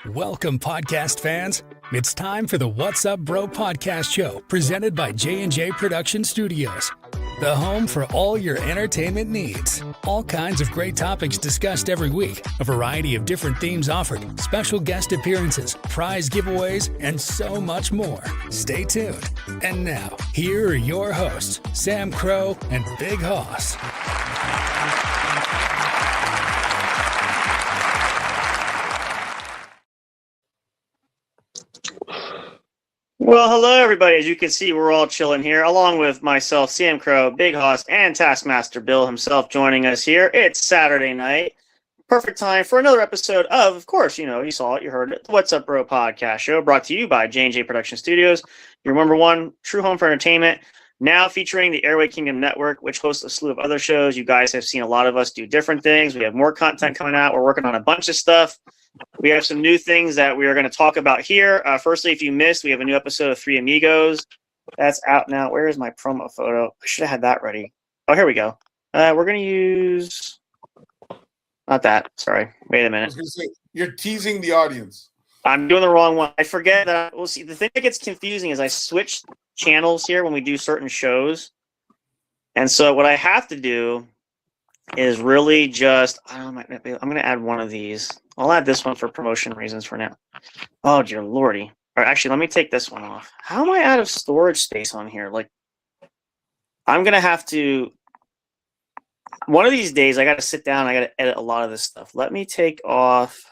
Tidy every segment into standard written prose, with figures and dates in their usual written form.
Welcome, podcast fans. It's time for the What's Up Bro podcast show presented by j&jproductionstudios, the home for all your entertainment needs. All kinds of great topics discussed every week, a variety of different themes offered, special guest appearances, prize giveaways, and so much more. Stay tuned. And now, here are your hosts, Sam Crow and Big Hoss. Well, hello, everybody. As you can see, we're all chilling here, along with myself, Sam Crow, Big Hoss, and Taskmaster Bill himself joining us here. It's Saturday night. Perfect time for another episode of course, you saw it, you heard it, the What's Up Bro podcast show, brought to you by J&J Production Studios, your number one true home for entertainment, now featuring the Airway Kingdom Network, which hosts a slew of other shows. You guys have seen a lot of us do different things. We have more content coming out. We're working on a bunch of stuff. We have some new things that we are going to talk about here. Firstly, if you missed, we have a new episode of Three Amigos. That's out now. Where is my promo photo? I should have had that ready. Oh, here we go. We're going to use... Not that. Sorry. Wait a minute. I was going to say, you're teasing the audience. I'm doing the wrong one. I forget that. We'll see. The thing that gets confusing is I switch channels here when we do certain shows. And so what I have to do is really just... I'm going to add one of these. I'll add this one for promotion reasons for now. Oh, dear lordy. Or actually, let me take this one off. How am I out of storage space on here? Like, I'm going to have to... One of these days, I got to sit down. I got to edit a lot of this stuff. Let me take off...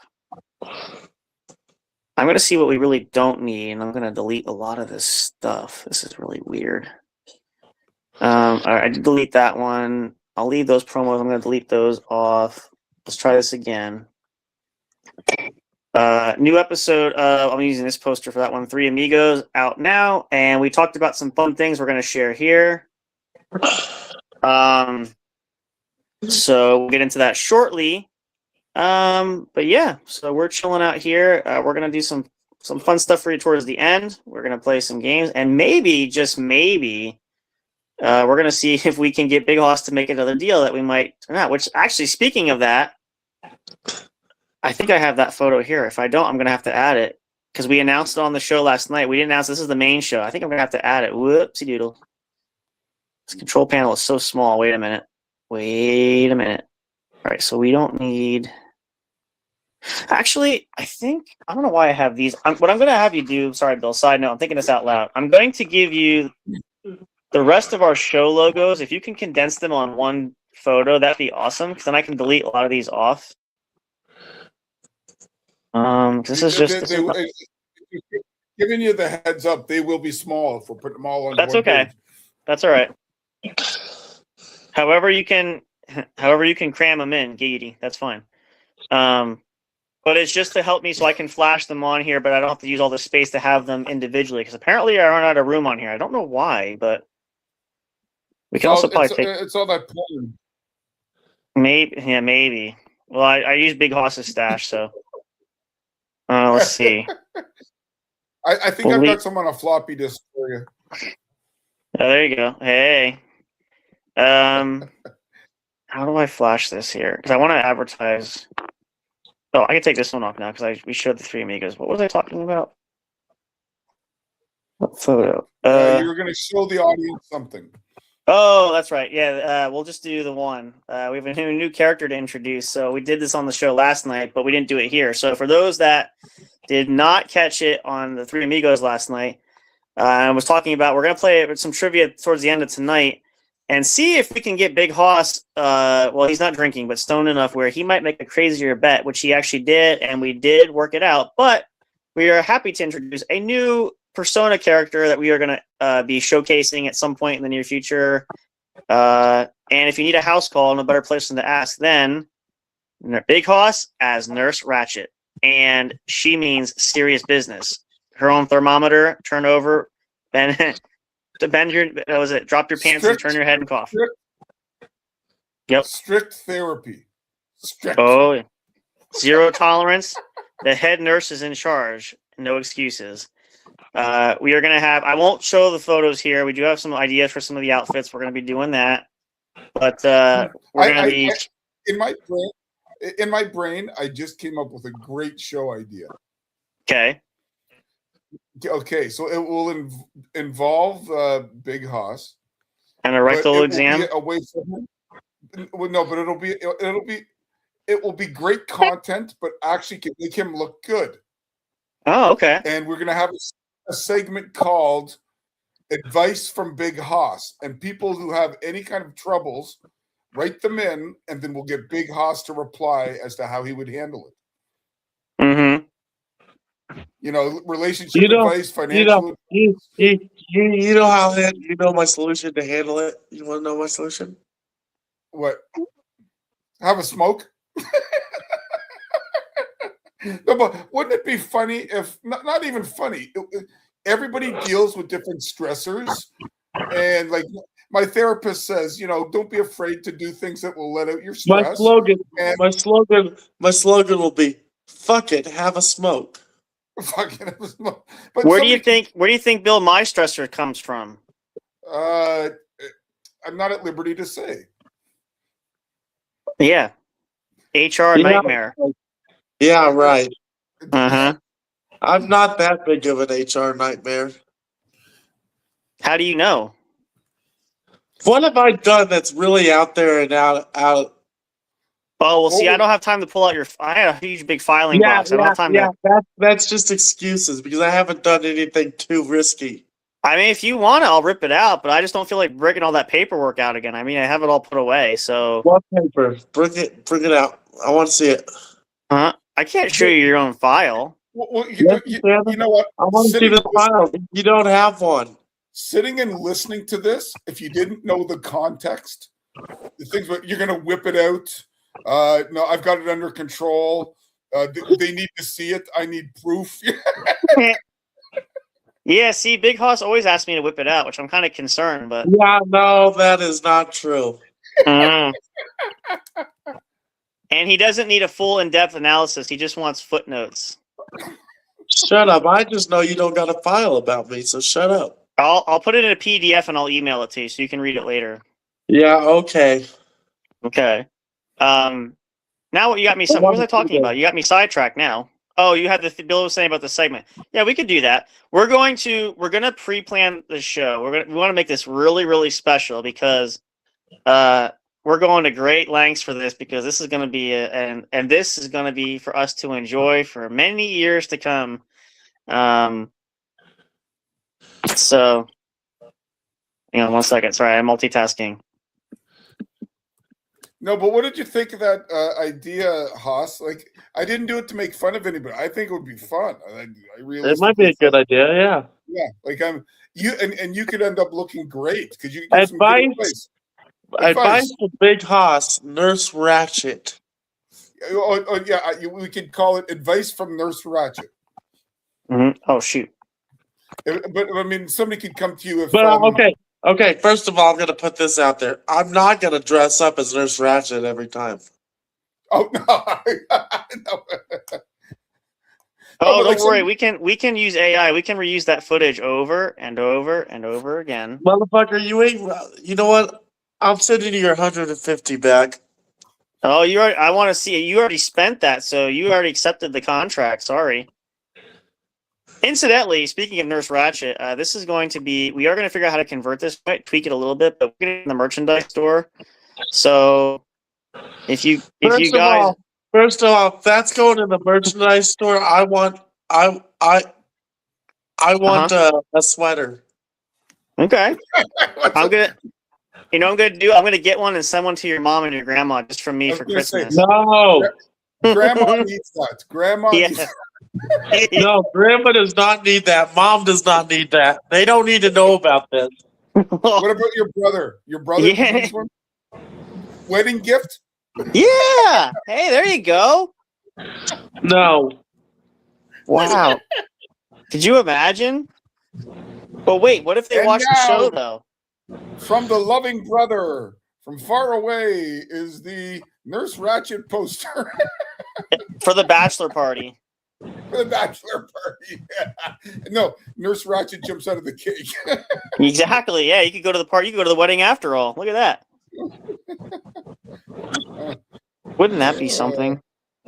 I'm going to see what we really don't need, and I'm going to delete a lot of this stuff. This is really weird. All right, I did delete that one. I'll leave those promos. I'm going to delete those off. Let's try this again. New episode of, I'm using this poster for that one, Three Amigos, out now, and we talked about some fun things we're going to share here. So we'll get into that shortly. But yeah, so we're chilling out here. We're going to do some fun stuff for you towards the end. We're going to play some games, and maybe, just maybe, we're going to see if we can get Big Hoss to make another deal that we might turn out, which actually, speaking of that, I think I have that photo here. If I don't, I'm going to have to add it because we announced it on the show last night. We didn't announce this is the main show. I think I'm going to have to add it. Whoopsie doodle. This control panel is so small. Wait a minute. All right, so we don't need... Actually, I don't know why I have these. What I'm going to have you do, sorry, Bill, side note, I'm thinking this out loud. I'm going to give you the rest of our show logos. If you can condense them on one photo, that'd be awesome, because then I can delete a lot of these off. This is just... Giving you the heads up, they will be small if we're putting them all on. That's okay. Page. That's all right. However you can cram them in, giggity. That's fine. But it's just to help me so I can flash them on here, but I don't have to use all the space to have them individually, because apparently I run out of room on here. I don't know why, but we can also probably take... It's all that porn. Maybe. Well, I use Big Hoss's stash, so... let's see. I think I've got some on a floppy disk for you. Oh, there you go. Hey. How do I flash this here? Because I want to advertise... Oh, I can take this one off now because we showed the Three Amigos. What was I talking about? What photo? You were going to show the audience something. Oh, that's right. Yeah, we'll just do the one. We have a new character to introduce. So we did this on the show last night, but we didn't do it here. So for those that did not catch it on the Three Amigos last night, I was talking about we're going to play some trivia towards the end of tonight and see if we can get Big Hoss, well, he's not drinking, but stoned enough where he might make a crazier bet, which he actually did, and we did work it out. But we are happy to introduce a new Persona character that we are going to be showcasing at some point in the near future. And if you need a house call, no better place than to ask than Big Hoss as Nurse Ratchet. And she means serious business. Her own thermometer, turn over, and... To bend your, drop your pants and turn your head and cough. Yep. Strict therapy. Strict. Oh, zero tolerance. The head nurse is in charge. No excuses. We are going to have, I won't show the photos here. We do have some ideas for some of the outfits. We're going to be doing that. But we're going to be... In my brain, I just came up with a great show idea. Okay. Okay, so it will involve Big Hoss, And a but rectal it will exam. be away from him. Well, no, but it will be great content, but actually can make him look good. Oh, okay. And we're gonna have a segment called "Advice from Big Hoss," and people who have any kind of troubles, write them in, and then we'll get Big Hoss to reply as to how he would handle it. Mm-hmm. You know, relationship You know, advice, you know, financial. you know you know my solution to handle it. You want to know my solution? What? Have a smoke? No, but wouldn't it be funny if not even funny? Everybody deals with different stressors, and like my therapist says, you know, don't be afraid to do things that will let out your My stress. slogan, And my slogan will be, "Fuck it, have a smoke." fucking, but Where do you somebody, think Bill my stressor comes from? uh, I'm not at liberty to say. Yeah. HR Yeah, nightmare. yeah, right. Uh-huh. I'm not that big of an HR nightmare. How do you know? What have I done that's really out there and out? Oh, well, see, I Oh, don't have time to pull out your. I had a huge, big filing box. I don't have time to. That's just excuses because I haven't done anything too risky. I mean, if you want it, I'll rip it out, but I just don't feel like breaking all that paperwork out again. I mean, I have it all put away, so. What paper? Bring it out. I want to see it. I can't show you your own file. well, Yes, you know what? I want to see the file. You don't have one. Sitting and listening to this, if you didn't know the context, the things you're going to whip it out. No, I've got it under control. They need to see it. I need proof. Yeah, see, Big Hoss always asks me to whip it out, which I'm kind of concerned, but. Yeah, no, that is not true. And he doesn't need a full in-depth analysis. He just wants footnotes. Shut up. I just know you don't got a file about me, so shut up. I'll put it in a PDF and I'll email it to you so you can read it later. Yeah, okay. Okay. Now what you got me? What was I talking about? You got me sidetracked now. Oh, you had Bill was saying about the segment. Yeah, we could do that. We're gonna pre-plan the show. We want to make this really, really special because we're going to great lengths for this because this is going to be and this is going to be for us to enjoy for many years to come. So, hang on 1 second. Sorry, I'm multitasking. No, but what did you think of that idea, Haas? Like, I didn't do it to make fun of anybody. I think it would be fun. I really. It might be a good idea, yeah. Yeah, like you could end up looking great because you could give some good advice. Advice for Big Hoss, Nurse Ratchet. We could call it advice from Nurse Ratchet. Mm-hmm. Oh shoot! But I mean, somebody could come to you if. But okay. First of all, I'm going to put this out there. I'm not going to dress up as Nurse Ratchet every time. Oh no! No. Oh, don't worry. We can use AI. We can reuse that footage over and over and over again. Motherfucker, you ain't. You know what? I'm sending you your 150 back. Oh, I want to see. You already spent that, so you already accepted the contract. Sorry. Incidentally, speaking of Nurse Ratchet, this is going to be. We are going to figure out how to convert this. Might tweak it a little bit, but we're going to in the merchandise store. So, if you guys. First of all, if that's going in the merchandise store, I want a sweater. Okay. I'm gonna get one and send one to your mom and your grandma just from me for Christmas. No. Grandma needs that. Grandma needs that. No, Grandma does not need that. Mom does not need that. They don't need to know about this. What about your brother? Your brother needs one? Wedding gift? Yeah. Hey, there you go. No. Wow. Could you imagine? But wait, what if they watch the show though? From the loving brother from far away is the Nurse Ratchet poster. For the bachelor party. For the bachelor party. No, Nurse Ratchet jumps out of the cake. Exactly. Yeah, you could go to the party. You could go to the wedding after all. Look at that. Wouldn't that be something?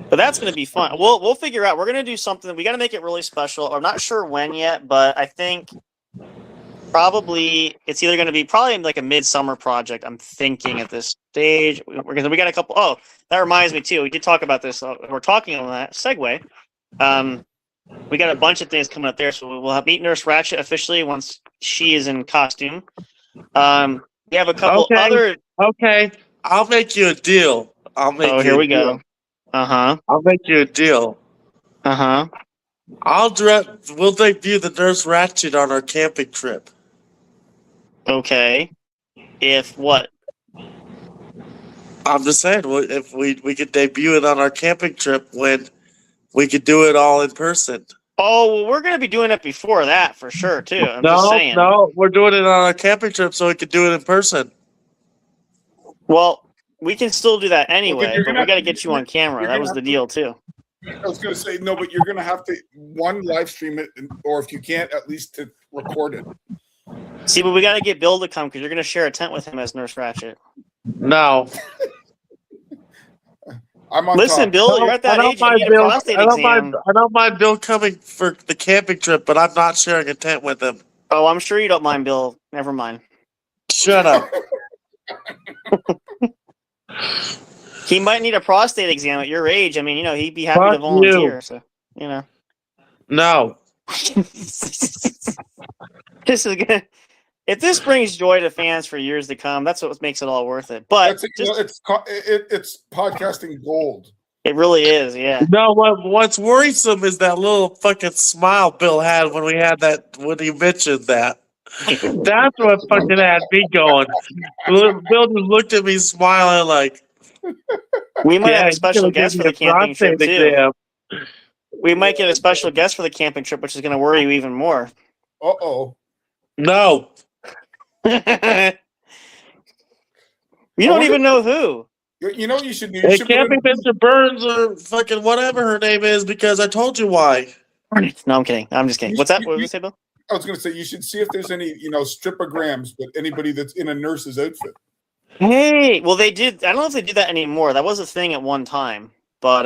But that's going to be fun. We'll figure out. We're going to do something. We got to make it really special. I'm not sure when yet, but I think probably it's either going to be probably like a midsummer project. I'm thinking at this stage. We got a couple. Oh, that reminds me too. We did talk about this. We're talking on that segue. We got a bunch of things coming up there. So we'll have Meet Nurse Ratchet officially once she is in costume. We have a couple other. Okay, I'll make you a deal. Here we go. I'll make you a deal. We'll debut the Nurse Ratchet on our camping trip. Okay. If what? I'm just saying, if we could debut it on our camping trip when we could do it all in person. Oh, well, we're going to be doing it before that for sure, too. I'm just saying. No, we're doing it on our camping trip so we could do it in person. Well, we can still do that anyway, but we got to get you on camera. That was the deal, too. I was going to say, no, but you're going to have to, live stream it, or if you can't, at least to record it. See, but we got to get Bill to come because you're going to share a tent with him as Nurse Ratchet. No. I'm on Listen, top. Bill, you're at that age. You need a prostate exam. I don't mind Bill coming for the camping trip, but I'm not sharing a tent with him. Oh, I'm sure you don't mind, Bill. Never mind. Shut up. He might need a prostate exam at your age. I mean, he'd be happy to volunteer. So, No. This is good. If this brings joy to fans for years to come, that's what makes it all worth it. But it's podcasting gold. It really is, yeah. No, what's worrisome is that little fucking smile Bill had when he mentioned that. That's what fucking had me going. Bill just looked at me smiling like. We might have a special guest for the camping trip too. We might get a special guest for the camping trip, which is going to worry you even more. Uh-oh. No. You don't even know who. You know what you should do? It can't be Mr. Burns or fucking whatever her name is because I told you why. No, I'm kidding. I'm just kidding. What's that? What did you say, Bill? I was going to say you should see if there's any, stripograms, but anybody that's in a nurse's outfit. Hey, well, they did. I don't know if they do that anymore. That was a thing at one time, but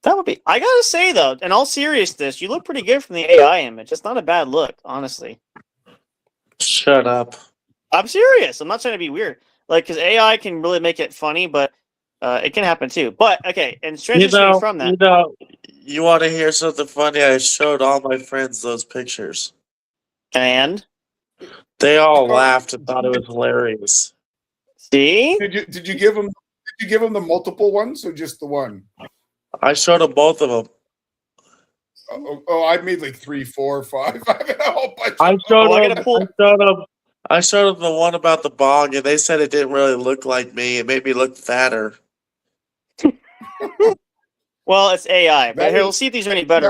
that would be. I gotta say though, in all seriousness, you look pretty good from the AI image. It's not a bad look, honestly. Shut up. I'm serious. I'm not trying to be weird. Like, because AI can really make it funny, but it can happen too. But okay, and transitioning from that, you want to hear something funny? I showed all my friends those pictures, and they all laughed and thought it was hilarious. See? Did you give them? Did you give them the multiple ones or just the one? I showed them both of them. I made like 3, 4, 5. I got a whole bunch. I showed them the one about the bong, and they said it didn't really look like me. It made me look fatter. Well, it's AI. But here, we'll see if these are any better.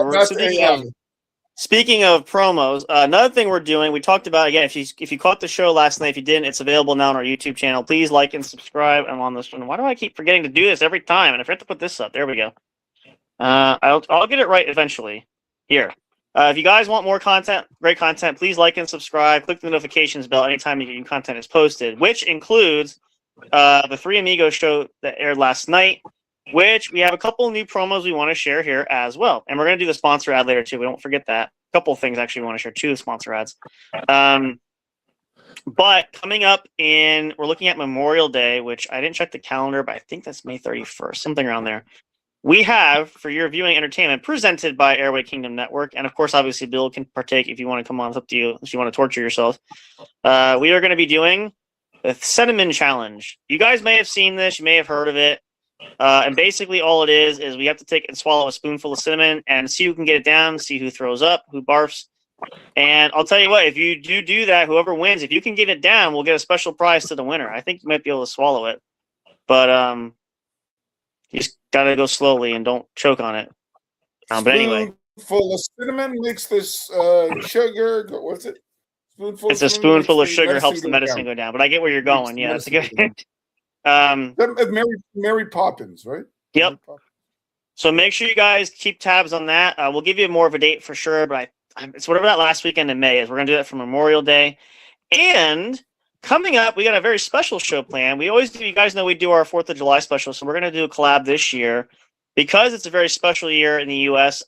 Speaking of promos, another thing we're doing, we talked about, again, if you caught the show last night, if you didn't, it's available now on our YouTube channel. Please like and subscribe. I'm on this one. Why do I keep forgetting to do this every time? And I forget to put this up. There we go. I'll get it right eventually. Here. If you guys want more content, great content, please like and subscribe. Click the notifications bell anytime new content is posted, which includes the Three Amigos show that aired last night, which we have a couple new promos we want to share here as well. And we're going to do the sponsor ad later, too. We don't forget that. A couple of things, actually, we want to share, 2 sponsor ads. But coming up we're looking at Memorial Day, which I didn't check the calendar, but I think that's May 31st, something around there. We have, for your viewing entertainment, presented by Airway Kingdom Network. And, of course, obviously, Bill can partake if you want to come on. It's up to you if you want to torture yourself. We are going to be doing the Cinnamon Challenge. You guys may have seen this. You may have heard of it. And basically all it is we have to take and swallow a spoonful of cinnamon and see who can get it down, see who throws up, who barfs. And I'll tell you what, if you do that, whoever wins, if you can get it down, we'll get a special prize to the winner. I think you might be able to swallow it. But you just got to go slowly and don't choke on it. But anyway. Spoonful of cinnamon makes this sugar, what's it? It's a spoonful of sugar helps the medicine go down. But I get where you're going. Yeah, that's a good. Mary Poppins, right? Yep. So make sure you guys keep tabs on that. We'll give you more of a date for sure, but it's whatever that last weekend in May is. We're going to do that for Memorial Day. And coming up, we got a very special show planned. We always do, you guys know we do our 4th of July special, so we're going to do a collab this year because it's a very special year in the U.S.,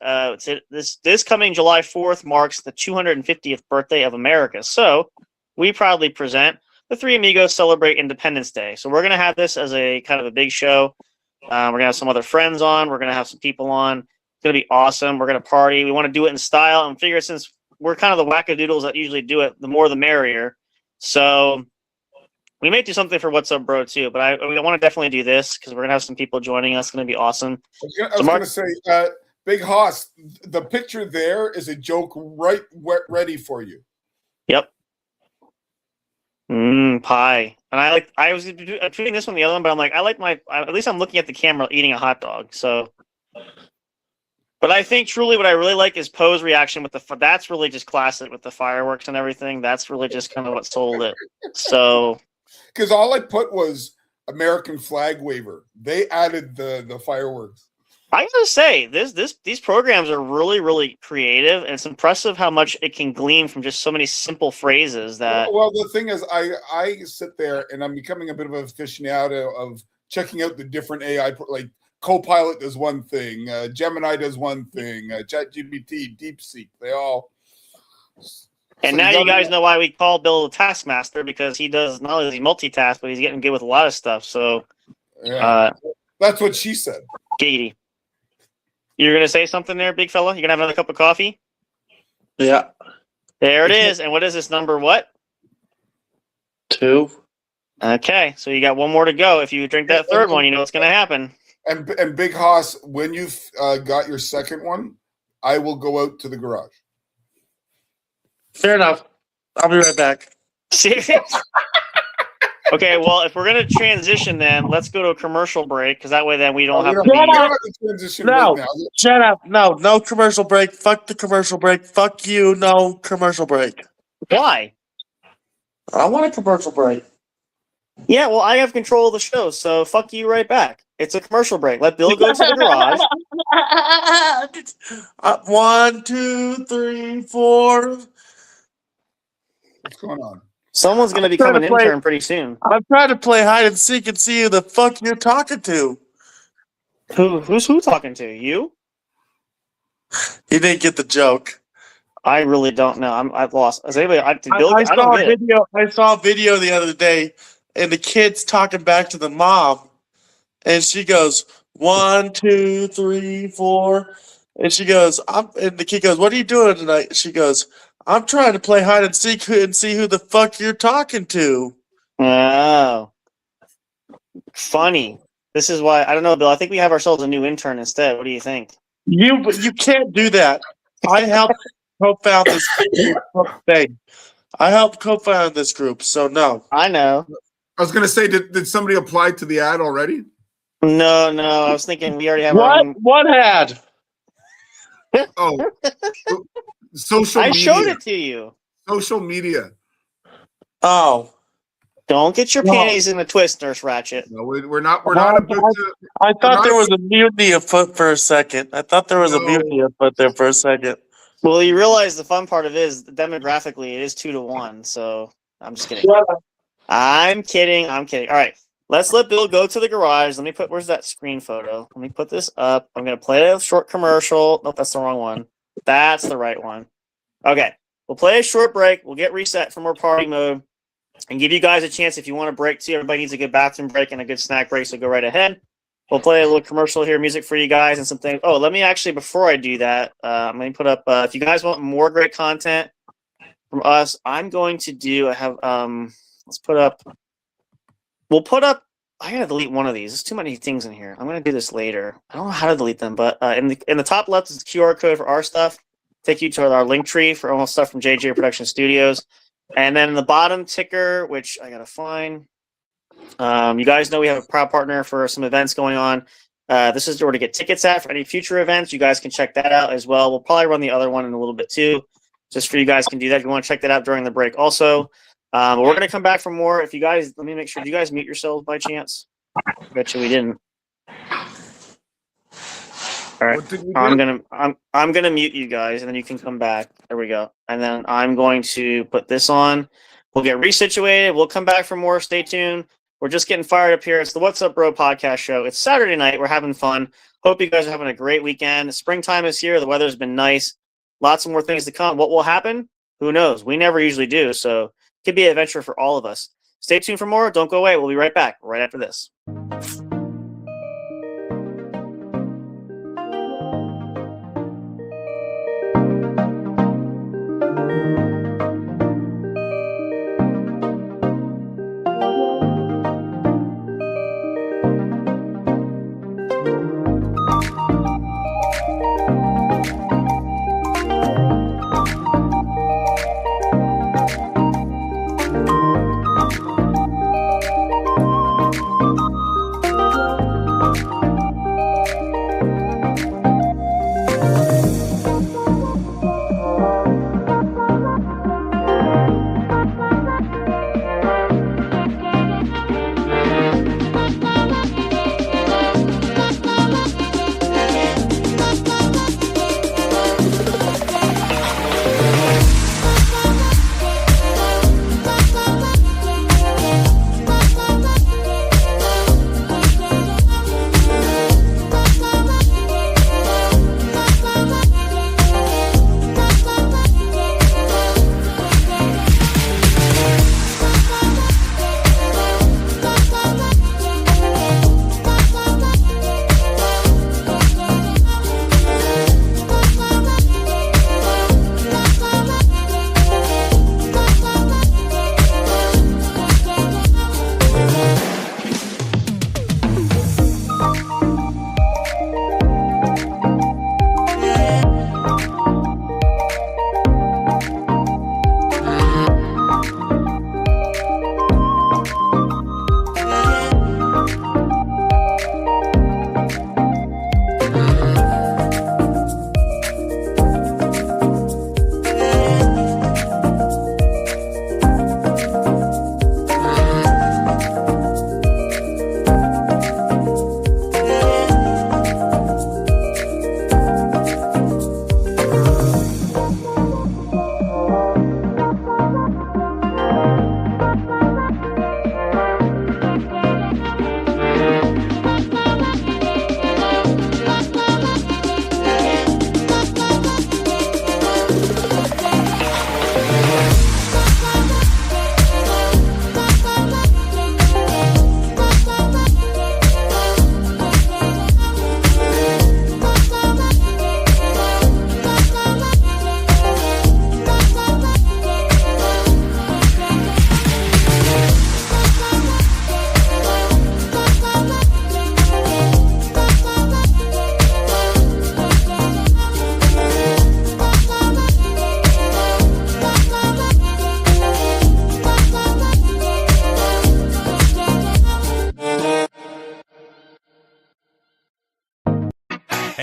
this coming July 4th marks the 250th birthday of America. So we proudly present the Three Amigos Celebrate Independence Day. So we're going to have this as a kind of a big show. We're going to have some other friends on. We're going to have some people on. It's going to be awesome. We're going to party. We want to do it in style and figure since we're kind of the wackadoodles that usually do it, the more the merrier. So we may do something for What's Up Bro too, but I want to definitely do this because we're going to have some people joining us. It's going to be awesome. I was going to say, Big Hoss, the picture there is a joke ready for you. Yep. Pie. And I was tweeting this one, the other one, but I'm like, at least I'm looking at the camera eating a hot dog. So, but I think truly what I really like is Poe's reaction with that's really just classic with the fireworks and everything. That's really just kind of what sold it. So, because all I put was American flag waver. They added the fireworks. I gotta say, these programs are really, really creative, and it's impressive how much it can glean from just so many simple phrases. That well, the thing is, I sit there and I'm becoming a bit of an aficionado of checking out the different AI. Like Copilot does one thing, Gemini does one thing, ChatGPT, DeepSeek, they all. And so now you guys know why we call Bill the Taskmaster, because he does not only does he multitask, but he's getting good with a lot of stuff. So, yeah, that's what she said. Katie. You're going to say something there, big fella? You're going to have another cup of coffee? Yeah. There it is. And what is this number? What? 2. Okay. So you got one more to go. If you drink that third one, you know what's going to happen. And Big Hoss, when you've got your second one, I will go out to the garage. Fair enough. I'll be right back. Okay, well, if we're going to transition then, let's go to a commercial break, because that way then we don't have to be... Transition no, right now. Shut up. No commercial break. Fuck the commercial break. Fuck you. No commercial break. Why? I want a commercial break. Yeah, well, I have control of the show, so fuck you right back. It's a commercial break. Let Bill go to the garage. 1, 2, 3, 4. What's going on? Someone's going to become an intern pretty soon. I'm trying to play hide and seek and see who the fuck you're talking to. Who's talking to? You? You didn't get the joke. I really don't know. I've lost. Is anybody? I saw a video the other day, and the kid's talking back to the mom, and she goes 1, 2, 3, 4, and she goes, and the kid goes, "What are you doing tonight?" She goes, "I'm trying to play hide and seek and see who the fuck you're talking to." Oh, funny. This is why I don't know, Bill. I think we have ourselves a new intern instead. What do you think? You can't do that. I helped co-found this thing. I helped co-found this group, so no. I know. I was going to say, did somebody apply to the ad already? No. I was thinking we already have our own... What ad? Oh, social media. I showed it to you. Social media. Oh. Don't get your panties in a twist, Nurse Ratchet. No, we're not about to... I thought there was a mutiny afoot for a second. I thought there was a mutiny afoot there for a second. Well, you realize the fun part of it is demographically it is 2-1, so I'm just kidding. I'm kidding. All right. Let's let Bill go to the garage. Let me put, where's that screen photo? Let me put this up. I'm going to play a short commercial. Nope, that's the wrong one. That's the right one. Okay. We'll play a short break. We'll get reset for more party mode and give you guys a chance if you want to break too. Everybody needs a good bathroom break and a good snack break, so go right ahead. We'll play a little commercial here, music for you guys and some things. Oh, let me actually, before I do that, I'm going to put up, if you guys want more great content from us, I'm going to do, let's put up, we'll put up, I gotta delete one of these. There's too many things in here. I'm gonna do this later. I don't know how to delete them, but in the top left is the QR code for our stuff. Take you to our link tree for all stuff from j&j Production Studios. And then in the bottom ticker, which I gotta find, you guys know we have a proud partner for some events going on. This is where to get tickets at for any future events. You guys can check that out as well. We'll probably run the other one in a little bit too, just for you guys can do that if you want to check that out during the break also. But we're going to come back for more. If you guys, let me make sure, do you guys mute yourselves by chance? I bet you we didn't. All right. I'm gonna mute you guys, and then you can come back. There we go. And then I'm going to put this on. We'll get resituated. We'll come back for more. Stay tuned. We're just getting fired up here. It's the What's Up Bro podcast show. It's Saturday night. We're having fun. Hope you guys are having a great weekend. Springtime is here. The weather's been nice. Lots of more things to come. What will happen? Who knows? We never usually do. So it could be an adventure for all of us. Stay tuned for more. Don't go away. We'll be right back right after this.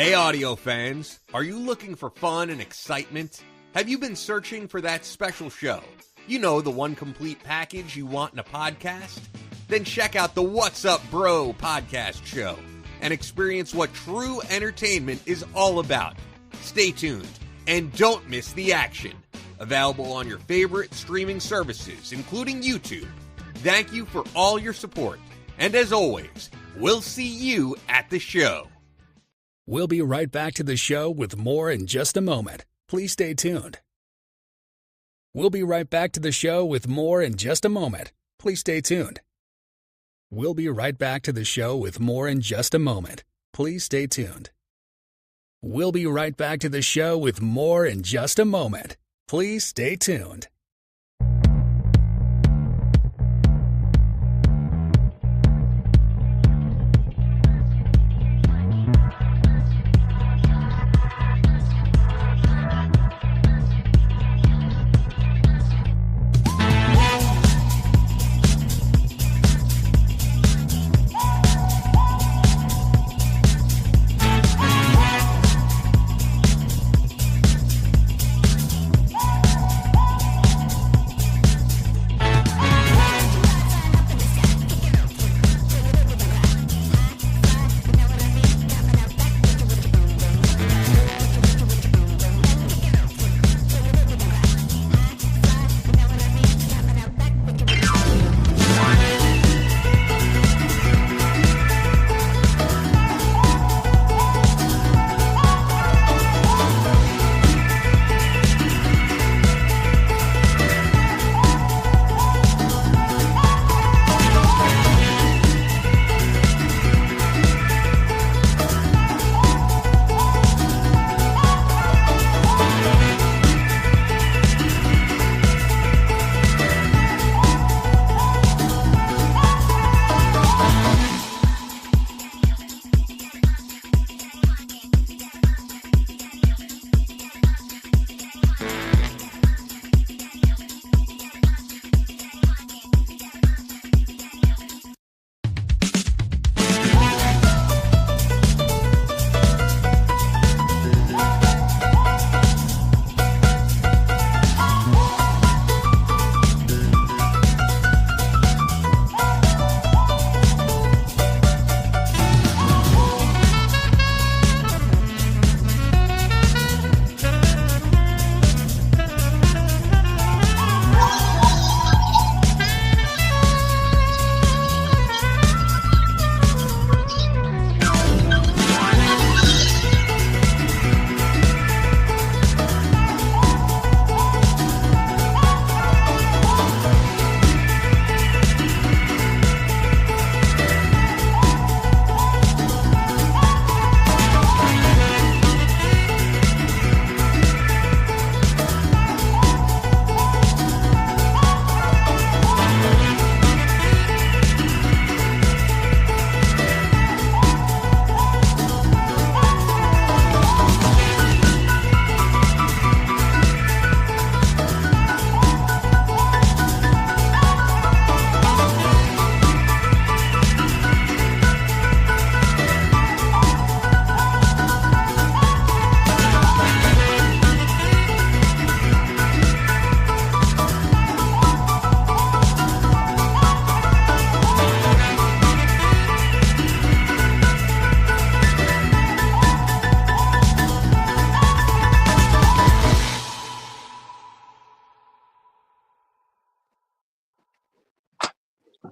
Hey audio fans, are you looking for fun and excitement? Have you been searching for that special show? You know, the one complete package you want in a podcast? Then check out the What's Up Bro podcast show and experience what true entertainment is all about. Stay tuned and don't miss the action. Available on your favorite streaming services, including YouTube. Thank you for all your support. And as always, we'll see you at the show. We'll be right back to the show with more in just a moment. Please stay tuned. We'll be right back to the show with more in just a moment. Please stay tuned. We'll be right back to the show with more in just a moment. Please stay tuned. We'll be right back to the show with more in just a moment. Please stay tuned.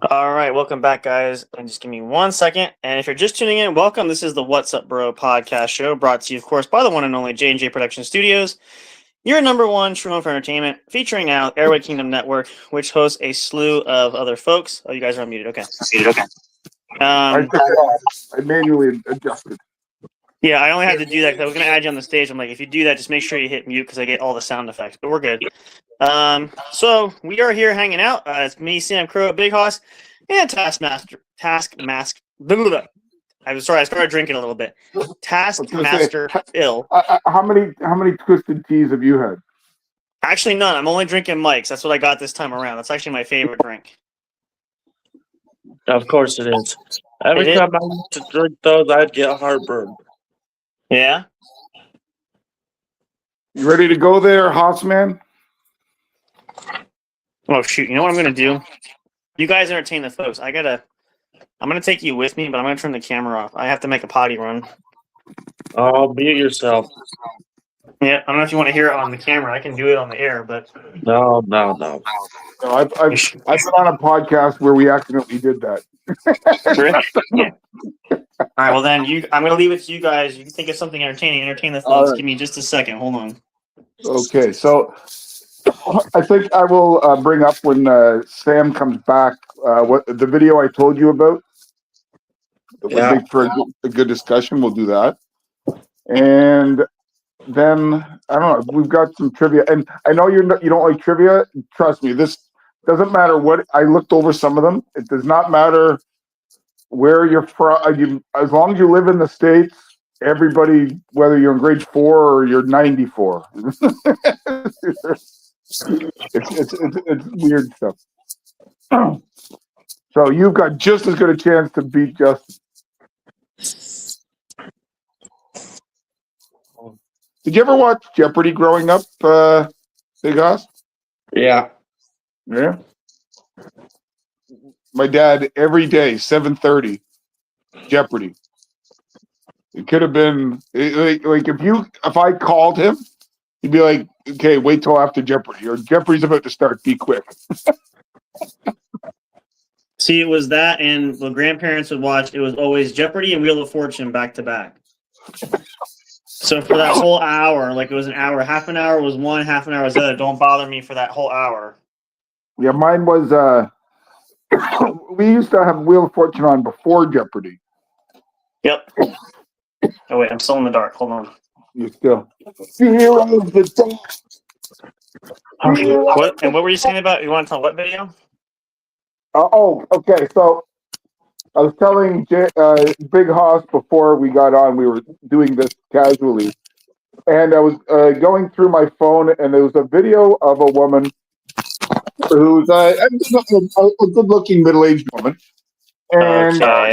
All right, welcome back, guys. And just give me 1 second. And if you're just tuning in, welcome. This is the What's Up Bro podcast show, brought to you, of course, by the one and only J&J Production Studios, your number one true home for entertainment, featuring now Airway Kingdom Network, which hosts a slew of other folks. Oh, you guys are unmuted. Okay. I manually adjusted. Yeah, I only had to do that because I was going to add you on the stage. I'm like, if you do that, just make sure you hit mute because I get all the sound effects. But we're good. So we are here hanging out. It's me, Sam Crow, Big Hoss, and Taskmaster. Blah, blah, blah. I'm sorry, I started drinking a little bit. Taskmaster Phil. How many twisted teas have you had? Actually, none. I'm only drinking Mike's. That's what I got this time around. That's actually my favorite drink. Of course it is. Every time I used to drink those, I'd get heartburn. Yeah? You ready to go there, Hoss man? Oh, shoot. You know what I'm going to do? You guys entertain the folks. I'm going to take you with me, but I'm going to turn the camera off. I have to make a potty run. Oh, mute yourself. Yeah, I don't know if you want to hear it on the camera. I can do it on the air, but... No. No, I've been on a podcast where we accidentally did that. Really? Yeah. All right, well then, I'm going to leave it to you guys. You can think of something entertaining. Entertain the folks. Right. Give me just a second. Hold on. Okay, so I think I will bring up when Sam comes back what the video I told you about. It would make for a good discussion. We'll do that. And then, I don't know, we've got some trivia. And I know you don't like trivia. Trust me, this doesn't matter what. I looked over some of them. It does not matter where you're from. As long as you live in the States, everybody, whether you're in grade 4 or you're 94. it's weird stuff. So you've got just as good a chance to beat Justin. Did you ever watch Jeopardy growing up, Big Hoss? Yeah. Yeah. My dad every day, 7:30, Jeopardy. It could have been like if I called him, he'd be like, "Okay, wait till after Jeopardy, or Jeopardy's about to start. Be quick." See, it was that, and the grandparents would watch. It was always Jeopardy and Wheel of Fortune back to back. So for that whole hour, like it was an hour, half an hour was one, half an hour was the other. Don't bother me for that whole hour. Yeah, mine was. We used to have Wheel of Fortune on before Jeopardy. Yep. Oh wait, I'm still in the dark. Hold on. You still. Fear of the Okay. What? And what were you saying about? You want to tell what video? Okay. So I was telling Big Hoss before we got on, we were doing this casually, and I was going through my phone, and there was a video of a woman who's a good-looking middle-aged woman. And no,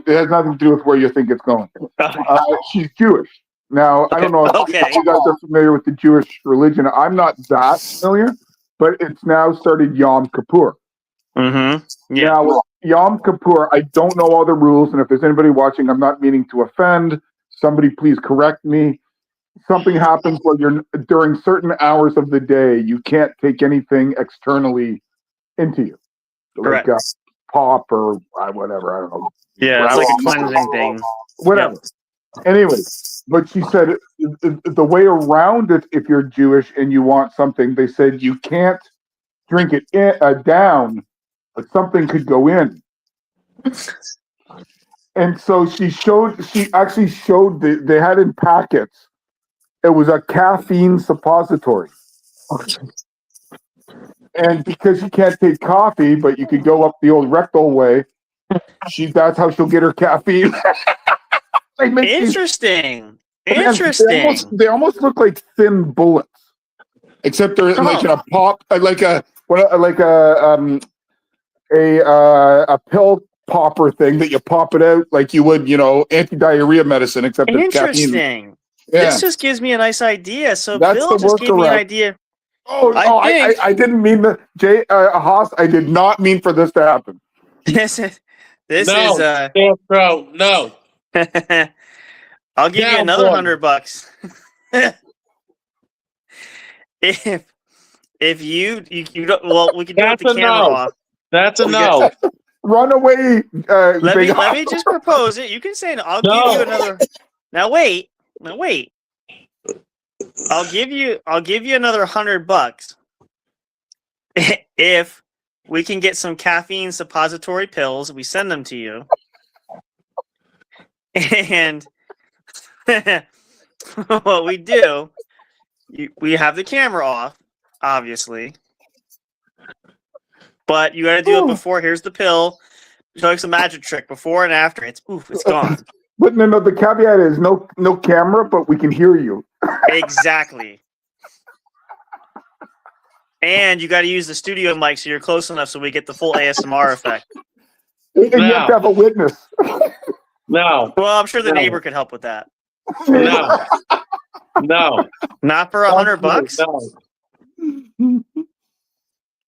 it has nothing to do with where you think it's going. She's Jewish. Now, I don't know if you guys are familiar with the Jewish religion. I'm not that familiar, but it's now started Yom Kippur. Mm-hmm. Yeah. Now, Yom Kippur, I don't know all the rules, and if there's anybody watching, I'm not meaning to offend. Somebody please correct me. Something happens where during certain hours of the day, you can't take anything externally into you. Correct. Like pop or whatever, I don't know. Yeah, it's like a cleansing thing. Whatever. Yep. Anyway, but she said the way around it, if you're Jewish and you want something, they said you can't drink it down, but something could go in. And so she actually showed they had in packets. It was a caffeine suppository. And because you can't take coffee, but you could go up the old rectal way, that's how she'll get her caffeine. Interesting. They almost look like thin bullets, except they're like in a pop, like a pill popper thing that you pop it out like you would, anti-diarrhea medicine, except it's caffeine. Interesting. Yeah. This just gives me a nice idea. So That's Bill just gave me an idea. I didn't mean Hoss. I did not mean for this to happen. This is bro. No. I'll give you another $100. if you don't, well, we can do it with the camera off. That's a no. Run away. Let Big me just propose it. You can say no. I'll give you another. Now wait. I'll give you another $100 if we can get some caffeine suppository pills. We send them to you, and what we do, we have the camera off, obviously, but you got to do it before. Here's the pill. So it's a magic trick before and after. It's gone. But no, the caveat is no camera, but we can hear you. Exactly. And you got to use the studio mic so you're close enough so we get the full ASMR effect. And you have to have a witness. No. Well, I'm sure the neighbor could help with that. No. No. Not for $100. No.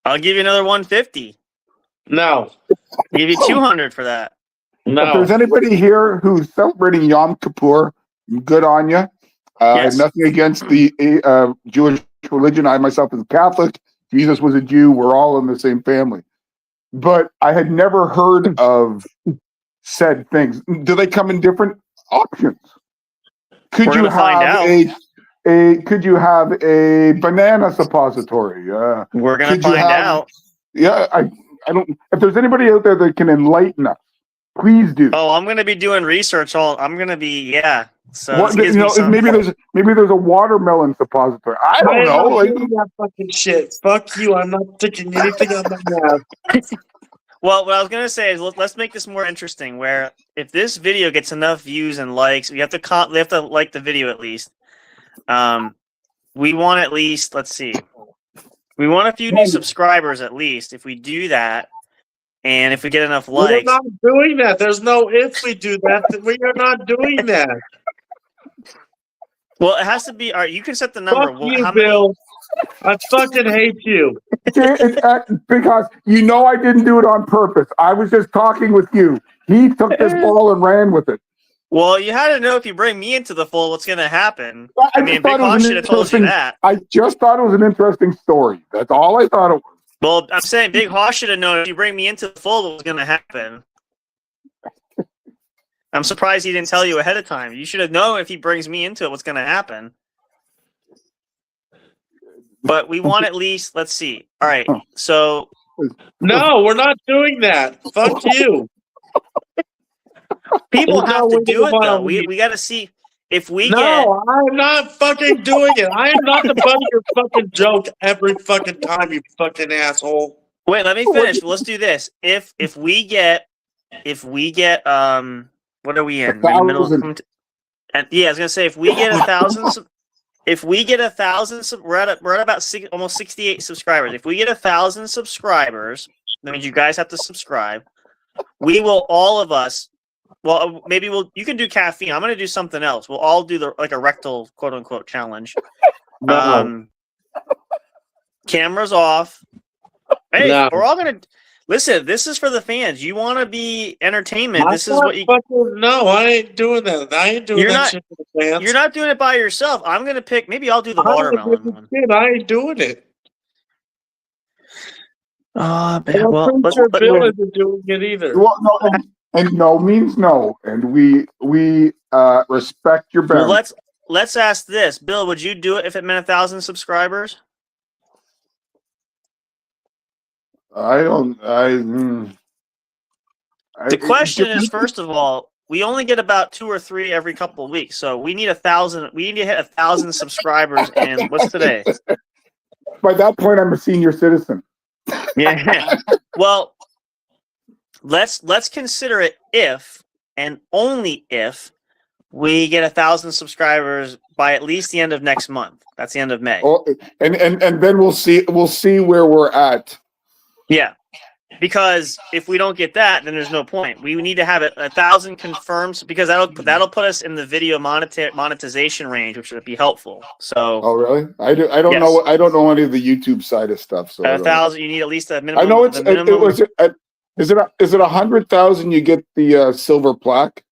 I'll give you another 150. No. I'll give you 200 for that. No. If there's anybody here who's celebrating Yom Kippur, good on you. I have nothing against the Jewish religion. I myself is Catholic. Jesus was a Jew. We're all in the same family. But I had never heard of said things. Do they come in different options? Could you have a banana suppository? We're gonna find out. Yeah, I don't. If there's anybody out there that can enlighten us, please do. Oh, I'm gonna be doing research. So what, maybe there's a watermelon suppository. I don't know. Like, that fucking shit. Fuck you. I'm not sticking anything on my mouth. Well, what I was gonna say is let's make this more interesting. Where if this video gets enough views and likes, we have to like the video at least. We want at least, let's see, we want a few new subscribers at least. If we do that, and if we get enough likes, we're not doing that. There's no if we do that. We are not doing that. Well, it has to be. All right, you can set the number. Fuck you, Bill. I fucking hate you. Because I didn't do it on purpose. I was just talking with you. He took this ball and ran with it. Well, you had to know if you bring me into the fold, what's going to happen. I mean, Big Hoss should have told you that. I just thought it was an interesting story. That's all I thought it was. Well, I'm saying Big Hoss should have known if you bring me into the fold, what was going to happen. I'm surprised he didn't tell you ahead of time. You should have known if he brings me into it, what's going to happen. But we want at least, let's see. All right, so. No, we're not doing that. Fuck you. People have to do it, though. We got to see if we get. No, I'm not fucking doing it. I am not the butt of your fucking joke every fucking time, you fucking asshole. Wait, let me finish. Let's do this. If we get what are we in? Middle. And yeah, I was gonna say if we get 1,000. If we get 1,000, we're at about almost 68 subscribers. If we get 1,000 subscribers, that means you guys have to subscribe. We will, all of us. Well, maybe you can do caffeine. I'm gonna do something else. We'll all do a rectal quote unquote challenge. Cameras off. Hey, we're all gonna listen. This is for the fans. You want to be entertainment. This is what you. No, I ain't doing that. I ain't doing that shit for the fans. You're not doing it by yourself. I'm gonna pick. Maybe I'll do the watermelon one. I ain't doing it. Well, Bill isn't doing it either. Well, no, and no means no, and we respect your boundaries. Well, let's ask this, Bill. Would you do it if it meant 1,000 subscribers? The question is, first of all, we only get about 2 or 3 every couple of weeks, so we need 1,000. We need to hit 1,000 subscribers. And what's today? By that point, I'm a senior citizen. Yeah. Well, let's consider it if and only if we get 1,000 subscribers by at least the end of next month. That's the end of May. Oh, and then we'll see where we're at. Yeah. Because if we don't get that, then there's no point. We need to have 1,000 confirmed because that'll put us in the video monetization range, which would be helpful. So. Oh really? I don't know. I don't know any of the YouTube side of stuff. So 1,000. You need at least a minimum. I know it's. Is it 100,000? You get the silver plaque.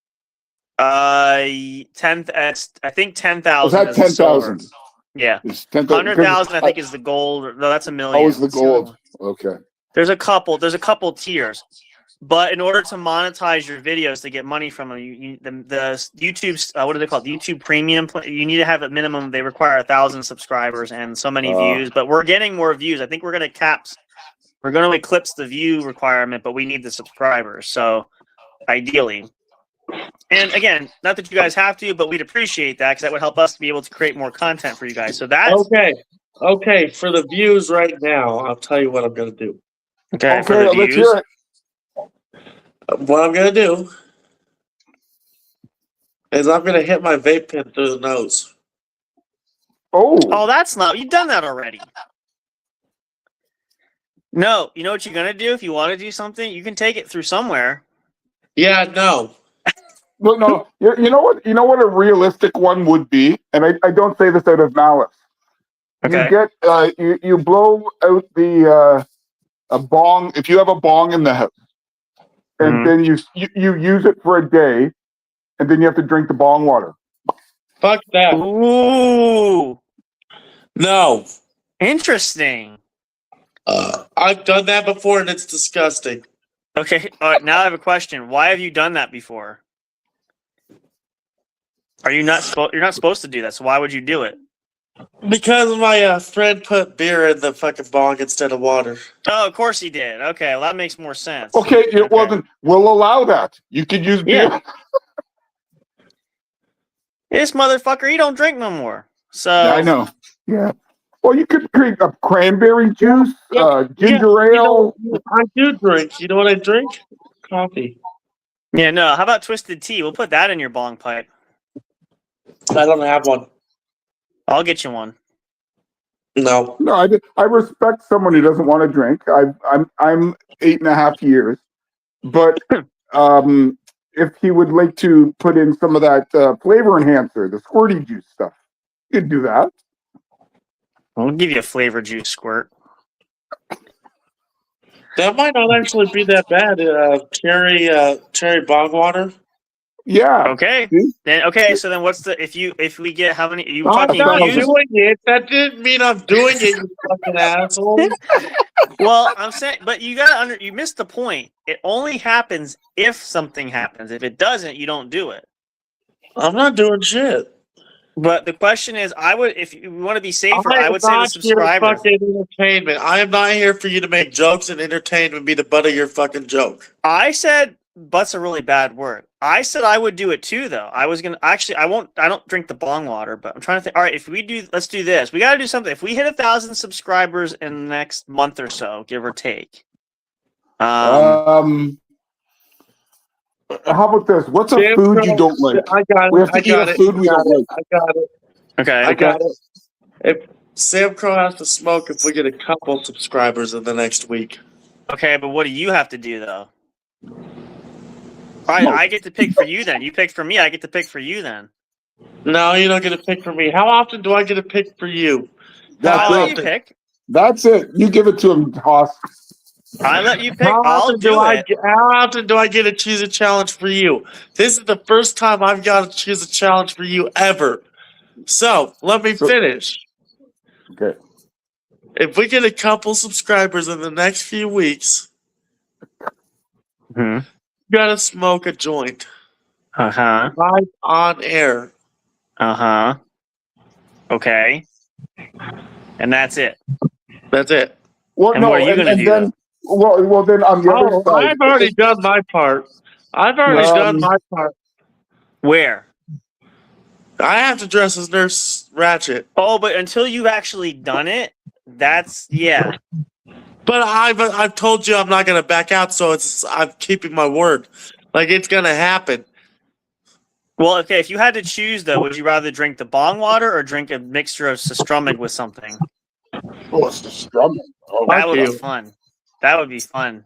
10. I think 10,000. Was that 10,000? Yeah. 100,000. I think is the gold. No, that's $1 million. Oh, it's the gold. Okay. There's a couple tiers. But in order to monetize your videos to get money from them, the YouTube's what are they called? YouTube Premium. You need to have a minimum. They require 1,000 subscribers and so many views. But we're getting more views. I think we're going to eclipse the view requirement, but we need the subscribers. So ideally, and again, not that you guys have to, but we'd appreciate that because that would help us to be able to create more content for you guys. So that's okay. For the views right now, I'll tell you what I'm going to do. Okay, for the let's views. hear it. What I'm going to do is I'm going to hit my vape pen through the nose. Oh, that's not. You've done that already. No, you know what you're gonna do if you want to do something? You can take it through somewhere. Yeah, no. Well, no, you know what? You know what a realistic one would be, and I don't say this out of malice. Okay. You get you blow out the a bong if you have a bong in the house, and then you use it for a day, and then you have to drink the bong water. Fuck that. Ooh, No. interesting. I've done that before, and it's disgusting. Okay, all right. Now I have a question. Why have you done that before? Are you not? You're not supposed to do that. So why would you do it? Because my friend put beer in the fucking bong instead of water. Oh, of course he did. Okay, well that makes more sense. Okay, well then we'll allow that. You could use beer. Yeah. This motherfucker, he don't drink no more. So Yeah, I know. Yeah. Well, you could drink a cranberry juice, ginger ale. I do drink. You know what I drink? Coffee. Yeah, no. How about twisted tea? We'll put that in your bong pipe. I don't have one. I'll get you one. No. No, I respect someone who doesn't want to drink. I'm 8.5 years, but if he would like to put in some of that flavor enhancer, the squirty juice stuff, you'd do that. I'll give you a flavor juice squirt. That might not actually be that bad. Cherry bog water. Yeah. Okay. See? So then what's the if we get how many you I'm talking not views? doing it. That didn't mean I'm doing it, you fucking asshole. Well, I'm saying, but you you missed the point. It only happens if something happens. If it doesn't, you don't do it. I'm not doing shit. But the question is, if you want to be safer, I would say the subscribers. Fucking entertainment. I am not here for you to make jokes and entertain and be the butt of your fucking joke. I said butt's a really bad word. I said I would do it too, though. I was gonna actually. I won't. I don't drink the bong water, but I'm trying to think. All right, let's do this. We got to do something. If we hit 1,000 subscribers in the next month or so, give or take. How about this? What's a food you don't like? I got it. We have to eat a food we don't like. I got it. Okay. I got it. If Sam Crow has to smoke if we get a couple subscribers in the next week. Okay, but what do you have to do though? All right, I get to pick for you then. You pick for me. I get to pick for you then. No, you don't get to pick for me. How often do I get to pick for you? I'll let you pick. That's it. You give it to him, Hoss. I let you pick. How I'll do it. How often do I get to choose a challenge for you? This is the first time I've got to choose a challenge for you ever. So, let me finish. Okay. If we get a couple subscribers in the next few weeks, you gotta smoke a joint. Uh-huh. Live on air. Uh-huh. Okay. And that's it. That's it. Well, And no, what are you gonna do, then, well, then on the other side. I've already done my part. Where? I have to dress as Nurse Ratchet. Oh, but until you've actually done it, yeah. But I've told you I'm not gonna back out, so I'm keeping my word. Like it's gonna happen. Well, okay, if you had to choose though, would you rather drink the bong water or drink a mixture of Sustrumig with something? Oh, it's the strumming. Oh, That would be fun. That would be fun.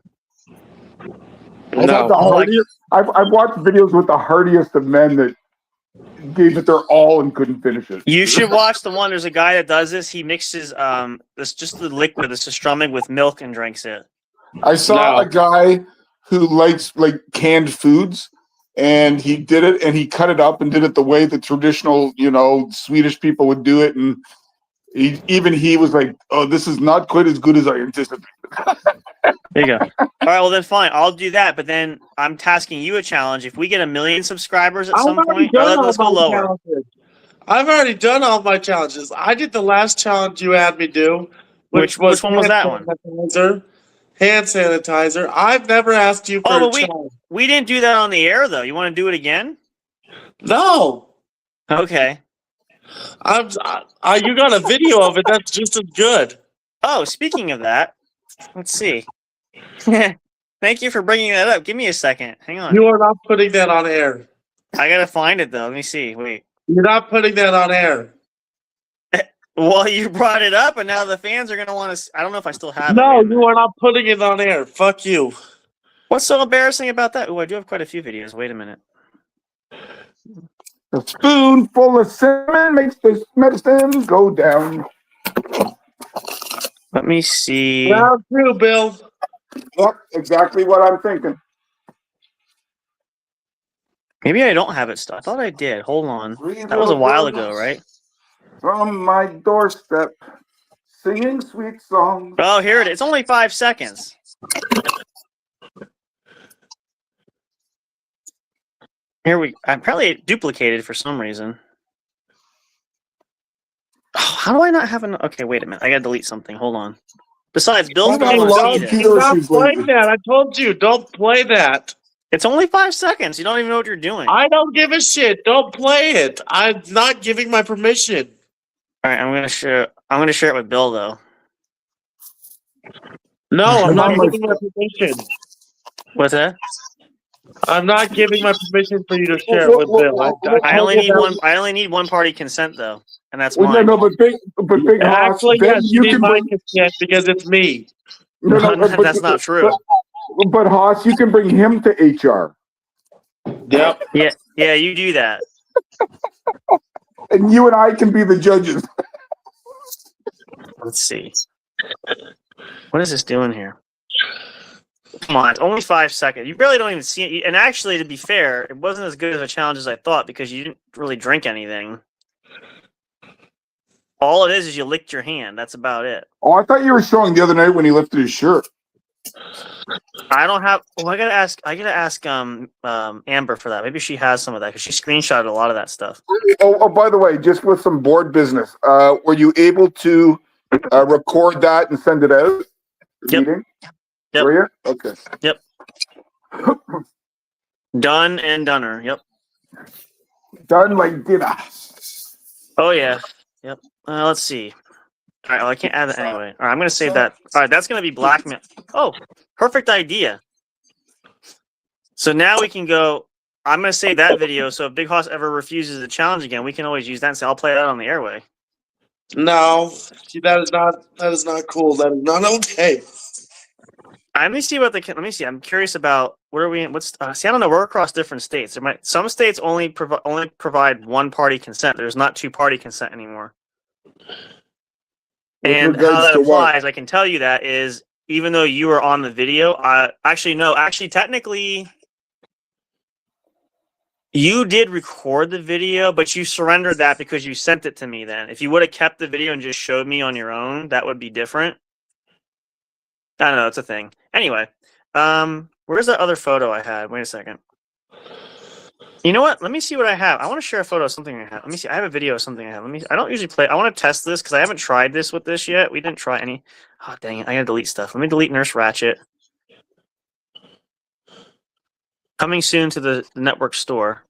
The hardiest, I've watched videos with the hardiest of men that gave it their all and couldn't finish it. You should watch the one. There's a guy that does this. He mixes just the liquid, the Sustrumig, with milk and drinks it. I saw a guy who likes like canned foods, and he did it, and he cut it up and did it the way the traditional, Swedish people would do it, and he was like, "Oh, this is not quite as good as I anticipated." There you go. All right, well then fine. I'll do that, but then I'm tasking you a challenge. If we get 1 million subscribers at some point, let's go lower. Challenges. I've already done all my challenges. I did the last challenge you had me do, Which one was that one? Hand sanitizer. I've never asked you for a challenge. We didn't do that on the air though. You want to do it again? No. Okay. You got a video of it. That's just as good. Oh, speaking of that, let's see. Thank you for bringing that up. Give me a second. Hang on. You are not putting that on air. I gotta find it though. Let me see. Wait. You're not putting that on air. Well, you brought it up, and now the fans are gonna want to. I don't know if I still have it. No, you are not putting it on air. Fuck you. What's so embarrassing about that? Oh, I do have quite a few videos. Wait a minute. A spoonful of cinnamon makes this medicine go down. Let me see. Round 2, Bill. Yep, exactly what I'm thinking. Maybe I don't have it still. I thought I did. Hold on. That was a while ago, right? From my doorstep, singing sweet songs. Oh, here it is. It's only 5 seconds. I'm probably duplicated for some reason. Oh, how do I not have an? Okay, wait a minute. I gotta delete something. Hold on. Besides, Bill's gonna want to see this. Stop playing that. I told you, don't play that. It's only 5 seconds. You don't even know what you're doing. I don't give a shit. Don't play it. I'm not giving my permission. All right, I'm gonna share it with Bill though. No, I'm not giving my permission. What's that? I'm not giving my permission for you to share it with Bill. I only need one party consent though, and that's mine. No, but big actually, yes, you need my consent because it's me. That's not true. But Haas, you can bring him to HR. Yep. Yeah, you do that. And you and I can be the judges. Let's see. What is this doing here? Come on, it's only 5 seconds. You barely don't even see it. And actually, to be fair, it wasn't as good of a challenge as I thought because you didn't really drink anything. All it is you licked your hand. That's about it. Oh, I thought you were showing the other night when he lifted his shirt. I don't have. Well, I gotta ask. Amber for that. Maybe she has some of that because she screenshotted a lot of that stuff. Oh, by the way, just with some board business, were you able to record that and send it out? Yep. Meeting? Yep. Were you? Okay. Yep. Done and doner. Yep. Done like dinner. Oh yeah. Yep. Let's see. All right. Well, I can't add that anyway. All right. I'm gonna save that. All right. That's gonna be blackmail. Oh, perfect idea. So now we can go. I'm gonna save that video. So if Big Hoss ever refuses the challenge again, we can always use that and say, "I'll play that on the airway." No, that is not cool. That is not okay. Let me see. I'm curious about what are we in? See, I don't know. We're across different states. Some states only provide one party consent. There's not two party consent anymore. And how that applies, I can tell you that is even though you were on the video, technically you did record the video, but you surrendered that because you sent it to me then. If you would have kept the video and just showed me on your own, that would be different. I don't know. It's a thing. Anyway, where's that other photo I had? Wait a second. You know what? Let me see what I have. I want to share a photo of something I have. Let me see. I have a video of something I have. I don't usually play. I want to test this because I haven't tried this with this yet. We didn't try any. Oh, dang it. I got to delete stuff. Let me delete Nurse Ratchet. Coming soon to the network store.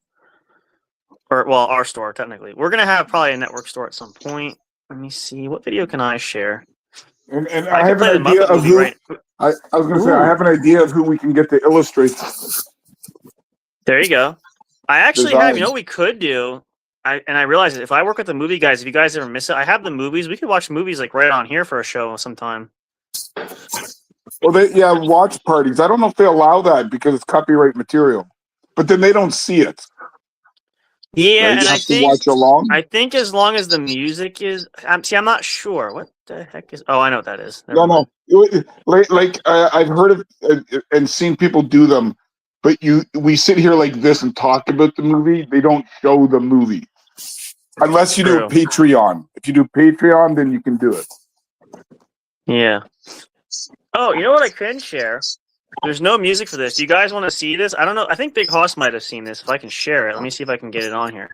Our store, technically. We're going to have probably a network store at some point. Let me see. What video can I share? And I have an idea of who. Right? I was going to say, I have an idea of who we can get to illustrate. There you go. I actually have, you know what we could do? I realized if I work with the movie guys, if you guys ever miss it, I have the movies. We could watch movies like right on here for a show sometime. Well, watch parties. I don't know if they allow that because it's copyright material. But then they don't see it. Yeah, right? And I think as long as the music is, I'm not sure. What the heck is? Oh, I know what that is. No. Like I've heard of and seen people do them, but we sit here like this and talk about the movie. They don't show the movie unless you do Patreon. If you do Patreon, then you can do it. Yeah. Oh, you know what I can share? There's no music for this. Do you guys want to see this? I don't know. I think Big Hoss might have seen this. If I can share it, let me see if I can get it on here.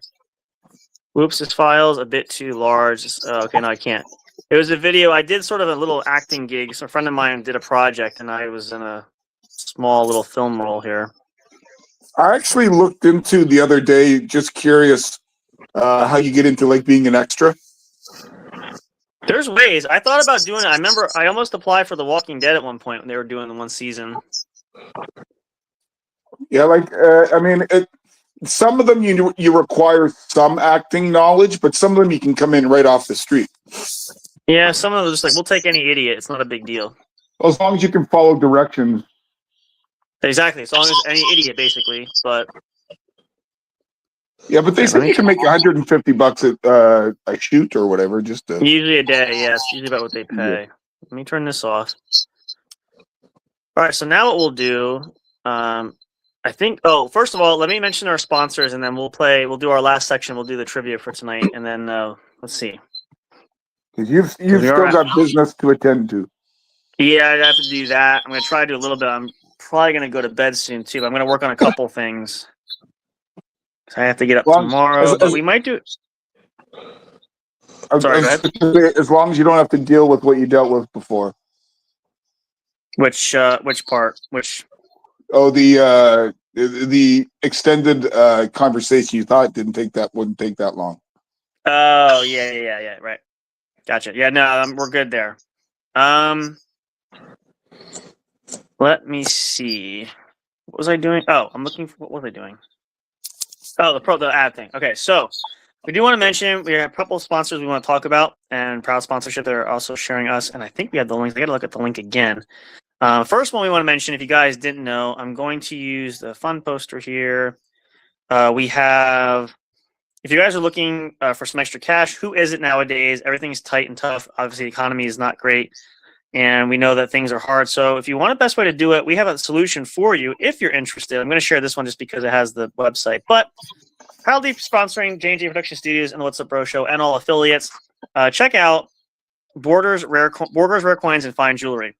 Whoops, this file's a bit too large. Okay, no, I can't. It was a video. I did sort of a little acting gig. So a friend of mine did a project, and I was in a small little film role here. I actually looked into the other day, just curious how you get into like being an extra. There's ways. I thought about doing it. I remember I almost applied for The Walking Dead at one point when they were doing the one season. Yeah, like I mean, some of them you require some acting knowledge, but some of them you can come in right off the street. Yeah, some of them are just like, we'll take any idiot. It's not a big deal. As long as you can follow directions. Exactly. As long as any idiot, basically. But Yeah, but they said you can make $150 a shoot or whatever. Just to... usually a day. Yeah, it's usually about what they pay. Yeah. Let me turn this off. All right. So now what we'll do, I think. Oh, first of all, let me mention our sponsors, and then we'll do our last section. We'll do the trivia for tonight, and then let's see. Because you've still got business to attend to. Yeah, I have to do that. I'm gonna try to do a little bit. I'm probably gonna go to bed soon too. But I'm gonna work on a couple things. I have to get up tomorrow, but we might do it. Sorry, go ahead. As long as you don't have to deal with what you dealt with before. Which part? Which? Oh, the extended conversation you thought wouldn't take that long. Oh, yeah, right. Gotcha. Yeah, no, we're good there. Let me see. What was I doing? Oh, I'm looking for, what was I doing? Oh, the ad thing. Okay, so we do want to mention we have a couple of sponsors we want to talk about, and proud sponsorship. They're also sharing us, and I think we have the links. I got to look at the link again. First one we want to mention, if you guys didn't know, I'm going to use the fun poster here. We have, if you guys are looking for some extra cash, who is it nowadays? Everything's tight and tough. Obviously, the economy is not great, and we know that things are hard. So if you want a best way to do it, we have a solution for you if you're interested. I'm going to share this one just because it has the website. But proudly sponsoring J&J Production Studios and the What's Up Bro Show and all affiliates. Check out Borders Rare Coins and Fine Jewelry.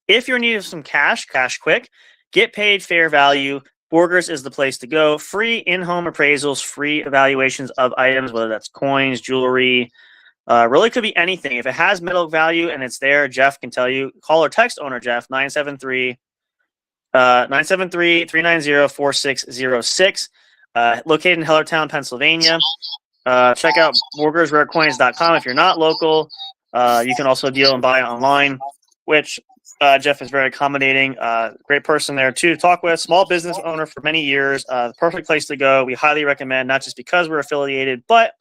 If you're in need of some cash quick, get paid fair value. Borgers is the place to go. Free in-home appraisals, free evaluations of items, whether that's coins, jewelry, really could be anything. If it has metal value and it's there, Jeff can tell you. Call or text owner Jeff, 973-390-4606. Located in Hellertown, Pennsylvania. Check out borgersrarecoins.com. If you're not local, you can also deal and buy online, which Jeff is very accommodating. Great person there too to talk with. Small business owner for many years. Perfect place to go. We highly recommend, not just because we're affiliated, but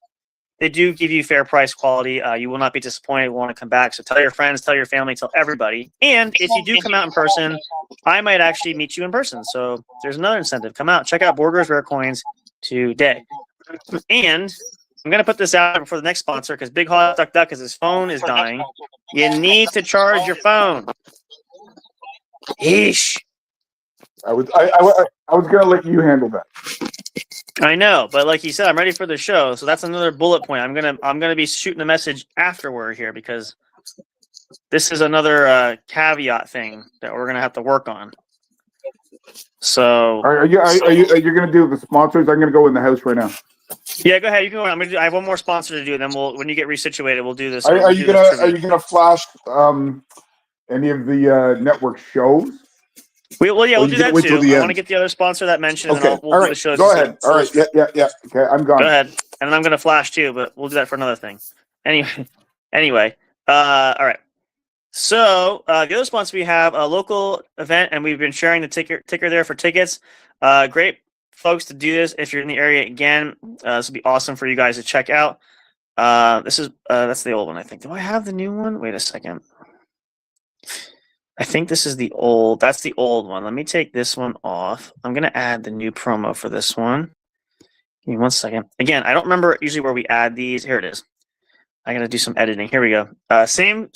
they do give you fair price quality. You will not be disappointed. You want to come back. So tell your friends, tell your family, tell everybody. And if you do come out in person, I might actually meet you in person. So there's another incentive. Come out. Check out Borgers Rare Coins today. And I'm going to put this out before the next sponsor because Big Hot Duck because his phone is dying. You need to charge your phone. Yeesh. I was going to let you handle that. I know, but like you said, I'm ready for the show. So that's another bullet point. I'm gonna be shooting a message afterward here because this is another caveat thing that we're gonna have to work on. So are you gonna do the sponsors? I'm gonna go in the house right now. Yeah, go ahead. You can go. I have one more sponsor to do. Then when you get resituated, we'll do this. Are you gonna flash any of the network shows? We'll do that too. I want to get the other sponsor that mentioned, okay. and we'll do the shows. Go ahead. All right. Yeah. Okay, I'm gone. Go ahead. And then I'm going to flash too, but we'll do that for another thing. Anyway. All right. So the other sponsor we have a local event, and we've been sharing the ticker there for tickets. Great folks to do this if you're in the area again. This would be awesome for you guys to check out. This is that's the old one, I think. Do I have the new one? Wait a second. I think this is that's the old one. Let me take this one off. I'm going to add the new promo for this one. Give me 1 second. Again, I don't remember usually where we add these. Here it is. I got to do some editing. Here we go. Same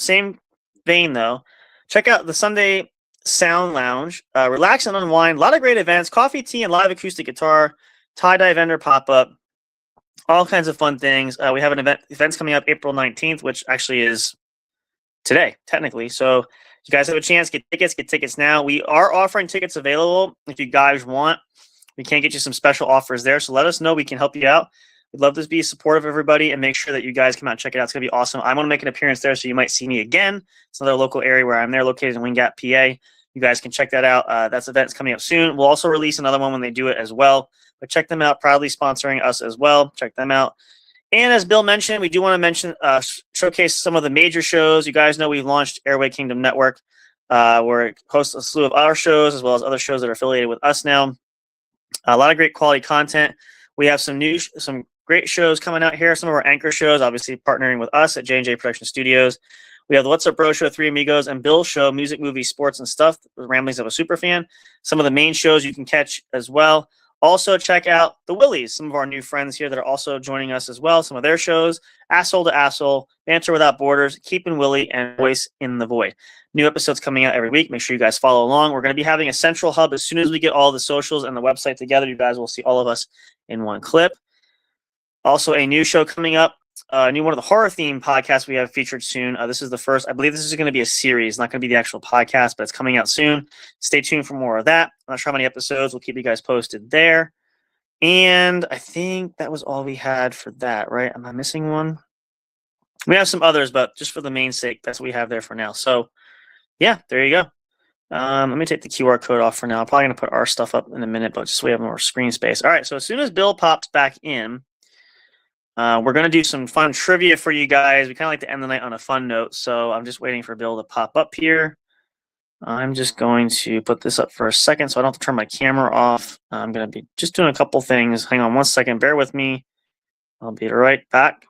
vein though. Check out the Sunday Sound Lounge. Relax and unwind. A lot of great events. Coffee, tea, and live acoustic guitar. Tie-dye vendor pop-up. All kinds of fun things. We have events coming up April 19th, which actually is today, technically. So if you guys have a chance, get tickets now. We are offering tickets available if you guys want. We can get you some special offers there, so let us know. We can help you out. We'd love to be supportive of everybody and make sure that you guys come out and check it out. It's going to be awesome. I'm going to make an appearance there, so you might see me again. It's another local area where I'm there, located in Wing Gap, PA. You guys can check that out. That's event's coming up soon. We'll also release another one when they do it as well. But check them out. Proudly sponsoring us as well. Check them out. And as Bill mentioned, we do want to showcase some of the major shows. You guys know we've launched Airway Kingdom Network, where it hosts a slew of our shows as well as other shows that are affiliated with us now. A lot of great quality content. We have some great shows coming out here. Some of our anchor shows, obviously partnering with us at J&J Production Studios. We have the What's Up Bro Show, Three Amigos, and Bill's show, Music, Movies, Sports, and Stuff, the Ramblings of a Superfan. Some of the main shows you can catch as well. Also, check out the Willies, some of our new friends here that are also joining us as well. Some of their shows, Asshole to Asshole, Banter Without Borders, Keeping Willie, and Voice in the Void. New episodes coming out every week. Make sure you guys follow along. We're going to be having a central hub as soon as we get all the socials and the website together. You guys will see all of us in one clip. Also, a new show coming up. A new one of the horror theme podcasts we have featured soon. This is the first. I believe this is going to be a series, not going to be the actual podcast, but it's coming out soon. Stay tuned for more of that. I'm not sure how many episodes. We'll keep you guys posted there. And I think that was all we had for that, right? Am I missing one? We have some others, but just for the main sake, that's what we have there for now. So, yeah, there you go. Let me take the QR code off for now. I'm probably going to put our stuff up in a minute, but just so we have more screen space. All right, so as soon as Bill pops back in, we're going to do some fun trivia for you guys. We kind of like to end the night on a fun note, so I'm just waiting for Bill to pop up here. I'm just going to put this up for a second so I don't have to turn my camera off. I'm going to be just doing a couple things. Hang on one second. Bear with me. I'll be right back.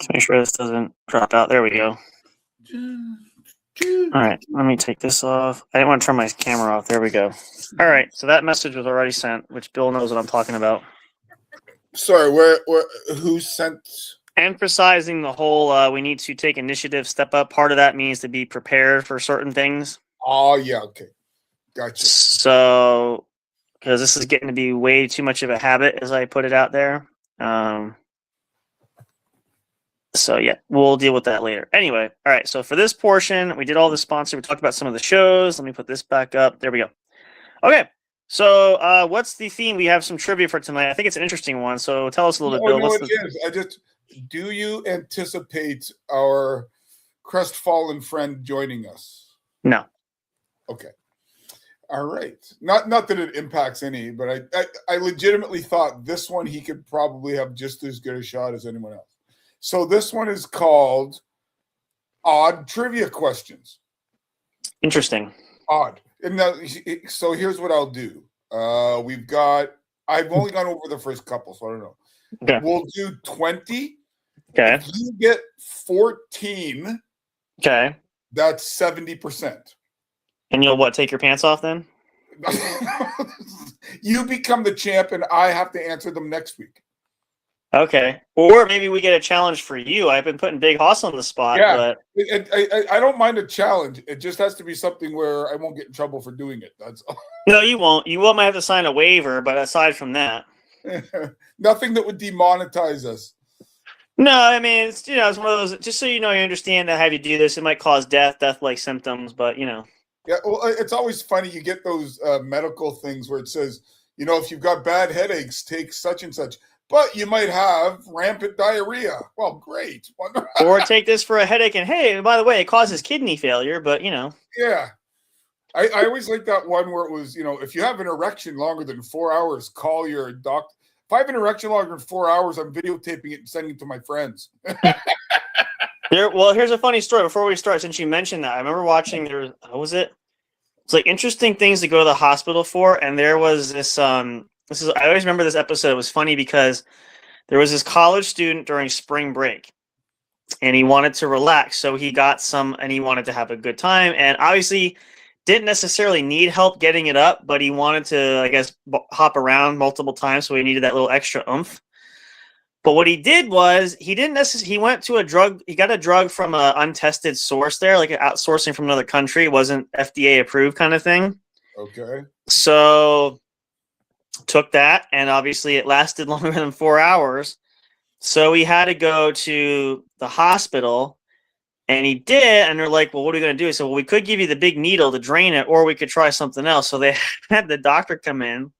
Let's make sure this doesn't drop out. There we go. All right, let me take this off. I didn't want to turn my camera off. There we go. All right, so that message was already sent, which Bill knows what I'm talking about. Sorry, who sent? Emphasizing the whole we need to take initiative, step up. Part of that means to be prepared for certain things. Oh, yeah, okay. Gotcha. So, because this is getting to be way too much of a habit as I put it out there. So, yeah, we'll deal with that later. Anyway, all right, so for this portion, we did all the sponsor. We talked about some of the shows. Let me put this back up. There we go. Okay, so what's the theme? We have some trivia for tonight. I think it's an interesting one, so tell us a little bit, Bill. No, it is. Do you anticipate our crestfallen friend joining us? No. Okay. All right. Not that it impacts any, but I legitimately thought this one he could probably have just as good a shot as anyone else. So this one is called Odd Trivia Questions. Interesting. Odd. And now, so here's what I'll do. I've only gone over the first couple, so I don't know. Okay. We'll do 20. Okay. If you get 14, okay, that's 70%. And you'll what? Take your pants off then? You become the champ, and I have to answer them next week. Okay. Or maybe we get a challenge for you. I've been putting Big Hoss on the spot. Yeah. But I don't mind a challenge. It just has to be something where I won't get in trouble for doing it. That's all. No, you won't. You might have to sign a waiver, but aside from that, nothing that would demonetize us. No, I mean it's it's one of those. Just so you know, you understand that have you do this, it might cause death-like symptoms, but Yeah, well, it's always funny. You get those medical things where it says, if you've got bad headaches, take such and such. But you might have rampant diarrhea. Well, great. Or take this for a headache, and hey, by the way, it causes kidney failure, but Yeah. I always like that one where it was, if you have an erection longer than 4 hours, call your doctor. If I have an erection longer than 4 hours, I'm videotaping it and sending it to my friends. Well, here's a funny story before we start. Since you mentioned that, I remember watching. What was it? It's like interesting things to go to the hospital for, and there was this. I always remember this episode. It was funny because there was this college student during spring break, and he wanted to relax, so he got some, and he wanted to have a good time, and obviously didn't necessarily need help getting it up, but he wanted to, I guess, hop around multiple times, so he needed that little extra oomph. But what he did was he didn't necessarily. He went to he got a drug from an untested source there, like outsourcing from another country. It wasn't FDA approved kind of thing. Okay. So took that, and obviously it lasted longer than 4 hours. So he had to go to the hospital, and he did. And they're like, well, what are we going to do? He said, well, we could give you the big needle to drain it, or we could try something else. So they had the doctor come in,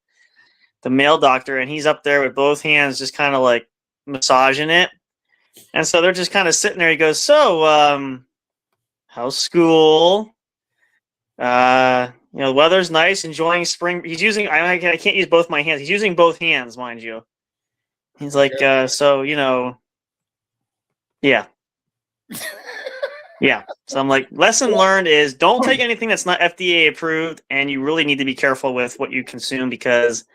the male doctor, and he's up there with both hands just kind of like massaging it. And so they're just kind of sitting there. He goes, so how's school? The weather's nice, enjoying spring. He's using, I can't use both my hands. He's using both hands, mind you. He's like, so, yeah. Yeah. So I'm like, lesson learned is don't take anything that's not FDA approved, and you really need to be careful with what you consume because it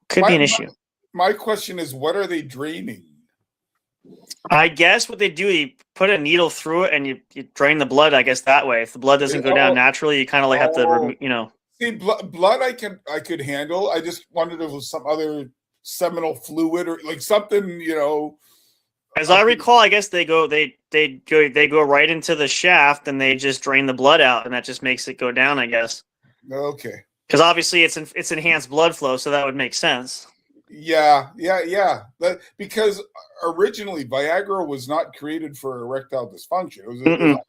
could be an issue. My question is, what are they draining? I guess what they do, you put a needle through it and you drain the blood, I guess, that way. If the blood doesn't go down naturally, you kind of like have to, See, blood I could handle. I just wondered if it was some other seminal fluid or like something, As I recall, I guess they go right into the shaft and they just drain the blood out, and that just makes it go down, I guess. Okay. Because obviously it's enhanced blood flow, so that would make sense. Yeah. Because originally Viagra was not created for erectile dysfunction. It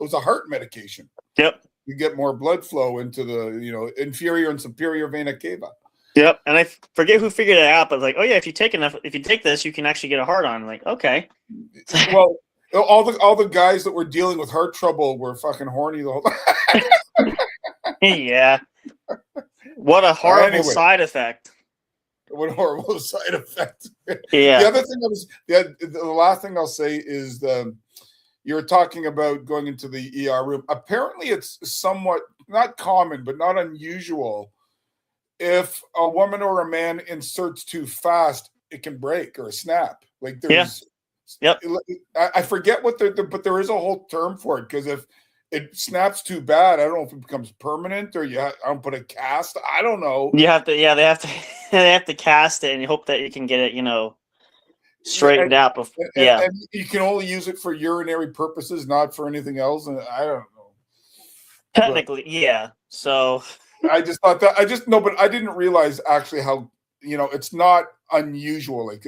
was a heart medication. Yep. You get more blood flow into the inferior and superior vena cava. Yep. And I forget who figured it out, but like, oh yeah, if you take this, you can actually get a heart on. I'm like, okay. Well, all the guys that were dealing with heart trouble were fucking horny the whole time. Yeah. What a horrible side effect. What a horrible side effect. Yeah. The other thing the last thing I'll say is you were talking about going into the ER room. Apparently it's somewhat not common, but not unusual. If a woman or a man inserts too fast, it can break or snap. Like there's, Yep. I forget but there is a whole term for it, because if it snaps too bad, I don't know if it becomes permanent or I don't put a cast. I don't know. You have to, they have to cast it and you hope that you can get it, straightened out. And you can only use it for urinary purposes, not for anything else. And I don't know. Technically, yeah. So I just thought that but I didn't realize actually how, it's not unusual. Like,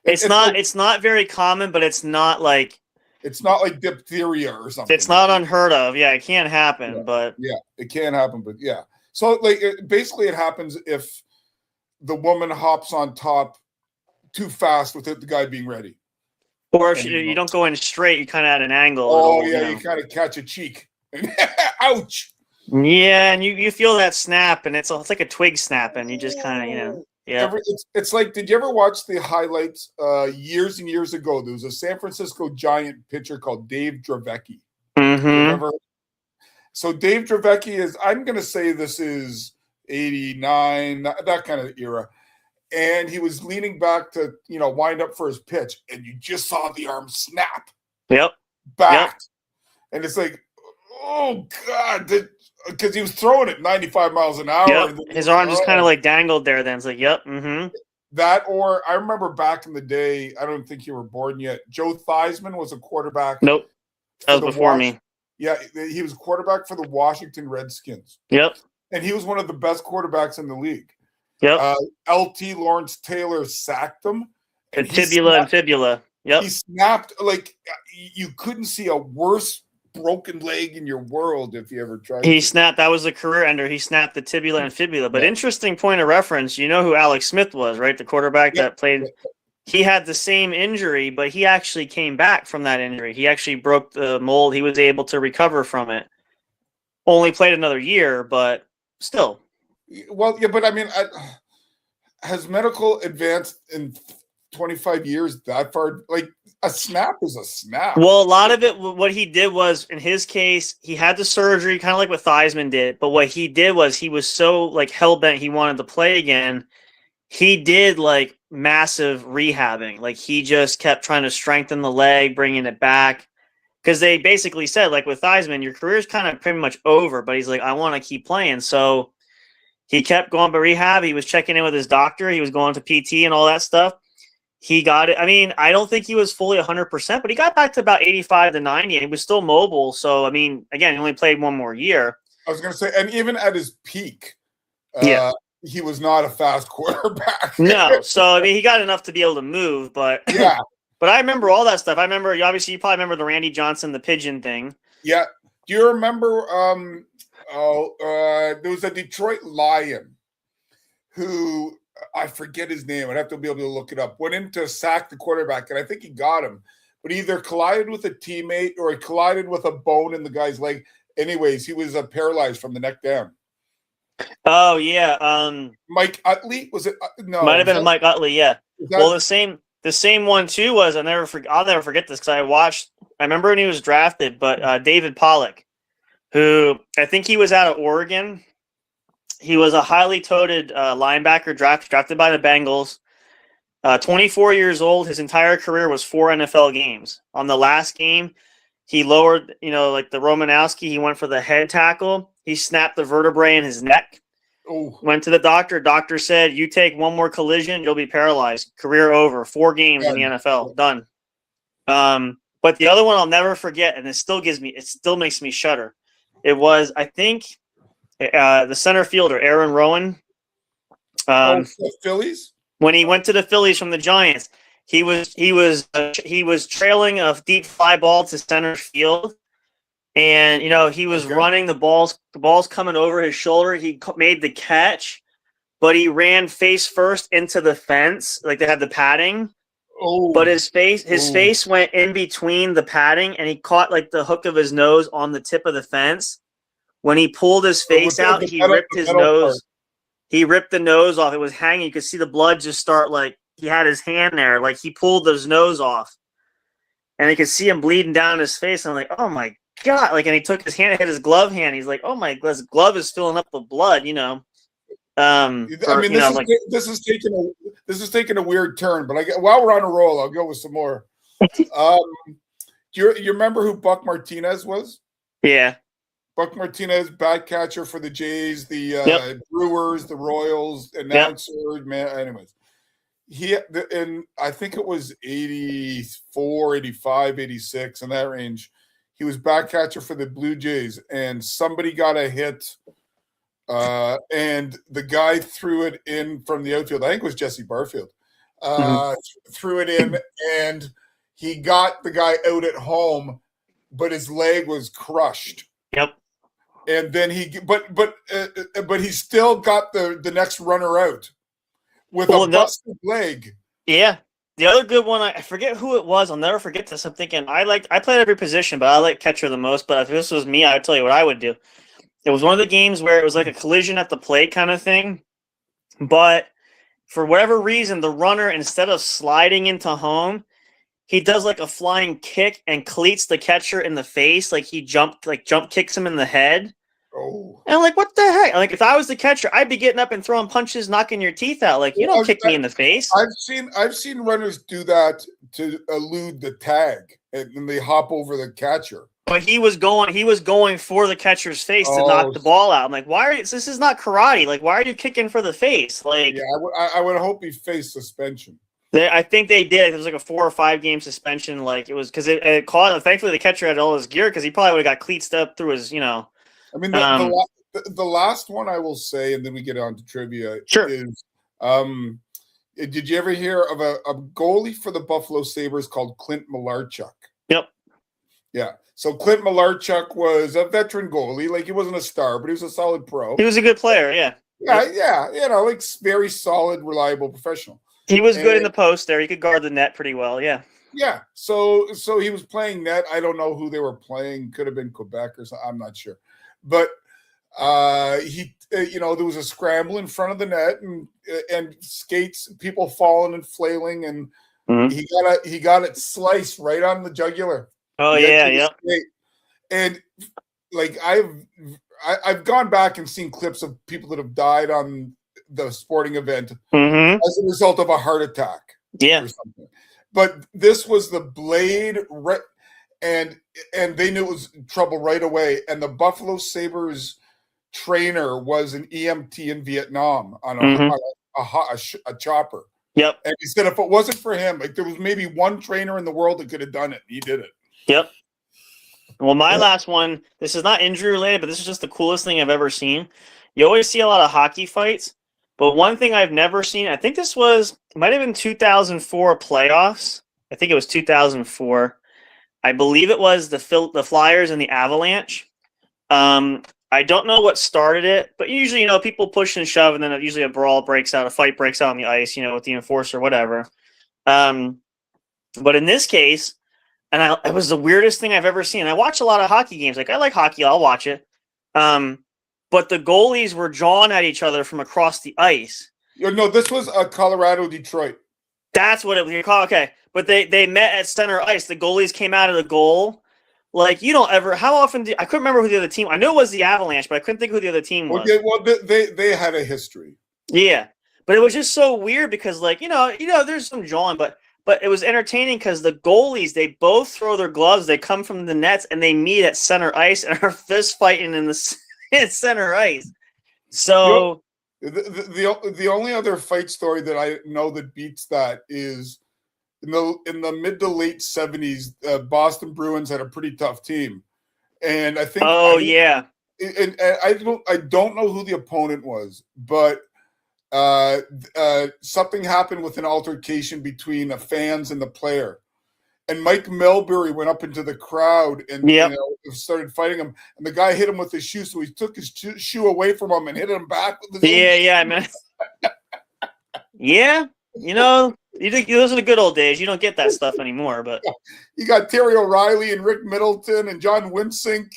it's not very common, but it's not like diphtheria or something. It's not unheard of. Yeah, it can happen, but it can happen. But yeah, so basically, it happens if the woman hops on top too fast without the guy being ready, or if you don't go in straight, you kind of at an angle. Oh yeah, you kind of catch a cheek. Ouch. Yeah, and you feel that snap, and it's like a twig snap, and you just kind of Yeah. It's like, did you ever watch the highlights years and years ago? There was a San Francisco Giant pitcher called Dave Dravecky. Mm-hmm. Remember? So Dave Dravecky is, I'm going to say this is 89, that kind of era. And he was leaning back to, wind up for his pitch. And you just saw the arm snap. Yep. Back. Yep. And it's like, oh, God. Because he was throwing it 95 miles an hour. Yep. His arm just kind of like dangled there. Then it's like, yep. Mm-hmm. That, or I remember back in the day, I don't think you were born yet, Joe Theismann was a quarterback. Nope. That was before me. Yeah, he was a quarterback for the Washington Redskins. Yep. And he was one of the best quarterbacks in the league. Yep. LT Lawrence Taylor sacked him. And tibula and fibula. Yep. He snapped, like, you couldn't see a worse broken leg in your world if you ever tried. He snapped. That was a career ender. He snapped the tibula and fibula. But interesting point of reference. You know who Alex Smith was, right? The quarterback that played. He had the same injury, but he actually came back from that injury. He actually broke the mold. He was able to recover from it. Only played another year, but still. Well, yeah, but I mean, has medical advanced in 25 years that far? Like a snap is a snap. Well, a lot of it, what he did was, in his case, he had the surgery, kind of like what Theismann did. But what he did was he was so like hell bent he wanted to play again. He did like massive rehabbing. Like he just kept trying to strengthen the leg, bringing it back. Because they basically said, like with Theismann, your career's kind of pretty much over. But he's like, I want to keep playing. So he kept going to rehab. He was checking in with his doctor. He was going to PT and all that stuff. He got it. I mean, I don't think he was fully 100%, but he got back to about 85 to 90, and he was still mobile. So, I mean, again, he only played one more year. I was going to say, and even at his peak, Yeah. he was not a fast quarterback. No. So, I mean, he got enough to be able to move, but Yeah. But I remember all that stuff. I remember, obviously, you probably remember the Randy Johnson, the pigeon thing. Yeah. Do you remember there was a Detroit Lion who, I forget his name, I'd have to be able to look it up, went in to sack the quarterback, and I think he got him. But he either collided with a teammate or he collided with a bone in the guy's leg. Anyways, he was paralyzed from the neck down. Oh, yeah. Mike Utley? Was it? No. Might have been Mike Utley, yeah. That, well, the same one, too, was, I'll never forget this, because I remember when he was drafted, but David Pollock, who I think he was out of Oregon. He was a highly touted linebacker drafted by the Bengals. 24 years old. His entire career was 4 NFL games. On the last game, he lowered, like the Romanowski, he went for the head tackle. He snapped the vertebrae in his neck. Oh. Went to the doctor. Doctor said, you take one more collision, you'll be paralyzed. Career over. 4 games in the NFL. Done. But the other one I'll never forget, and it still makes me shudder. It was, I think, the center fielder, Aaron Rowan. The Phillies? When he went to the Phillies from the Giants, he was trailing a deep fly ball to center field. And, he was running the ball's coming over his shoulder. He made the catch, but he ran face first into the fence. Like they had the padding. Oh. But his face went in between the padding, and he caught like the hook of his nose on the tip of the fence. When he pulled his face out, he ripped his nose. He ripped the nose off. It was hanging. You could see the blood just start, like, he had his hand there. Like, he pulled his nose off. And you could see him bleeding down his face. And I'm like, oh, my God. Like, and he took his hand, hit his glove hand. He's like, oh, my God, his glove is filling up with blood, This is taking a weird turn, but while we're on a roll, I'll go with some more. You remember who Buck Martinez was? Yeah. Buck Martinez, bat catcher for the Jays, the Brewers, the Royals, announcer, man. Anyways, I think it was 84, 85, 86, in that range. He was bat catcher for the Blue Jays, and somebody got a hit, and the guy threw it in from the outfield. I think it was Jesse Barfield. Threw it in, and he got the guy out at home, but his leg was crushed. Yep. And then but he still got the next runner out with a busted leg. Yeah. The other good one, I forget who it was. I'll never forget this. I'm thinking I played every position, but I like catcher the most. But if this was me, I would tell you what I would do. It was one of the games where it was like a collision at the plate kind of thing. But for whatever reason, the runner, instead of sliding into home, he does like a flying kick and cleats the catcher in the face. Like he jump kicks him in the head. Oh. And I'm like, what the heck? Like if I was the catcher, I'd be getting up and throwing punches, knocking your teeth out. Like you don't kick me in the face. I've seen runners do that to elude the tag, and then they hop over the catcher. But he was going for the catcher's face to knock the ball out. I'm like, this is not karate. Like, why are you kicking for the face? Like, yeah, I would hope he faced suspension. I think they did. It was like a 4 or 5 game suspension. Like it was because it caught. Thankfully, the catcher had all his gear because he probably would have got cleats up through his. I mean, the last one I will say, and then we get on to trivia. Sure. Is did you ever hear of a goalie for the Buffalo Sabres called Clint Malarchuk? Yep. Yeah. So Clint Malarchuk was a veteran goalie. Like he wasn't a star, but he was a solid pro. He was a good player. Yeah. Yeah. Like very solid, reliable professional. He was good in the post there. He could guard the net pretty well. Yeah. Yeah. So he was playing net. I don't know who they were playing. Could have been Quebec or something. I'm not sure. But There was a scramble in front of the net and skates, people falling and flailing, and he got it sliced right on the jugular. Oh yeah, yeah. And like I've gone back and seen clips of people that have died on the sporting event as a result of a heart attack. Yeah. Or something. But this was the blade, and they knew it was trouble right away. And the Buffalo Sabres trainer was an EMT in Vietnam on a chopper. Yep. And he said if it wasn't for him, like there was maybe one trainer in the world that could have done it. He did it. Yep. Well, my last one, this is not injury related, but this is just the coolest thing I've ever seen. You always see a lot of hockey fights, but one thing I've never seen, I think might have been 2004 playoffs. I think it was 2004. I believe it was the Flyers and the Avalanche. I don't know what started it, but usually, people push and shove, and then usually a brawl breaks out, a fight breaks out on the ice, with the enforcer, whatever. But in this case, and it was the weirdest thing I've ever seen. I watch a lot of hockey games. Like, I like hockey. I'll watch it. But the goalies were jawing at each other from across the ice. No, this was Colorado, Detroit. That's what it was. Okay. But they met at center ice. The goalies came out of the goal. Like, you don't ever – how often – I couldn't remember who the other team – I knew it was the Avalanche, but I couldn't think who the other team was. They had a history. Yeah. But it was just so weird because, like, there's some jawing, but it was entertaining because the goalies, they both throw their gloves, they come from the nets, and they meet at center ice and are fist fighting in the center ice. So the only other fight story that I know that beats that is in the mid to late 70s, Boston Bruins had a pretty tough team, and I think and I don't know who the opponent was, but something happened with an altercation between the fans and the player, and Mike Melbury went up into the crowd and started fighting him, and the guy hit him with his shoe, so he took his shoe away from him and hit him back with his those are the good old days. You don't get that stuff anymore, but you got Terry O'Reilly and Rick Middleton and John Winsink,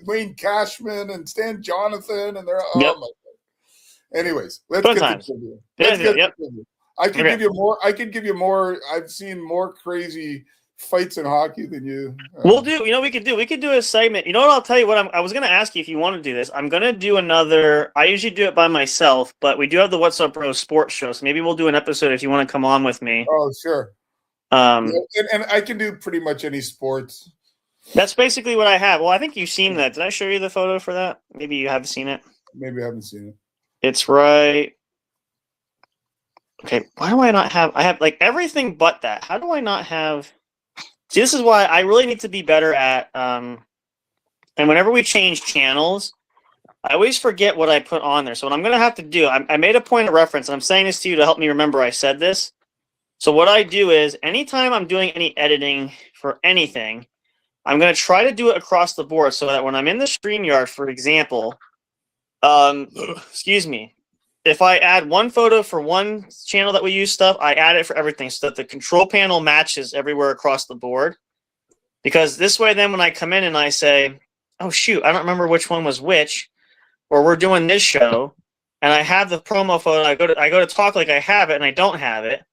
Wayne Cashman and Stan Jonathan, and they're my God. Anyways, let's get to trivia. I could give you more. I've seen more crazy fights in hockey than you. We'll do. We could do a segment. You know what? I'll tell you what. I was going to ask you if you want to do this. I'm going to do another. I usually do it by myself, but we do have the What's Up Bro sports show, so maybe we'll do an episode if you want to come on with me. Oh, sure. And I can do pretty much any sports. That's basically what I have. Well, I think you've seen that. Did I show you the photo for that? Maybe you have seen it. Maybe I haven't seen it. It's right. Okay, why do I not have? I have like everything but that. How do I not have? See, this is why I really need to be better at. And whenever we change channels, I always forget what I put on there. So what I'm going to have to do, I made a point of reference, and I'm saying this to you to help me remember I said this. So what I do is, anytime I'm doing any editing for anything, I'm going to try to do it across the board so that when I'm in the StreamYard, for example, excuse me, if I add one photo for one channel that we use stuff, I add it for everything so that the control panel matches everywhere across the board. Because this way, then when I come in and I say, oh, shoot, I don't remember which one was which, or we're doing this show, and I have the promo photo, I go to talk like I have it, and I don't have it.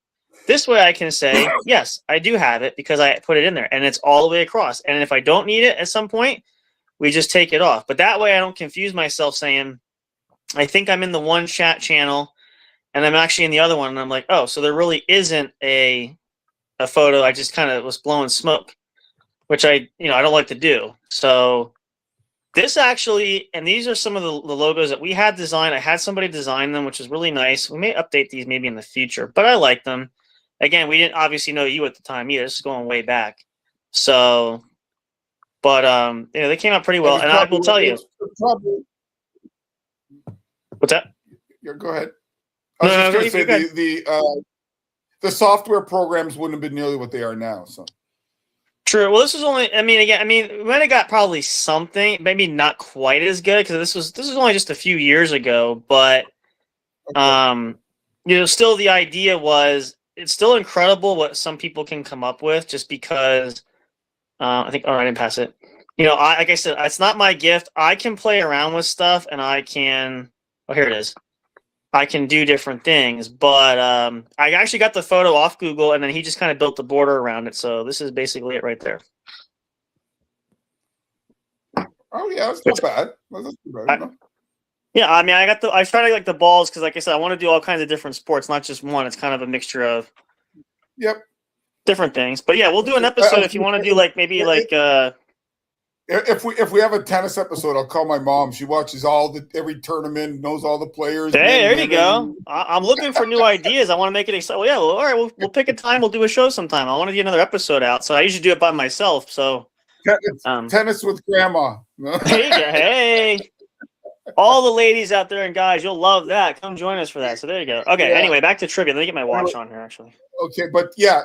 This way I can say, yes, I do have it because I put it in there, and it's all the way across. And if I don't need it at some point, we just take it off. But that way I don't confuse myself saying, I think I'm in the one chat channel and I'm actually in the other one. And I'm like, oh, so there really isn't a photo. I just kind of was blowing smoke, which I don't like to do. So this actually, and these are some of the logos that we had designed. I had somebody design them, which is really nice. We may update these maybe in the future, but I like them. Again, we didn't obviously know you at the time either. This is going way back. So, but they came out pretty well. And I will tell you. What's that? Yeah, go ahead. I was just going to say the software programs wouldn't have been nearly what they are now. So true. Well, this was only. We might have got probably something, maybe not quite as good because this was only just a few years ago. But still the idea was it's still incredible what some people can come up with just because. I think. Oh, I didn't pass it. Like I said, it's not my gift. I can play around with stuff, and I can. Oh, here it is. I can do different things, but I actually got the photo off Google, and then he just kind of built the border around it. So this is basically it right there. Oh yeah, that's not bad. That's not too bad, no? Yeah, I mean, I try to like the balls because, like I said, I want to do all kinds of different sports, not just one. It's kind of a mixture of different things. But yeah, we'll do an episode if you want to do like maybe like. If we have a tennis episode, I'll call my mom. She watches every tournament, knows all the players. Hey, there you go. I'm looking for new ideas. I want to make it exciting. Well, yeah, all right. We'll pick a time. We'll do a show sometime. I want to get another episode out. So I usually do it by myself. So tennis with grandma. There you go. Hey, all the ladies out there and guys, you'll love that. Come join us for that. So there you go. Okay. Yeah. Anyway, back to trivia. Let me get my watch on here. Actually. Okay, but yeah,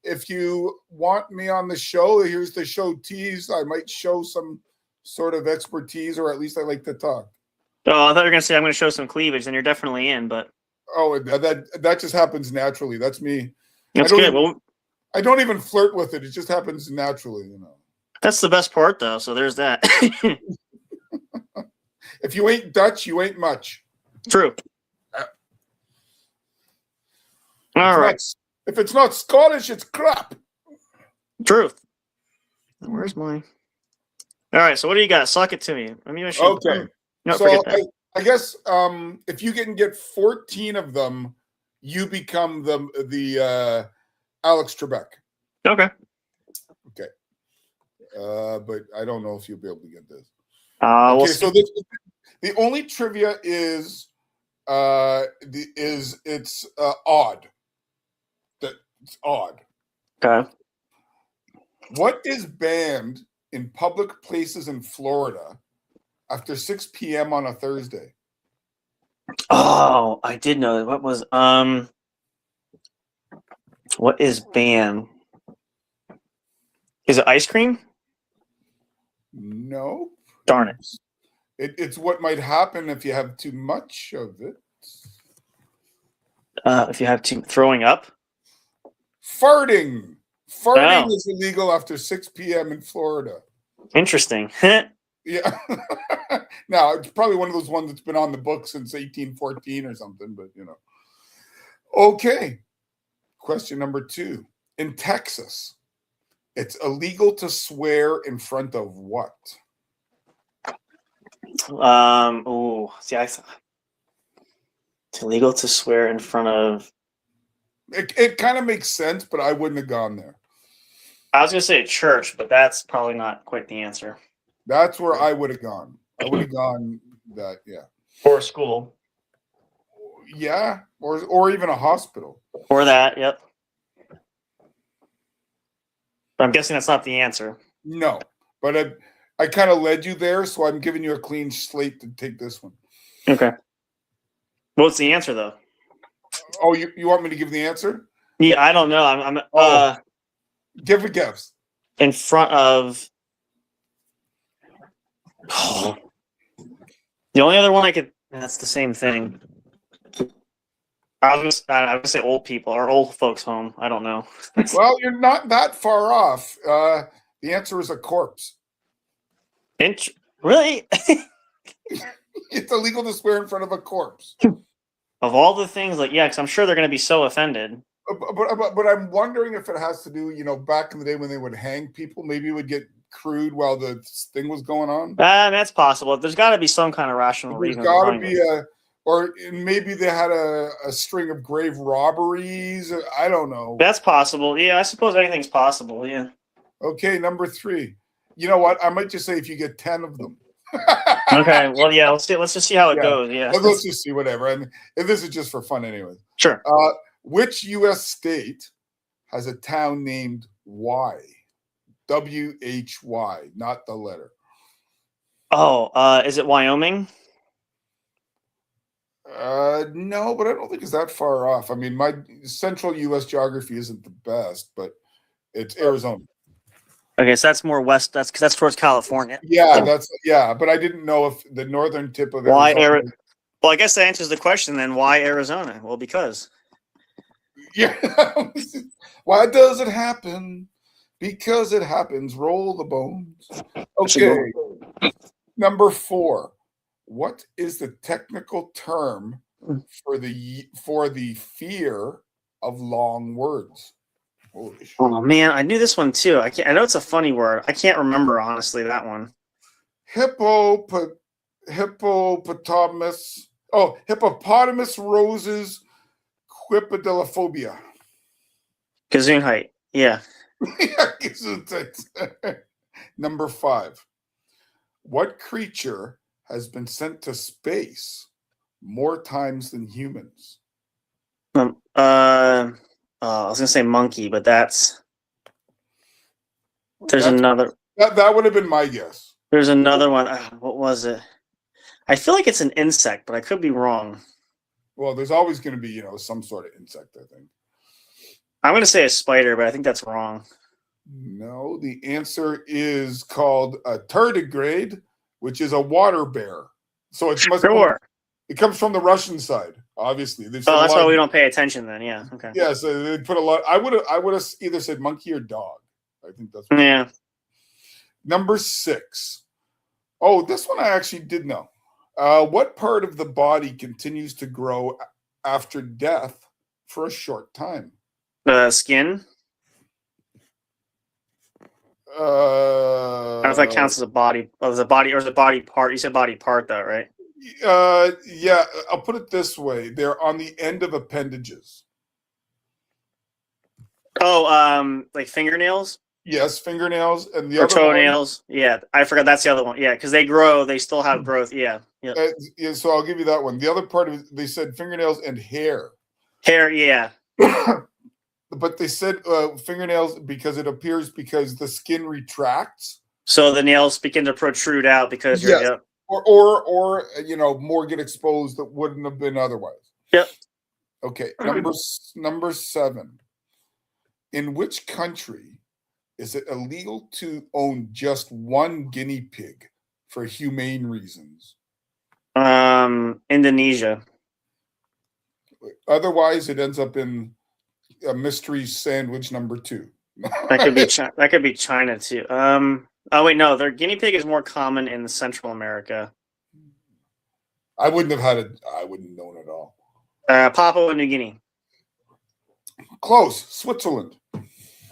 if you want me on the show, here's the show tease. I might show some sort of expertise, or at least I like to talk. Oh, I thought you were going to say I'm going to show some cleavage, and you're definitely in. But that just happens naturally. That's me. That's good. I don't even flirt with it. It just happens naturally, That's the best part, though. So there's that. If you ain't Dutch, you ain't much. True. All right. If it's not Scottish, it's crap. Truth. Where's mine? All right. So what do you got? Suck it to me. Okay. No, so I guess if you can get 14 of them, you become the Alex Trebek. Okay. Okay. But I don't know if you'll be able to get this. Okay. So the only trivia is it's odd. It's odd. Okay. What is banned in public places in Florida after 6 p.m. on a Thursday? Oh, I did know that. What is banned? Is it ice cream? No. Darn it. It's what might happen if you have too much of it. If you have throwing up? Farting. Farting is illegal after 6 p.m. in Florida. Interesting. Yeah. Now, it's probably one of those ones that's been on the book since 1814 or something, but Okay. Question number 2. In Texas, it's illegal to swear in front of what? It's illegal to swear in front of. It kind of makes sense, but I wouldn't have gone there. I was going to say church, but that's probably not quite the answer. That's where I would have gone. I would have gone that, yeah. Or a school. Yeah, or even a hospital. Or that, yep. But I'm guessing that's not the answer. No, but I kind of led you there, so I'm giving you a clean slate to take this one. Okay. What's the answer, though? Oh, you want me to give the answer? Yeah, I don't know. Give a guess. In front of. Oh. The only other one I could. That's the same thing. I was gonna say old people or old folks' home. I don't know. Well, you're not that far off. The answer is a corpse. Really? It's illegal to swear in front of a corpse. Of all the things, because I'm sure they're going to be so offended. But I'm wondering if it has to do, back in the day when they would hang people, maybe it would get crude while the thing was going on. That's possible. There's got to be some kind of rational reason. There's got to be or maybe they had a string of grave robberies. I don't know. That's possible. Yeah, I suppose anything's possible. Yeah. Okay, number 3. You know what? I might just say if you get 10 of them. Okay. Well, yeah. Let's just see how it goes. Yeah. Let's just see whatever. I mean, this is just for fun, anyway. Sure. Which U.S. state has a town named Y? W-H-Y, not the letter. Oh, is it Wyoming? No, but I don't think it's that far off. I mean, my central U.S. geography isn't the best, but it's Arizona. Okay, so that's more west. That's towards California. Yeah, but I didn't know if the northern tip of Arizona. Well, I guess that answers the question then. Why Arizona? Well, because. Yeah. Why does it happen? Because it happens. Roll the bones. Okay. Number 4. What is the technical term for the fear of long words? Holy shit. Oh man, I knew this one too. I know it's a funny word. I can't remember honestly that one. Hippopotamus. Oh, hippopotamus roses quipidilophobia. Gazoon height. Yeah. Number 5. What creature has been sent to space more times than humans? I was gonna say monkey, but there's another. That would have been my guess. There's another one. What was it? I feel like it's an insect, but I could be wrong. Well, there's always going to be, some sort of insect, I think. I'm going to say a spider, but I think that's wrong. No, the answer is called a tardigrade, which is a water bear. So it comes from the Russian side, obviously. That's why we don't pay attention then. Yeah. Okay. Yeah, so they put a lot. I would have either said monkey or dog. I think that's yeah. Number 6. Oh, this one I actually did know. What part of the body continues to grow after death for a short time? Skin. I don't know if that counts as a body. Oh, is a body or is a body part? You said body part, though, right? Yeah. I'll put it this way: they're on the end of appendages. Oh, like fingernails. Yes, fingernails and the or other toenails. One, yeah, I forgot that's the other one. Yeah, because they grow, they still have growth. Yeah, yeah. Yeah. So I'll give you that one. The other part of it, they said fingernails and hair. Hair, yeah. But they said fingernails because the skin retracts. So the nails begin to protrude out because you're. Yes. Yep. Or more get exposed that wouldn't have been otherwise. Yep. Okay. Number 7. In which country is it illegal to own just one guinea pig for humane reasons? Indonesia. Otherwise, it ends up in a mystery sandwich number 2. That could be that could be China too. Oh wait, no, their guinea pig is more common in Central America. I wouldn't have had it. I wouldn't know it at all. Papua New Guinea. Close. Switzerland.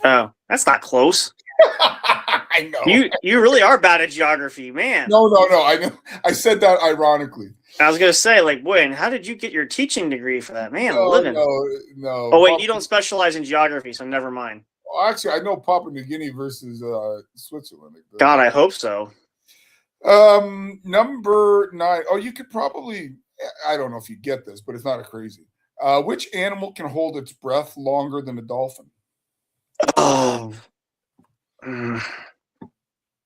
Oh, that's not close. I know. You really are bad at geography, man. No. I know. I said that ironically. I was gonna say, like, boy, and how did you get your teaching degree for that, man? No. Oh wait, you don't specialize in geography, so never mind. Well, actually, I know Papua New Guinea versus Switzerland. God, I hope so. Number 9. Oh, you could probably. I don't know if you get this, but it's not a crazy. Which animal can hold its breath longer than a dolphin? Oh.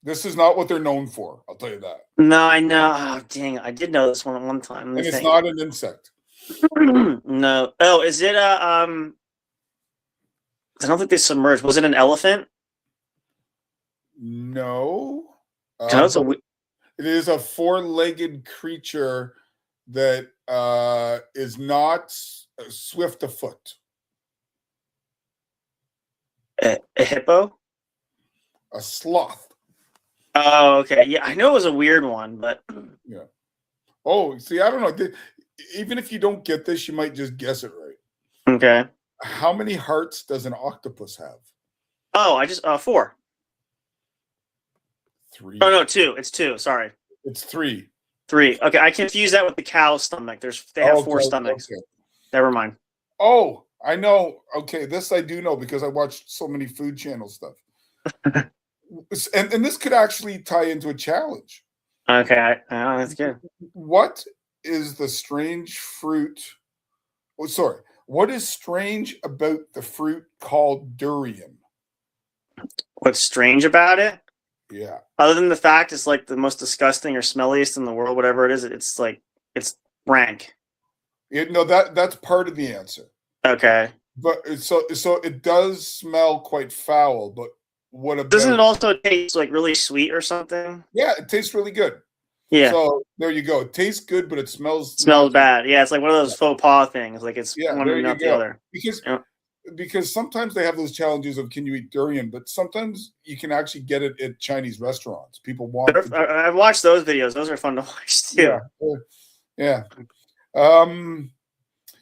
This is not what they're known for. I'll tell you that. No, I know. Oh, dang, I did know this one at one time. And it's not an insect. No. Oh, is it I don't think they submerged. Was it an elephant? No. It is a 4-legged creature that is not swift of foot. A hippo? A sloth. Oh, okay. Yeah, I know it was a weird one, but yeah. Oh, see, I don't know. Even if you don't get this, you might just guess it right. Okay. How many hearts does an octopus have? Oh, I just 4. 3. Oh no, 2. It's 2. Sorry. It's 3. 3. Okay, I confuse that with the cow's stomach. They have 4 stomachs. Okay. Never mind. Oh, I know. Okay, this I do know because I watched so many Food Channel stuff. and this could actually tie into a challenge. Okay, that's good. What is the strange fruit? Oh, sorry. What is strange about the fruit called durian? What's strange about it? Yeah. Other than the fact it's like the most disgusting or smelliest in the world, whatever it is, it's rank. That's part of the answer. Okay. But so it does smell quite foul, but what about? Doesn't it also taste like really sweet or something? Yeah, it tastes really good. Yeah. So there you go. It tastes good, but it smells bad. Yeah, it's like one of those faux pas things. Like it's one and not the other. Because because sometimes they have those challenges of can you eat durian, but sometimes you can actually get it at Chinese restaurants. People want. I've watched those videos. Those are fun to watch too. Yeah.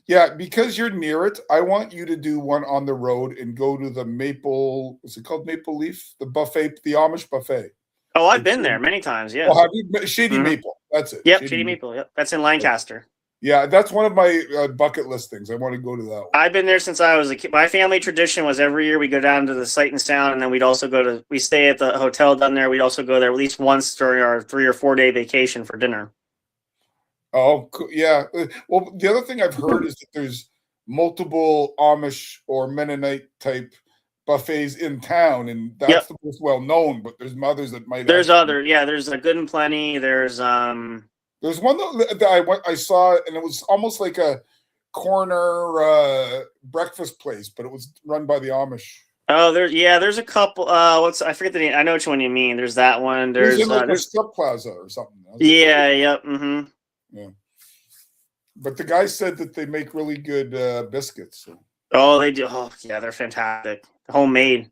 Yeah, because you're near it, I want you to do one on the road and go to the Maple. Is it called Maple Leaf? The buffet, the Amish buffet. Oh, I've been there many times. Yeah. Oh, have you? Shady Maple. That's it. Yep, Shady Maple. Yep, that's in Lancaster. Yeah, that's one of my bucket list things. I want to go to that one. I've been there since I was a kid. My family tradition was every year we go down to the Sight and Sound, and then we'd also we stay at the hotel down there. We'd also go there at least once during our 3 or 4 day vacation for dinner. Oh, cool. Yeah. Well, the other thing I've heard is that there's multiple Amish or Mennonite type buffets in town, and that's the most well known. But there's others that might. There's there's a Good and Plenty. There's one that I saw, and it was almost like a corner breakfast place, but it was run by the Amish. Oh, there's a couple. I forget the name. I know which one you mean. There's that one. There's a strip plaza or something. Yeah. Yep. Mm-hmm. Yeah. But the guy said that they make really good biscuits. So. Oh, they do. Oh, yeah, they're fantastic. Homemade.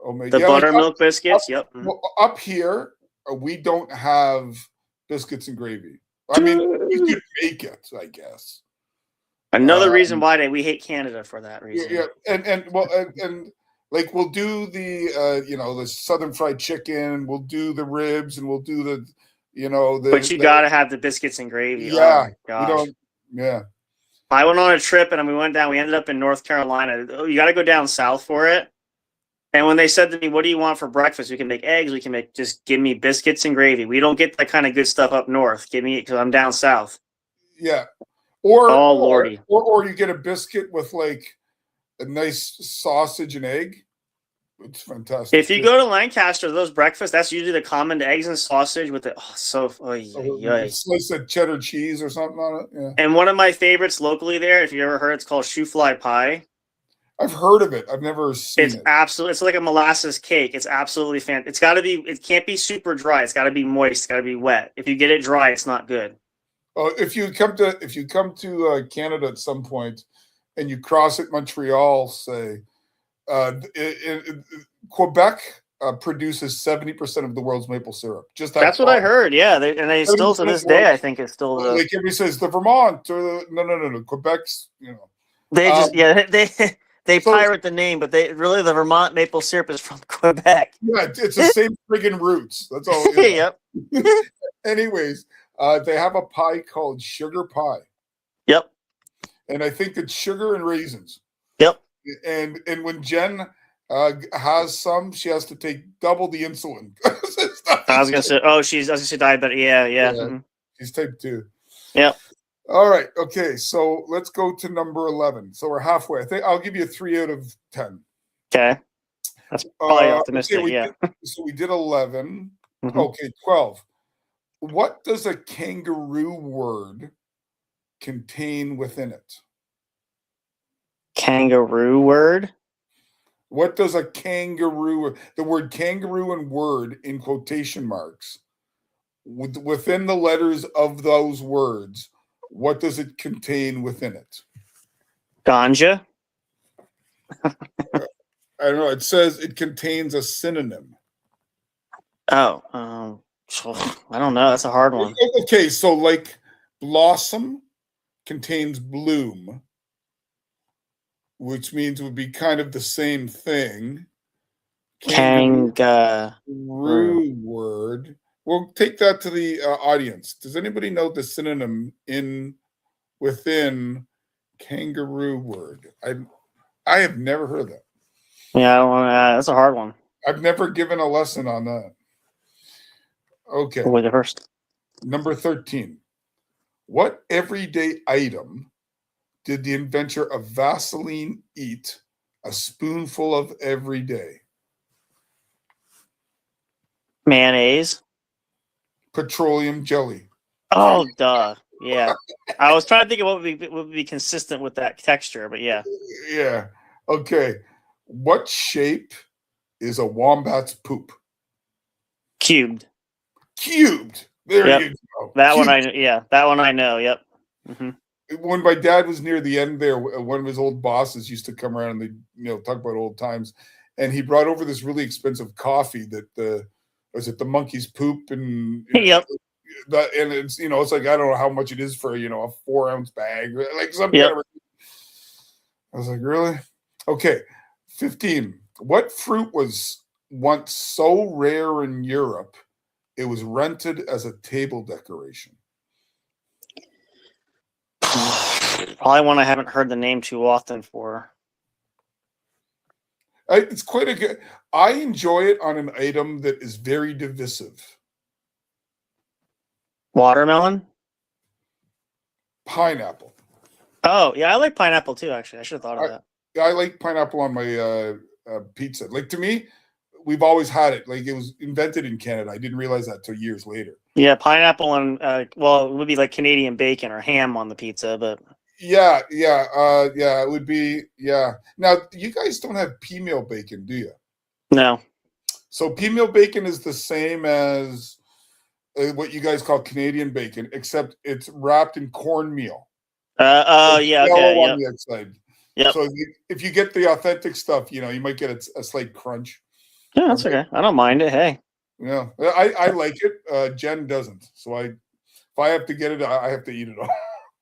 Homemade. The buttermilk biscuits. Yep. Up here, we don't have biscuits and gravy. I mean, you could make it, I guess. Another reason why we hate Canada for that reason. Yeah, and like we'll do the the Southern fried chicken, we'll do the ribs, and we'll do the But you gotta have the biscuits and gravy. Yeah, oh my gosh. We don't. Yeah. I went on a trip and we went down. We ended up in North Carolina. You got to go down south for it. And when they said to me, "What do you want for breakfast?" We can make eggs. We can just give me biscuits and gravy. We don't get that kind of good stuff up north. Give me because I'm down south. Yeah. Lordy. Or you get a biscuit with like a nice sausage and egg. It's fantastic. If you go to Lancaster, those breakfasts, that's usually the common eggs and sausage with slice of cheddar cheese or something on it. Yeah. And one of my favorites locally there, if you ever heard, it's called shoe fly pie. I've heard of it. I've never seen it. It's like a molasses cake. It's absolutely fantastic. It can't be super dry. It's got to be moist. It's got to be wet. If you get it dry, it's not good. Oh, if you come to Canada at some point and you cross at Montreal, say, Quebec produces 70% of the world's maple syrup. That's what I heard. Yeah, they still to this day, I think it's still like everybody says the Vermont or the no Quebec's. They pirate the name, but the Vermont maple syrup is from Quebec. Yeah, it's the same friggin' roots. That's all. Yep. Anyways, they have a pie called sugar pie. Yep. And I think it's sugar and raisins. Yep. And when Jen has some, she has to take double the insulin. I was gonna say diabetic. Yeah. Mm-hmm. She's type 2. Yep. All right. Okay. So let's go to number 11. So we're halfway. I think I'll give you a 3 out of 10. Okay. That's probably optimistic. So we did 11. Mm-hmm. Okay. 12. What does a kangaroo word contain within it? Kangaroo word? What does a kangaroo, the word kangaroo and word in quotation marks, within the letters of those words, what does it contain within it? Ganja? I don't know. It says it contains a synonym. Oh, I don't know. That's a hard one. Okay, so like blossom contains bloom, which means it would be kind of the same thing. Kangaroo word. We'll take that to the audience. Does anybody know the synonym within kangaroo word? I have never heard of that. Yeah, I don't want to. That's a hard one. I've never given a lesson on that. Okay. We'll go first. Number 13. What everyday item did the inventor of Vaseline eat a spoonful of every day? Mayonnaise. Petroleum jelly. Oh, duh. Yeah. I was trying to think of what would be consistent with that texture, but yeah. Yeah. Okay. What shape is a wombat's poop? Cubed. There you go. That one I know. Yep. Mm-hmm. when my dad was near the end there, one of his old bosses used to come around and they talk about old times, and he brought over this really expensive coffee that was it the monkey's poop and Yep. and it's it's like I don't know how much it is for a 4-ounce bag, like some Yep. kind of. I was like, really? Okay, 15. What fruit was once so rare in Europe it was rented as a table decoration? Probably one I haven't heard the name too often for. It's quite a good. I enjoy it on an item that is very divisive. Watermelon? Pineapple. Oh, yeah, I like pineapple too, actually. I should have thought of that. I like pineapple on my pizza. Like, to me, we've always had it. Like, it was invented in Canada. I didn't realize that till years later. Yeah, pineapple and well, it would be like Canadian bacon or ham on the pizza, but Yeah, it would be, yeah. Now, you guys don't have pea meal bacon, do you? no. So pea meal bacon is the same as what you guys call Canadian bacon, except it's wrapped in cornmeal. Yeah, okay, Yellow yep. on the outside. Yep. So if you get the authentic stuff, you might get a slight crunch. Yeah, that's okay. I don't mind it. Hey. Yeah, I like it. Jen doesn't. So if I have to get it, I have to eat it all.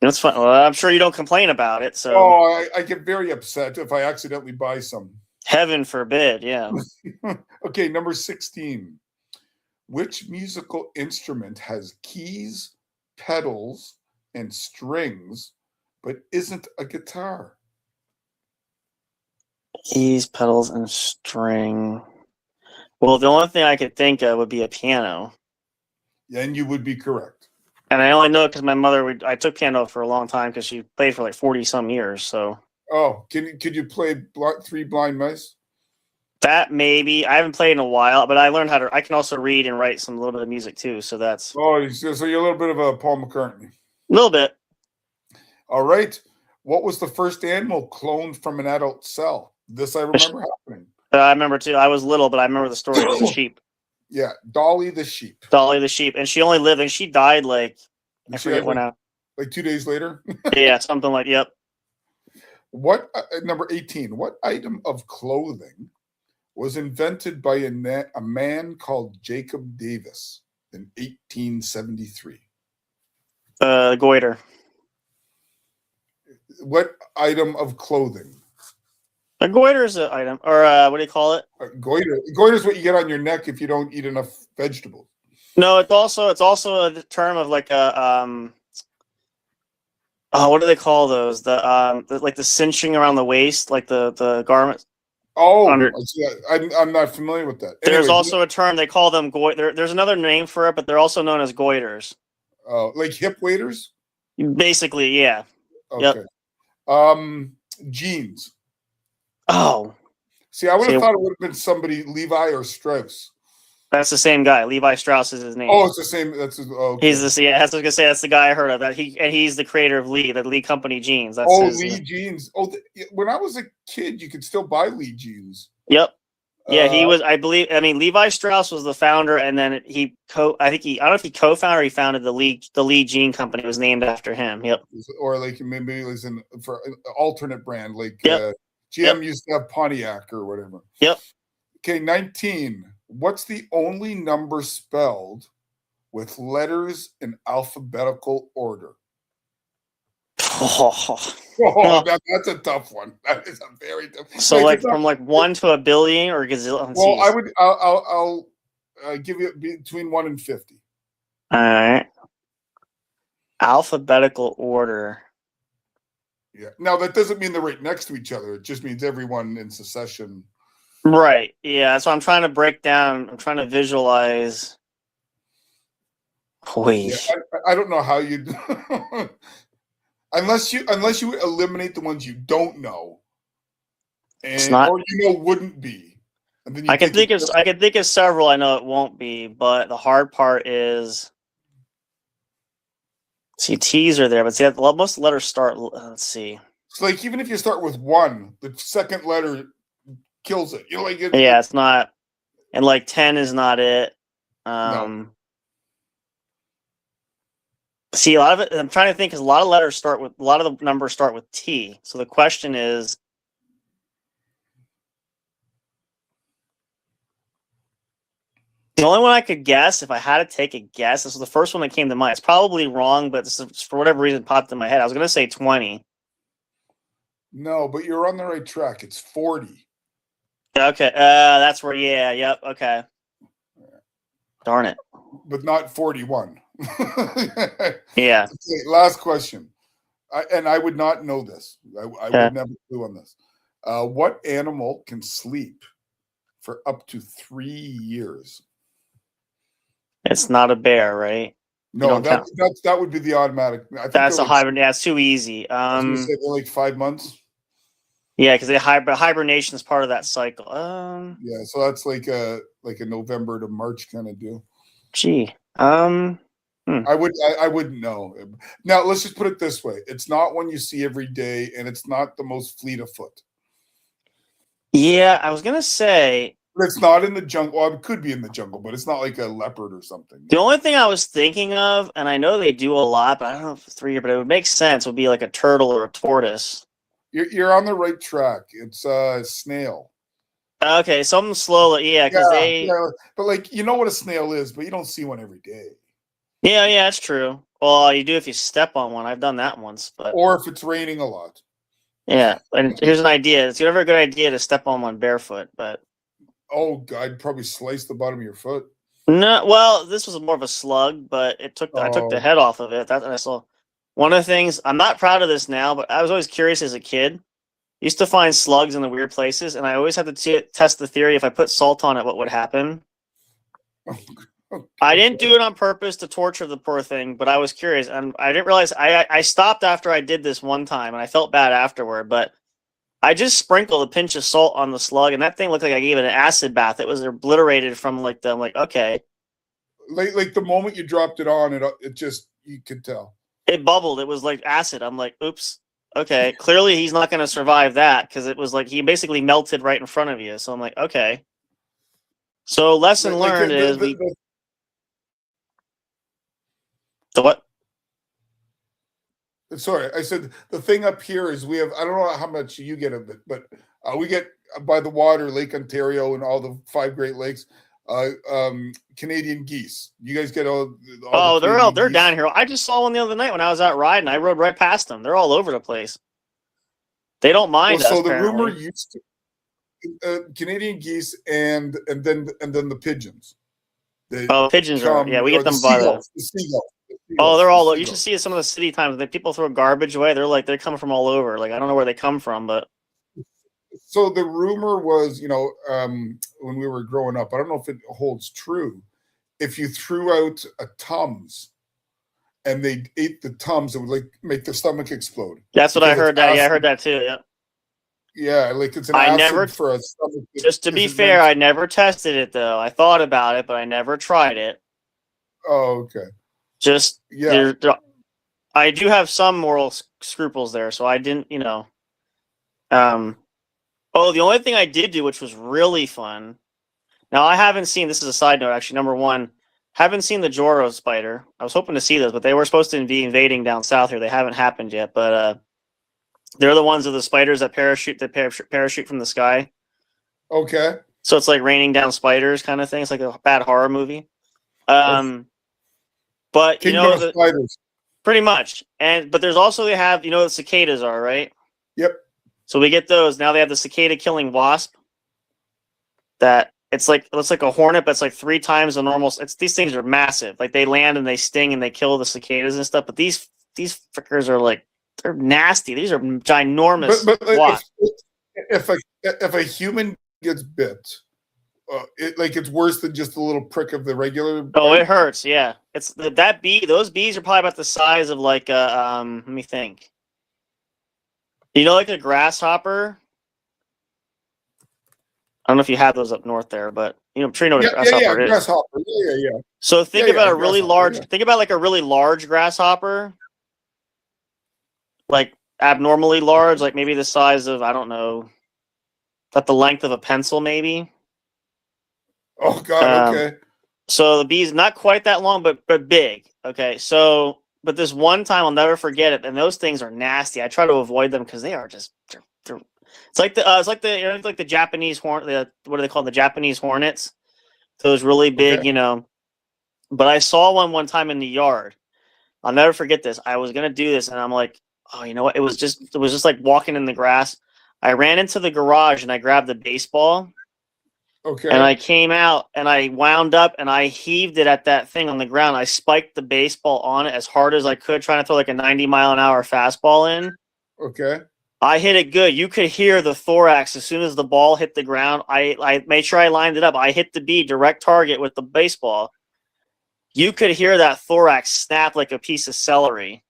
That's fine. Well, I'm sure you don't complain about it, so Oh, I get very upset if I accidentally buy some. heaven forbid, yeah. Okay, number 16. Which musical instrument has keys, pedals, and strings, but isn't a guitar? Keys, pedals, and string. Well, the only thing I could think of would be a piano. And you would be correct. And I only know it because my mother, I took piano for a long time because she played for like 40 some years. So Oh, could you play Three Blind Mice? that maybe, I haven't played in a while, but I learned I can also read and write a little bit of music too. So that's Oh, so you're a little bit of a Paul McCartney. a little bit. All right. What was the first animal cloned from an adult cell? This I remember happening. I remember too. I was little, but I remember the story of the sheep. Yeah, Dolly the sheep. Dolly the sheep. And she only lived, and she died like, I She forget had, when. like 2 days later. Yeah, something like, yep. What number 18? What item of clothing was invented by a man called Jacob Davis in 1873? Goiter. What item of clothing? A goiter is an item, or what do you call it? Goiter. Goiter is what you get on your neck if you don't eat enough vegetables. No, it's also a term of like a what do they call those? Like the cinching around the waist, like the garment. Oh, Under. I'm not familiar with that. There's Anyway, also a term they call them There's another name for it, but they're also known as goiters. like hip waders. Basically, yeah. Okay. Jeans. Oh, See, I would have thought it would have been somebody Levi or Strauss. that's the same guy. Levi Strauss is his name. Oh, it's the same. That's okay. He's the yeah. I was gonna say that's the guy I heard of. He's the creator of Lee, the Lee Company jeans. That's Lee jeans. Oh, when I was a kid, you could still buy Lee jeans. Yep. Yeah, he was. I believe. I mean, Levi Strauss was the founder, and then I don't know if he co-founded or he founded the Lee Jean Company. Was named after him. Yep. Or like maybe it was for an alternate brand, like Yep. GM used to have Pontiac or whatever. Yep. Okay, 19. What's the only number spelled with letters in alphabetical order? Well, That's a tough one. That is a very tough. So like from like 1 to a billion or gazillion. Well, I'll give you between 1 and 50. All right. Alphabetical order. Yeah. Now that doesn't mean they're right next to each other. It just means everyone in succession. Right. Yeah. So I'm trying to break down. I'm trying to visualize. Wait. Yeah, I don't know how you unless you eliminate the ones you don't know, and or wouldn't be. And then I can think of several. I know it won't be, but the hard part is. See, T's are there, but see, most letters start. Let's see. It's like even if you start with 1, the second letter kills it. You know, like yeah, it's not, and like 10 is not it. No. See, a lot of it. I'm trying to think because a lot of the numbers start with T. So the question is, the only one I could guess, if I had to take a guess, this was the first one that came to mind. It's probably wrong, but this is, for whatever reason, popped in my head. I was going to say 20. No, but you're on the right track. It's 40. Okay, that's where. Yeah, yep. Okay. Darn it. But not 41. Yeah. Okay, last question. I would not know this. I would never clue on this. What animal can sleep for up to 3 years? It's not a bear, right? No, that would be the automatic. I think That's a hybrid. Yeah, it's too easy. I was going to say they're like 5 months. Yeah, because hibernation is part of that cycle. Yeah, so that's like a November to March kind of deal. Gee. I wouldn't know. Now let's just put it this way: it's not one you see every day, and it's not the most fleet of foot. Yeah, I was gonna say it's not in the jungle. Well, it could be in the jungle, but it's not like a leopard or something. The only thing I was thinking of, and I know they do a lot, but I don't know if it's 3 years, but it would make sense. Would be like a turtle or a tortoise. You're on the right track. It's a snail. Okay, something slow. Yeah, because but like you know what a snail is, but you don't see one every day. Yeah, that's true. Well, you do if you step on one. I've done that once, but or if it's raining a lot. Yeah, and here's an idea. It's never a good idea to step on one barefoot, but I'd probably slice the bottom of your foot. No, well, this was more of a slug, but I took the head off of it. I saw one of the things. I'm not proud of this now, but I was always curious as a kid. Used to find slugs in the weird places, and I always had to test the theory. If I put salt on it, what would happen? I didn't do it on purpose to torture the poor thing, but I was curious, and I didn't realize. I stopped after I did this one time, and I felt bad afterward. But I just sprinkled a pinch of salt on the slug, and that thing looked like I gave it an acid bath. It was obliterated from I'm like, okay. Like the moment you dropped it on, it just, you could tell. It bubbled. It was like acid. I'm like, oops. Okay. Clearly he's not going to survive that because it was like he basically melted right in front of you. So I'm like, okay. So lesson learned is the what? Sorry, I said the thing up here is we have, I don't know how much you get of it, but we get by the water, Lake Ontario and all the 5 Great Lakes, Canadian geese. You guys get all they're down here. I just saw one the other night when I was out riding. I rode right past them. They're all over the place. They don't mind us. So the apparently. rumor used to Canadian geese and then the pigeons. Pigeons are we get them by the seagulls. They're all. You should see some of the city times that people throw garbage away. They're coming from all over. Like I don't know where they come from, but. So the rumor was, when we were growing up, I don't know if it holds true. If you threw out a Tums and they ate the Tums, it would make the stomach explode. That's what I heard. I heard that too. Yeah. Yeah, like it's an acid for a stomach. Just to be fair, I never tested it though. I thought about it, but I never tried it. Oh, okay. Just I do have some moral scruples there, so I didn't, the only thing I did do, which was really fun. Now I haven't seen. This is a side note, actually. Number one, haven't seen the Joro spider. I was hoping to see those, but they were supposed to be invading down south here. They haven't happened yet, but they're the ones of the spiders that parachute from the sky. Okay. So it's like raining down spiders kind of thing. It's like a bad horror movie. But spiders. Pretty much. But there's also they have, the cicadas are, right? Yep. So we get those. Now they have the cicada killing wasp. That it looks like a hornet, but it's like 3 times the normal. These things are massive. Like they land and they sting and they kill the cicadas and stuff. But these frickers are like, they're nasty. These are ginormous. But if a human gets bit, it's worse than just a little prick of the regular bite. Oh, it hurts. Yeah, it's that bee. Those bees are probably about the size of like let me think. Like a grasshopper. I don't know if you have those up north there, but I'm sure you know what a grasshopper is. Grasshopper. Yeah. So think about a really large. Yeah. Think about like a really large grasshopper. Like abnormally large, like maybe the size of, I don't know, about the length of a pencil, maybe. Oh God, okay. So the bee's not quite that long, but big. Okay, so but this one time I'll never forget it. And those things are nasty. I try to avoid them because they are just. They're, it's like the Japanese what are they called? The Japanese hornets. Those really big, Okay. But I saw one time in the yard. I'll never forget this. I was gonna do this, and I'm like, oh, you know what? It was just like walking in the grass. I ran into the garage and I grabbed the baseball. Okay. And I came out and I wound up and I heaved it at that thing on the ground. I spiked the baseball on it as hard as I could, trying to throw like a 90-mile-an-hour fastball in. Okay. I hit it good. You could hear the thorax as soon as the ball hit the ground. I made sure I lined it up. I hit the B, direct target with the baseball. You could hear that thorax snap like a piece of celery.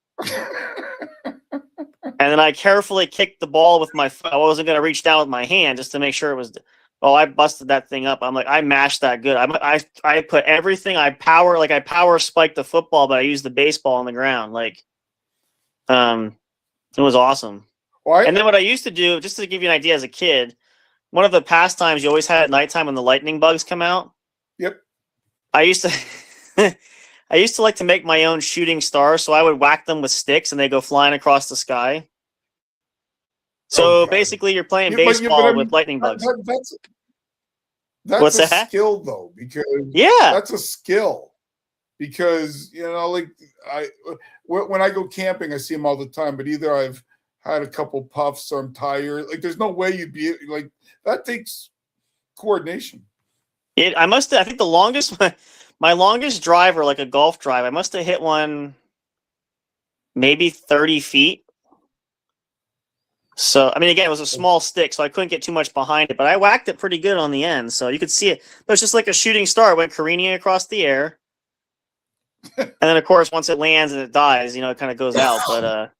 And then I carefully kicked the ball with my foot. I wasn't going to reach down with my hand just to make sure it was. Oh, I busted that thing up. I'm like, I mashed that good. I put everything. I power spiked the football, but I used the baseball on the ground. Like, it was awesome. Why? And then what I used to do, just to give you an idea, as a kid, one of the pastimes you always had at nighttime when the lightning bugs come out. Yep. I used to, I used to like to make my own shooting stars, so I would whack them with sticks and they go flying across the sky. So basically, you're playing baseball with lightning bugs. That's What's a that? skill, though, because that's a skill. Because like when I go camping, I see them all the time. But either I've had a couple puffs or I'm tired. Like, there's no way you'd be like that. Takes coordination. I think the longest, my longest drive, or like a golf drive, I must have hit one maybe 30 feet. So, I mean, again, it was a small stick, so I couldn't get too much behind it, but I whacked it pretty good on the end, so you could see it. But it's just like a shooting star. It went careening across the air. And then, of course, once it lands and it dies, it kind of goes out. But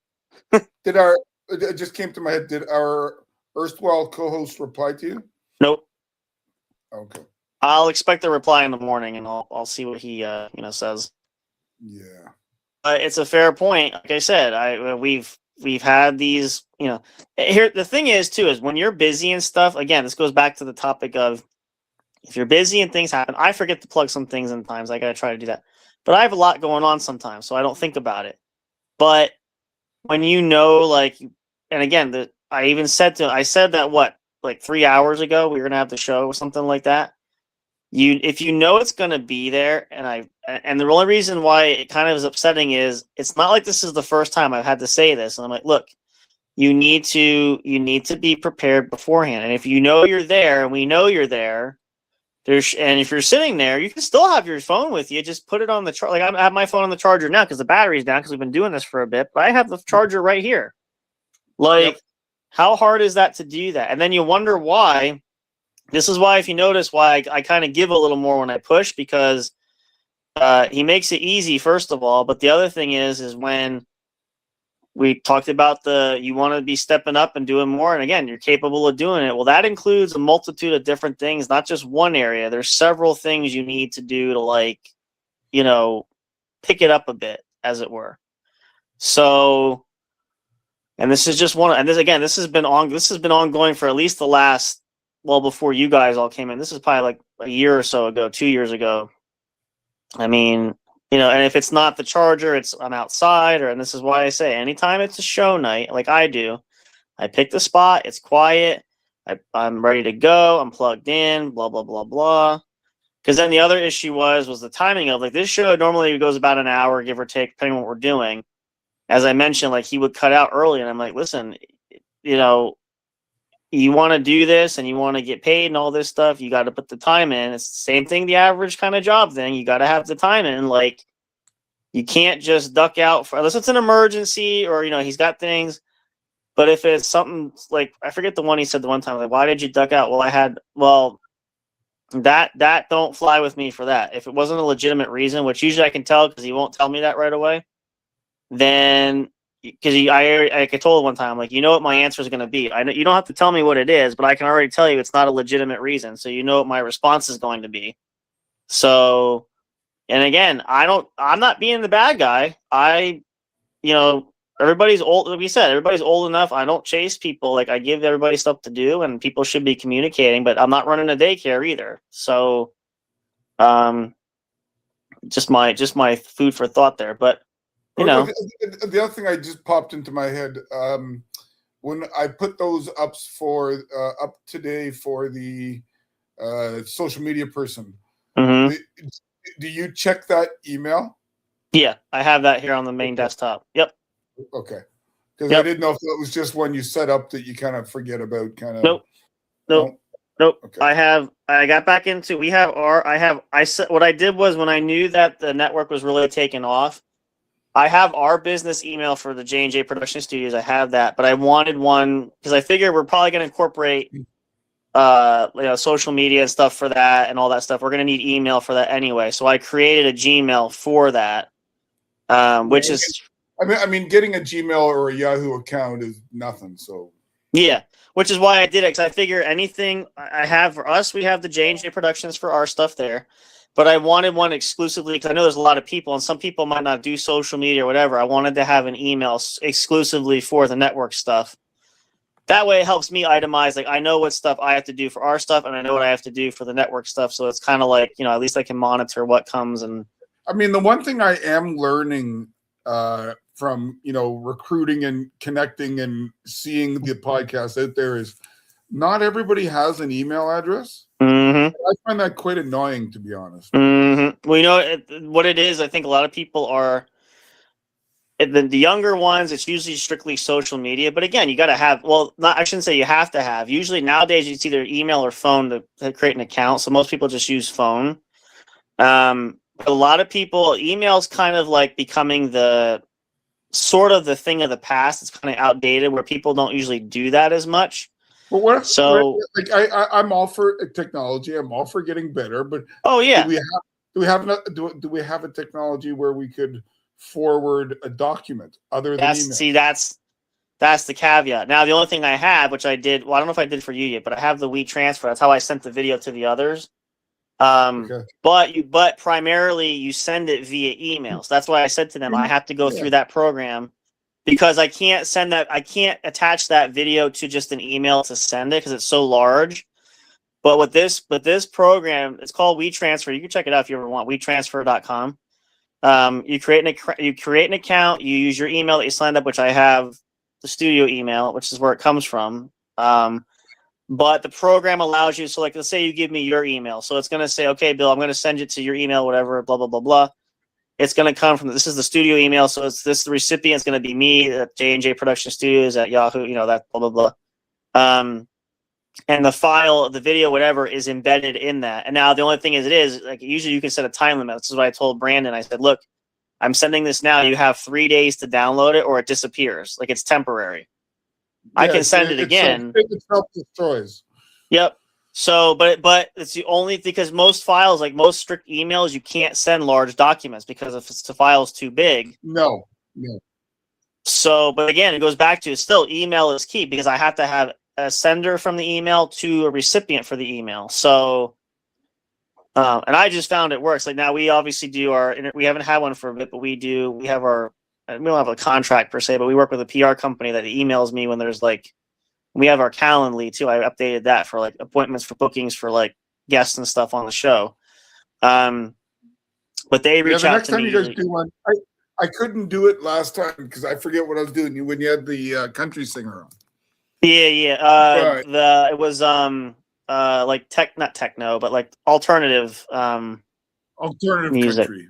it just came to my head, did our erstwhile co-host reply to you? Nope. Okay. I'll expect a reply in the morning, and I'll see what he says. Yeah. It's a fair point. Like I said, we've had these, here, the thing is too, is when you're busy and stuff, again, this goes back to the topic of, if you're busy and things happen, I forget to plug some things in times. I got to try to do that, but I have a lot going on sometimes, so I don't think about it. But when like, and again, I said that like 3 hours ago, we were going to have the show or something like that. If it's going to be there, and the only reason why it kind of is upsetting is it's not like this is the first time I've had to say this. And I'm like, look, you need to be prepared beforehand. And if you're there, and we know you're there, and if you're sitting there, you can still have your phone with you. Just put it on the charger. Like, I have my phone on the charger now because the battery's down, because we've been doing this for a bit. But I have the charger right here. Like, How hard is that to do that? And then you wonder why. This is why, if you notice, why I kind of give a little more when I push, because he makes it easy, first of all. But the other thing is when we talked about you want to be stepping up and doing more, and again, you're capable of doing it. Well, that includes a multitude of different things, not just one area. There's several things you need to do to pick it up a bit, as it were. So, and this is just one, and this has been ongoing for at least the last, well, before you guys all came in. This is probably like a year or so ago, 2 years ago. I mean, and if it's not the charger, I'm outside, and this is why I say, anytime it's a show night, like I do, I pick the spot, it's quiet, I'm ready to go, I'm plugged in, blah, blah, blah, blah. Because then the other issue was the timing of, like, this show normally goes about an hour, give or take, depending on what we're doing. As I mentioned, like, he would cut out early, and I'm like, listen, you want to do this and you want to get paid and all this stuff, you got to put the time in. It's the same thing, the average kind of job thing. You got to have the time in. Like, you can't just duck out unless it's an emergency or, he's got things. But if it's something like, I forget the one he said the one time, like, why did you duck out? Well, that don't fly with me for that. If it wasn't a legitimate reason, which usually I can tell because he won't tell me that right away, then, because I told him one time, like, what my answer is going to be. I know you don't have to tell me what it is, but I can already tell you it's not a legitimate reason. So what my response is going to be. So, and again, I'm not being the bad guy. Everybody's old. Like we said, everybody's old enough. I don't chase people. Like, I give everybody stuff to do, and people should be communicating, but I'm not running a daycare either. So, just my food for thought there. But you know. The other thing I just popped into my head, when I put those ups for up today for the social media person, Mm-hmm. do you check that email? Yeah, I have that here on the main desktop. Yep. Okay. Because I didn't know if it was just one you set up that you kind of forget about. Nope. No? Nope. Okay. I got back into, what I did was when I knew that the network was really taking off, I have our business email for the J&J Production Studios. I have that, but I wanted one because I figured we're probably going to incorporate, social media and stuff for that and all that stuff. We're going to need email for that anyway. So I created a Gmail for that, which is, I mean, getting a Gmail or a Yahoo account is nothing. So yeah, which is why I did it, because I figure anything I have for us, we have the J&J Productions for our stuff there. But I wanted one exclusively because I know there's a lot of people, and some people might not do social media or whatever. I wanted to have an email exclusively for the network stuff. That way it helps me itemize. Like, I know what stuff I have to do for our stuff, and I know what I have to do for the network stuff. So it's kind of like, at least I can monitor what comes. And I mean, the one thing I am learning from recruiting and connecting and seeing the podcast out there is not everybody has an email address. Mm-hmm. I find that quite annoying, to be honest. Mm-hmm. Well, what it is, I think a lot of people are the younger ones. It's usually strictly social media, but again, you got to have. Well, I shouldn't say you have to have. Usually nowadays, it's either email or phone to create an account. So most people just use phone. But a lot of people, email's kind of like becoming the sort of the thing of the past. It's kind of outdated where people don't usually do that as much. But I'm all for technology. I'm all for getting better. But oh yeah, do we have a technology where we could forward a document other than email? See, that's the caveat. Now the only thing I have, which I did, well, I don't know if I did for you yet, but I have the WeTransfer. That's how I sent the video to the others. Okay. But primarily you send it via email. So that's why I said to them, I have to go through that program because I can't attach that video to just an email to send it because it's so large. But with this program, it's called WeTransfer. You can check it out if you ever want. WeTransfer.com. You create an account. You use your email that you signed up, which I have the studio email, which is where it comes from. But the program allows you, so like, let's say you give me your email. So it's going to say, okay, Bill, I'm going to send it to your email, whatever, blah, blah, blah, blah. It's going to come from, this is the studio email. So the recipient's going to be me at J&J Production Studios at Yahoo, that blah, blah, blah. And the file, the video, whatever, is embedded in that. And now the only thing is like, usually you can set a time limit. This is what I told Brandon. I said, look, I'm sending this now. You have 3 days to download it or it disappears. Like, it's temporary. I can send it again. It self-destroys. Yep. So, but it's the only, because most files, like most strict emails, you can't send large documents because if the file is too big. No. So, but again, it goes back to still email is key because I have to have a sender from the email to a recipient for the email. So, and I just found it works. Like now we obviously do we haven't had one for a bit, but we don't have a contract per se, but we work with a PR company that emails me when there's like, we have our Calendly too. I updated that for like appointments for bookings for like guests and stuff on the show. But they reach out to me. Next time you guys do one, I couldn't do it last time because I forget what I was doing when you had the country singer on. Yeah. It was like not techno, but like alternative music. Country.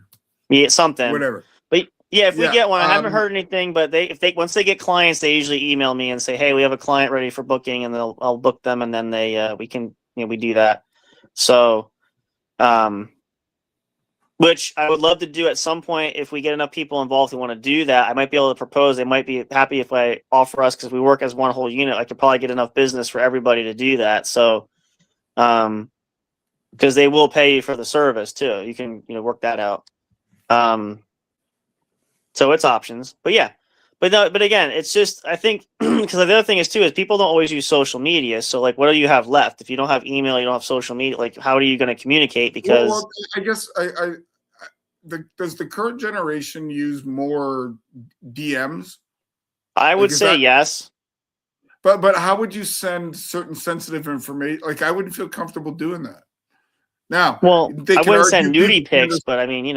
Yeah, something. Whatever. But yeah, if we get one, I haven't heard anything, but once they get clients, they usually email me and say, "Hey, we have a client ready for booking," and I'll book them, and then we do that. So, which I would love to do at some point if we get enough people involved who want to do that. I might be able to propose. They might be happy if I offer us because we work as one whole unit. I could probably get enough business for everybody to do that. So, because they will pay you for the service too. You can work that out. So it's options, but yeah, but again, it's just, I think, because the other thing is too, is people don't always use social media. So like, what do you have left? If you don't have email, you don't have social media, like how are you going to communicate? Because I guess does the current generation use more DMs? I would say yes. But how would you send certain sensitive information? Like I wouldn't feel comfortable doing that. Now, Well, they I can wouldn't argue send people nudie can pics, but I mean,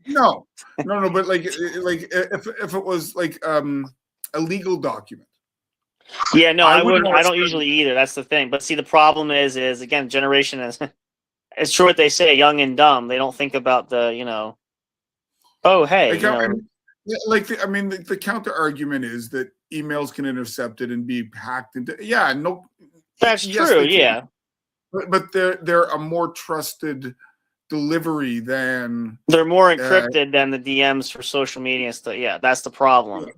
no, but like if it was like a legal document. Yeah, no, I would wouldn't. want I to don't usually either. That's the thing. But see, the problem is again, generation is. It's true what they say, young and dumb. They don't think about the. Oh, hey, like, the counter argument is that emails can intercept it and be hacked into. Yeah, no. That's yes, true. they can. Yeah, But they're a more trusted delivery than they're more encrypted than the DMs for social media and stuff. Yeah, that's the problem.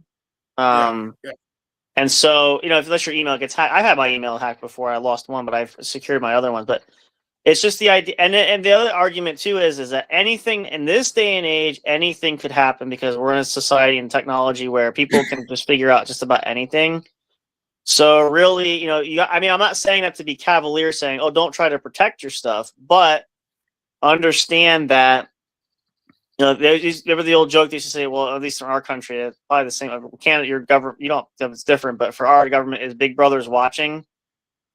Yeah. And so, unless your email gets hacked, I've had my email hacked before. I lost one, but I've secured my other ones. But it's just the idea. And the other argument, too, is that anything in this day and age, anything could happen because we're in a society and technology where people can just figure out just about anything. So really, I'm not saying that to be cavalier, saying, oh, don't try to protect your stuff, but understand that remember the old joke they used to say, well, at least in our country, it's probably the same. Canada, your government, you don't know if it's different, but for our government is Big Brother's watching.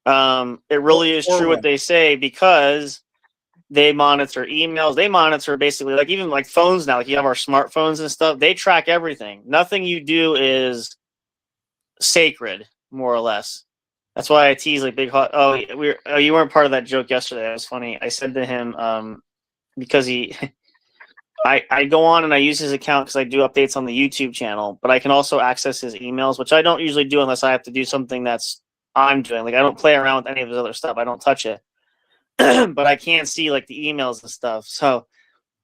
It really is true what they say because they monitor emails. They monitor basically like even like phones now. Like you have our smartphones and stuff. They track everything. Nothing you do is sacred, more or less. That's why I tease like big hot. Oh, you weren't part of that joke yesterday. It was funny. I said to him because I go on and I use his account because I do updates on the YouTube channel, but I can also access his emails, which I don't usually do unless I have to do something that's I'm doing. Like I don't play around with any of his other stuff. I don't touch it, but I can see like the emails and stuff. So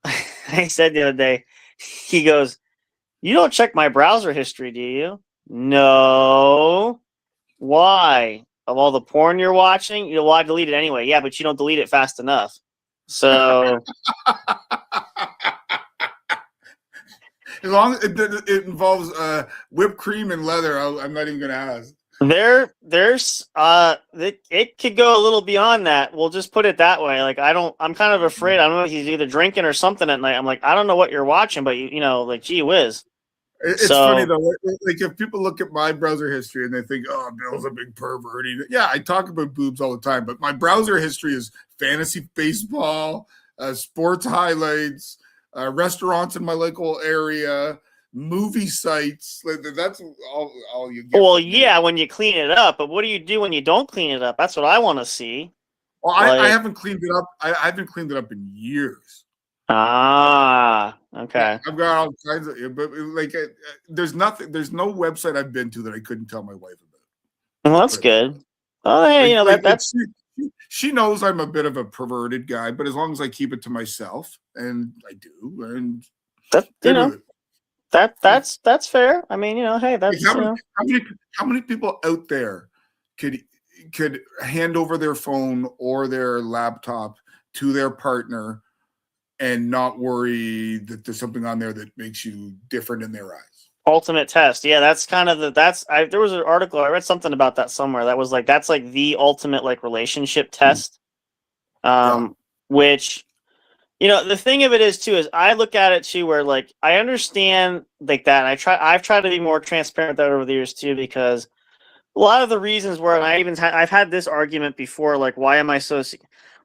I said the other day, he goes, "You don't check my browser history, do you?" No. Why? Of all the porn you're watching, I delete it anyway. Yeah, but you don't delete it fast enough. So. As long as it involves whipped cream and leather, I'm not even going to ask. It could go a little beyond that. We'll just put it that way. Like I'm kind of afraid. I don't know if he's either drinking or something at night. I'm like, I don't know what you're watching, but like, gee whiz. It's funny though. Like if people look at my browser history and they think, "Oh, Bill's a big pervert." Yeah, I talk about boobs all the time, but my browser history is fantasy baseball, sports highlights, restaurants in my local area, movie sites. That's all you get. Well, yeah, when you clean it up, but what do you do when you don't clean it up? That's what I want to see. Well, I haven't cleaned it up. I haven't cleaned it up in years. Ah, okay. I've got all kinds of, but like, there's no website I've been to that I couldn't tell my wife about. Well, that's good. Oh, hey, that's. She knows I'm a bit of a perverted guy, but as long as I keep it to myself, and I do, and that's fair. I mean, hey, that's how many people out there could hand over their phone or their laptop to their partner and not worry that there's something on there that makes you different in their eyes. Ultimate test. Yeah, that's kind of there was an article, I read something about that somewhere that was like, that's like the ultimate like relationship test. Which, the thing of it is too, is I look at it too, where like, I understand like that. And I've tried to be more transparent with that over the years too, because a lot of the reasons where I've had this argument before, like, why am I so,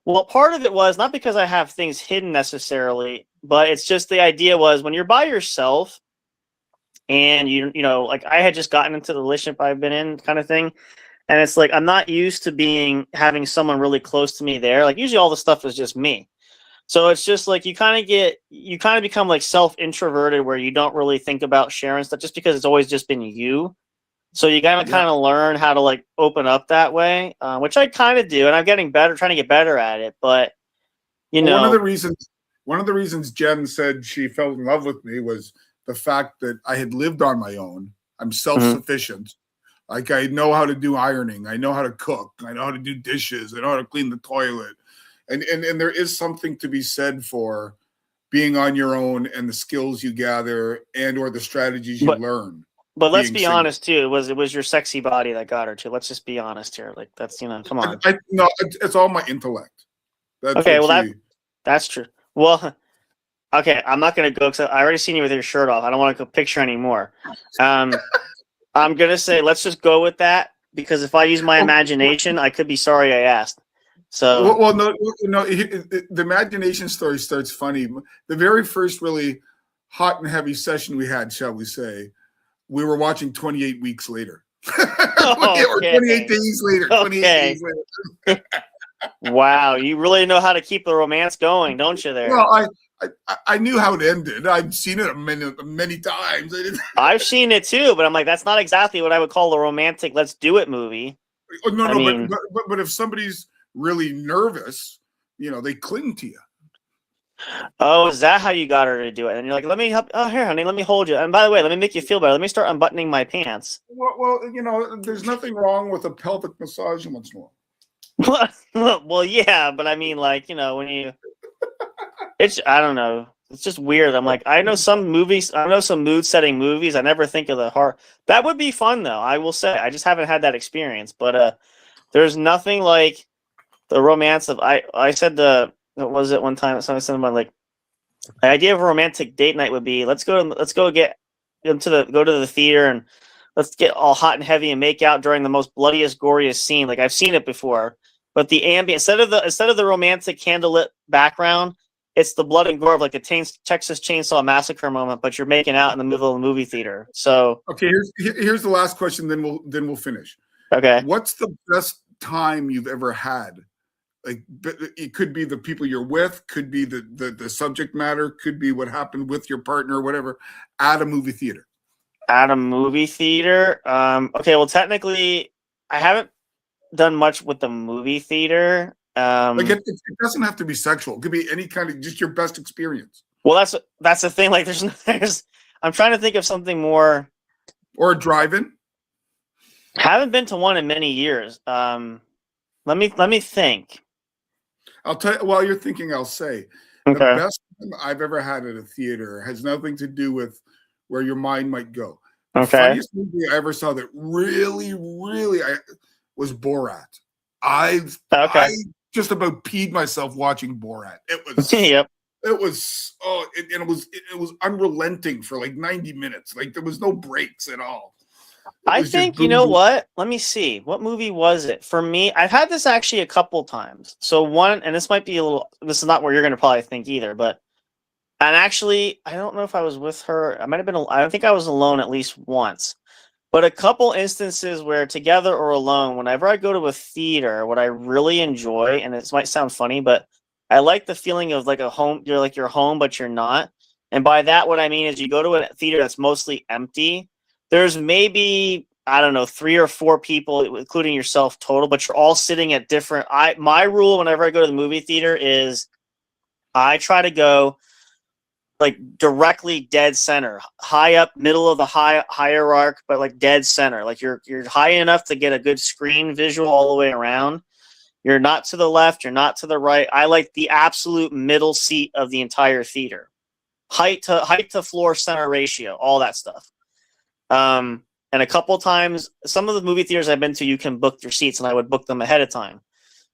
well, part of it was not because I have things hidden necessarily, but it's just the idea was when you're by yourself and like I had just gotten into the relationship I've been in kind of thing. And it's like, I'm not used to having someone really close to me there. Like usually all the stuff is just me. So it's just like, you kind of become like self-introverted where you don't really think about sharing stuff just because it's always just been you. So you gotta kind of learn how to like open up that way, which I kind of do, and I'm getting better, trying to get better at it. But one of the reasons Jen said she fell in love with me was the fact that I had lived on my own. I'm self-sufficient. Like I know how to do ironing, I know how to cook, I know how to do dishes, I know how to clean the toilet, and there is something to be said for being on your own and the skills you gather and or the strategies you learn. But let's be honest too. It was your sexy body that got her too. Let's just be honest here. Like that's come on. No, it's all my intellect. Okay, well that's true. Well, okay, I'm not gonna go because I already seen you with your shirt off. I don't want to go picture anymore. I'm gonna say let's just go with that because if I use my imagination, I could be sorry I asked. So Well, no. The imagination story starts funny. The very first really hot and heavy session we had, shall we say, we were watching 28 weeks later. Or 28 days later. 28 days later. Wow, you really know how to keep the romance going, don't you? There. Well, I knew how it ended. I'd seen it many times. I've seen it too, but I'm like, that's not exactly what I would call a romantic "let's do it" movie. No, but if somebody's really nervous, they cling to you. Oh, is that how you got her to do it? And you're like, let me help. Oh, here, honey, let me hold you. And by the way, let me make you feel better. Let me start unbuttoning my pants. Well, there's nothing wrong with a pelvic massage once in a while. Well, yeah, but I mean, like, when you, I don't know. It's just weird. I'm like, I know some movies. I know some mood-setting movies. I never think of the horror. That would be fun, though. I will say. I just haven't had that experience. But there's nothing like the romance of. I said what was it one time? Something said about like the idea of a romantic date night would be let's go go to the theater and let's get all hot and heavy and make out during the most bloodiest, goriest scene. Like I've seen it before, but the ambient instead of the romantic candlelit background, it's the blood and gore of like a Texas Chainsaw Massacre moment. But you're making out in the middle of the movie theater. So okay, here's the last question. Then we'll finish. Okay, what's the best time you've ever had? Like it could be the people you're with, could be the subject matter, could be what happened with your partner, whatever, at a movie theater. At a movie theater. Okay, well, technically, I haven't done much with the movie theater. Like it doesn't have to be sexual. It could be any kind of just your best experience. Well, that's the thing. Like, there's I'm trying to think of something more. Or a drive-in. Haven't been to one in many years. Let me think. I'll tell you while you're thinking. I'll say okay. The best time I've ever had at a theater has nothing to do with where your mind might go. The funniest movie I ever saw that really was Borat. I just about peed myself watching Borat. It was yep. It was it was unrelenting for like 90 minutes. Like there was no breaks at all. I think, you know what? Let me see. What movie was it? For me, I've had this actually a couple times. So one, and this might be this is not where you're going to probably think either, but, and actually, I don't know if I was with her. I think I was alone at least once. But a couple instances where together or alone, whenever I go to a theater, what I really enjoy, and this might sound funny, but I like the feeling of like a home, you're home, but you're not. And by that, what I mean is you go to a theater that's mostly empty. There's maybe, I don't know, 3 or 4 people, including yourself total, but you're all sitting at different. My rule whenever I go to the movie theater is I try to go like directly dead center, high up, middle of the hierarchy, but like dead center. Like you're high enough to get a good screen visual all the way around. You're not to the left, you're not to the right. I like the absolute middle seat of the entire theater. Height to floor center ratio, all that stuff. And a couple times, some of the movie theaters I've been to, you can book your seats, and I would book them ahead of time.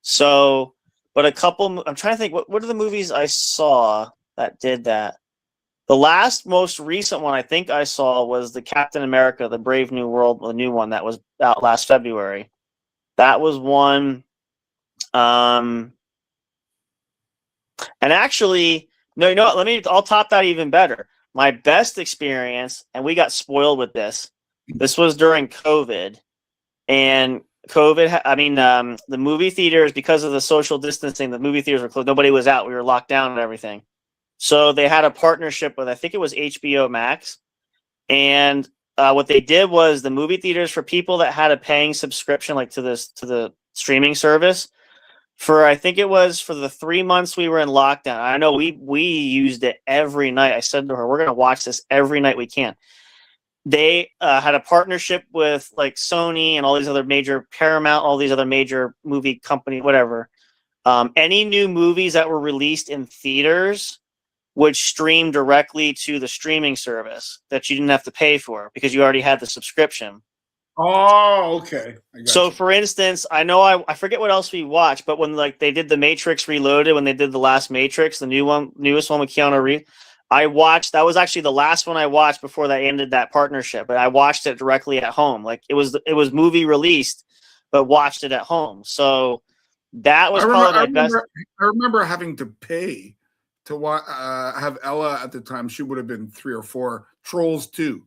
So, but I'm trying to think, what are the movies I saw that did that? The most recent one I think I saw was the Captain America, the Brave New World, the new one that was out last February. That was one. And actually, no, you know what? I'll top that even better. My best experience, and we got spoiled with this. This was during COVID, and the movie theaters, because of the social distancing, the movie theaters were closed. Nobody was out. We were locked down and everything. So they had a partnership with, I think it was HBO Max, and what they did was the movie theaters, for people that had a paying subscription, like to the streaming service, I think it was for the 3 months we were in lockdown. I know we used it every night. I said to her, we're going to watch this every night we can. They had a partnership with like Sony and all these other major, Paramount, all these other major movie company, whatever. Any new movies that were released in theaters would stream directly to the streaming service that you didn't have to pay for because you already had the subscription. Oh, okay. So, for instance, I know I forget what else we watched, but when like they did the Matrix Reloaded, when they did the last Matrix, the newest one with Keanu Reeves, I watched. That was actually the last one I watched before they ended that partnership. But I watched it directly at home. Like it was movie released, but watched it at home. So That was probably my best. I remember having to pay to have Ella at the time. She would have been 3 or 4. Trolls 2.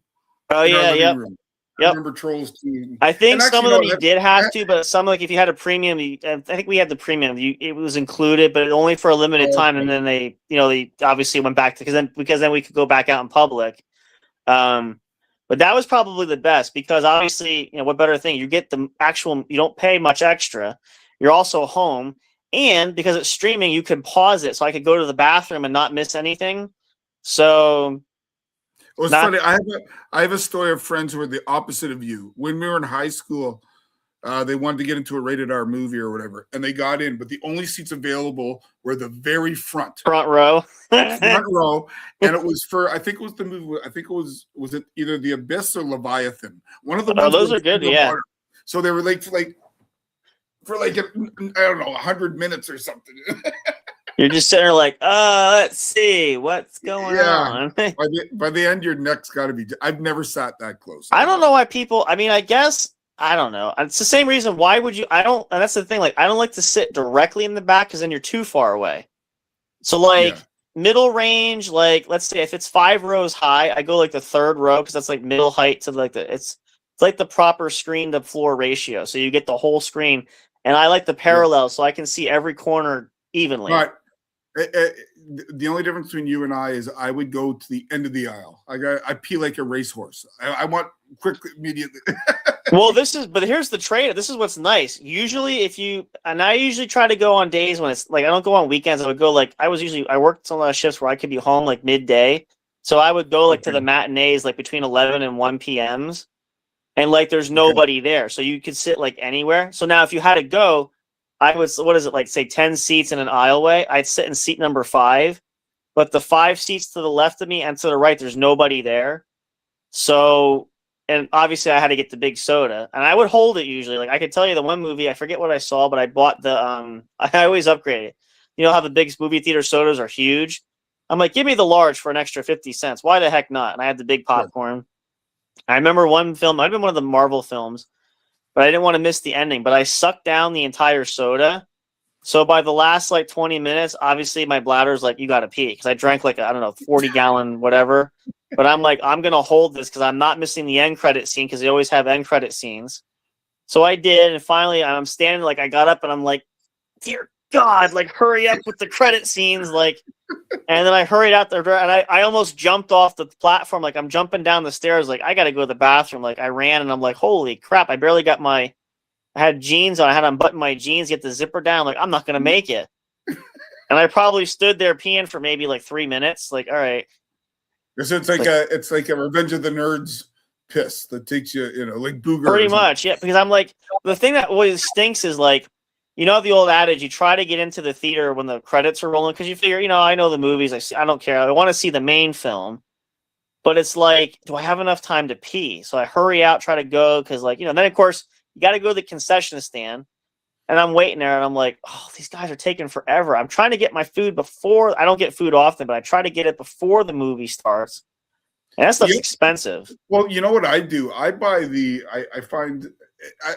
Oh yeah, yep. I remember Trolls 2. I think some of them you did have to, but some, like if you had a premium, I think we had the premium. It was included, but only for a limited time, and then they obviously went back to because then we could go back out in public. But that was probably the best because obviously, what better thing? You get the actual. You don't pay much extra. You're also home, and because it's streaming, you can pause it, so I could go to the bathroom and not miss anything. So. It was funny. I have a story of friends who were the opposite of you. When we were in high school, they wanted to get into a rated R movie or whatever, and they got in, but the only seats available were the very front row, and it was for I think it was the movie. I think it was it either The Abyss or Leviathan. One of the ones. Those are good, yeah. Water. So they were for I don't know 100 minutes or something. You're just sitting there like, let's see what's going on. by the end, your neck's got to be. I've never sat that close. I don't know why people. I mean, I guess I don't know. It's the same reason. Why would you? I don't. And that's the thing. Like, I don't like to sit directly in the back because then you're too far away. So middle range. Like, let's say if it's 5 rows high, I go like the 3rd row because that's like middle height to like it's like the proper screen to floor ratio. So you get the whole screen, and I like the parallel so I can see every corner evenly. But the only difference between you and I is I would go to the end of the aisle. I pee like a racehorse. I want quickly, immediately. Well, but here's the trade. This is what's nice. Usually I usually try to go on days when it's like, I don't go on weekends. I would go I worked some shifts where I could be home like midday. So I would go to the matinees, like between 11 and 1 p.m.s. And like, there's nobody there. So you could sit like anywhere. So now if you had to go, I would, what is it, like say 10 seats in an aisleway? I'd sit in seat number 5, but the 5 seats to the left of me and to the right, there's nobody there. So, and obviously I had to get the big soda, and I would hold it usually. Like I could tell you the one movie, I forget what I saw, but I bought I always upgrade it. You know how the big movie theater sodas are huge? I'm like, give me the large for an extra 50 cents. Why the heck not? And I had the big popcorn. I remember one film, might have been one of the Marvel films, but I didn't want to miss the ending. But I sucked down the entire soda. So by the last 20 minutes, obviously my bladder's like, you got to pee. Because I drank 40-gallon whatever. But I'm like, I'm going to hold this because I'm not missing the end credit scene because they always have end credit scenes. So I did. And finally, I'm standing, I got up and I'm like, dear God, hurry up with the credit scenes. And then I hurried out there and I almost jumped off the platform. I'm jumping down the stairs. I got to go to the bathroom. I ran and I'm like, holy crap. I barely got I had jeans on. I had to unbutton my jeans, get the zipper down. I'm not going to make it. And I probably stood there peeing for maybe 3 minutes. All right. Because it's like a Revenge of the Nerds piss that takes you, like booger. Pretty much. Yeah. Because I'm the thing that always stinks is the old adage, you try to get into the theater when the credits are rolling because you figure, I know the movies. I don't care. I want to see the main film. But it's do I have enough time to pee? So I hurry out, try to go because, then, of course, you got to go to the concession stand. And I'm waiting there and I'm like, oh, these guys are taking forever. I'm trying to get my food before. I don't get food often, but I try to get it before the movie starts. And that stuff's expensive. Well, you know what I do? I buy I find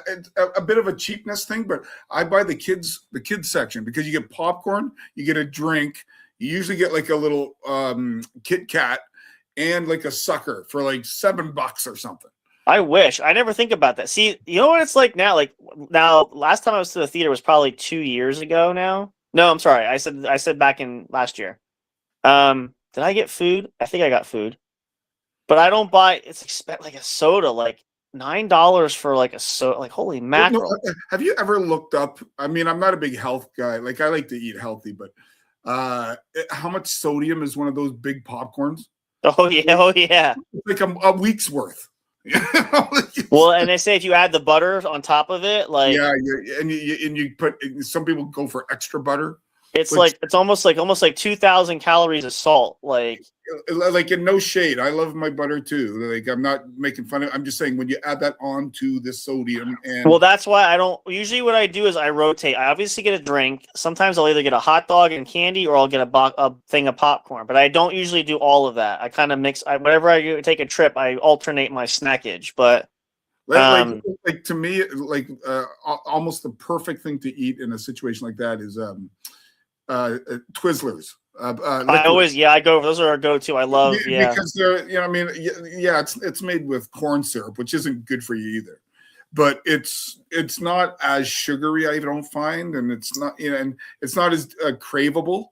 it's a bit of a cheapness thing, but I buy the kids section because you get popcorn, you get a drink, you usually get a little Kit Kat and a sucker for $7 or something. I wish. I never think about that. See, you know what it's like now? Now, last time I was to the theater was probably 2 years ago now. No, I'm sorry. I said back in last year. Did I get food? I think I got food. But I don't buy, it's a soda, $9 for a soda. Holy mackerel. No, have you ever looked up? I mean, I'm not a big health guy. I like to eat healthy, but how much sodium is one of those big popcorns? Oh, yeah. It's a week's worth. Well, and they say if you add the butter on top of it, and you put, some people go for extra butter. It's it's almost like 2,000 calories of salt. In no shade, I love my butter too. I'm not making fun of. I'm just saying when you add that on to the sodium and. Well, that's why I don't. Usually, what I do is I rotate. I obviously get a drink. Sometimes I'll either get a hot dog and candy, or I'll get a thing of popcorn. But I don't usually do all of that. I kind of mix. Whenever I take a trip, I alternate my snackage. But Like to me, like almost the perfect thing to eat in a situation like that is Twizzlers. I go. Those are our go-to. I love, because they're, I mean, it's made with corn syrup, which isn't good for you either. But it's not as sugary, I don't find, and it's not, and it's not as craveable.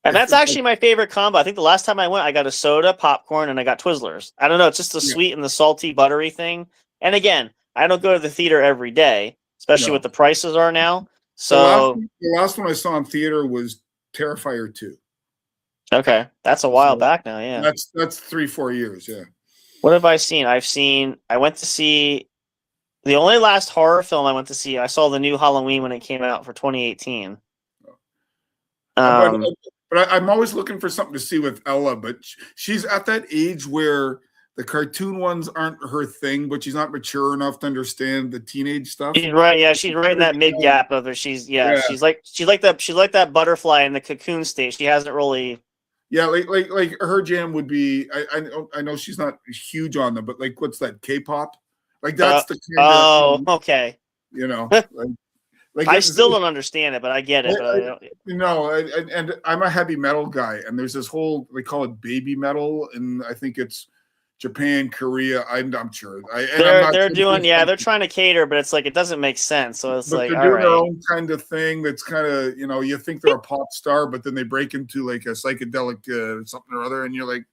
And that's actually my favorite combo. I think the last time I went, I got a soda, popcorn, and I got Twizzlers. I don't know. It's just the sweet and the salty, buttery thing. And again, I don't go to the theater every day, especially what the prices are now. So the last one I saw in theater was Terrifier 2. Okay, that's a while back now. Yeah, that's 3-4 years. Yeah. What have I seen? I went to see the only last horror film I went to see. I saw the new Halloween when it came out for 2018. But I'm always looking for something to see with Ella, but she's at that age where the cartoon ones aren't her thing, but she's not mature enough to understand the teenage stuff. She's right. Yeah, she's right in that mid gap of her. She's like that butterfly in the cocoon state. She hasn't really. Yeah, like her jam would be. I know she's not huge on them, but like, what's that, K-pop? Like that's the kind of, okay. Like I still don't understand it, but I get it. And I'm a heavy metal guy, and there's this whole, they call it baby metal, and I think it's Japan, Korea. I'm sure. They're trying to cater, but it's like it doesn't make sense. So it's like they're doing their own kind of thing. That's kind of, you think they're a pop star, but then they break into like a psychedelic something or other, and you're like,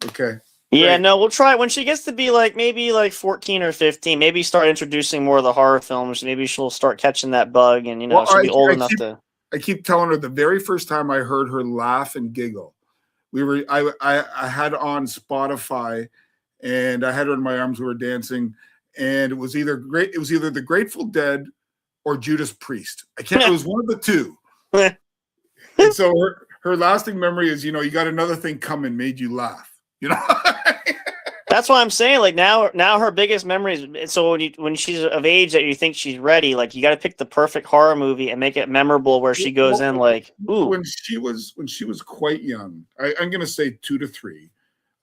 okay. Yeah, right. No, we'll try it when she gets to be maybe 14 or 15. Maybe start introducing more of the horror films. Maybe she'll start catching that bug, and she'll be old enough to. I keep telling her the very first time I heard her laugh and giggle, I had on Spotify, and I had her in my arms. We were dancing, and it was either the Grateful Dead or Judas Priest. It was one of the two. And so her lasting memory is, you got another thing coming, made you laugh. That's why I'm saying, like, now her biggest memories. So when she's of age that you think she's ready, like, you got to pick the perfect horror movie and make it memorable, where she goes in like, ooh. When she was quite young, I'm gonna say 2 to 3.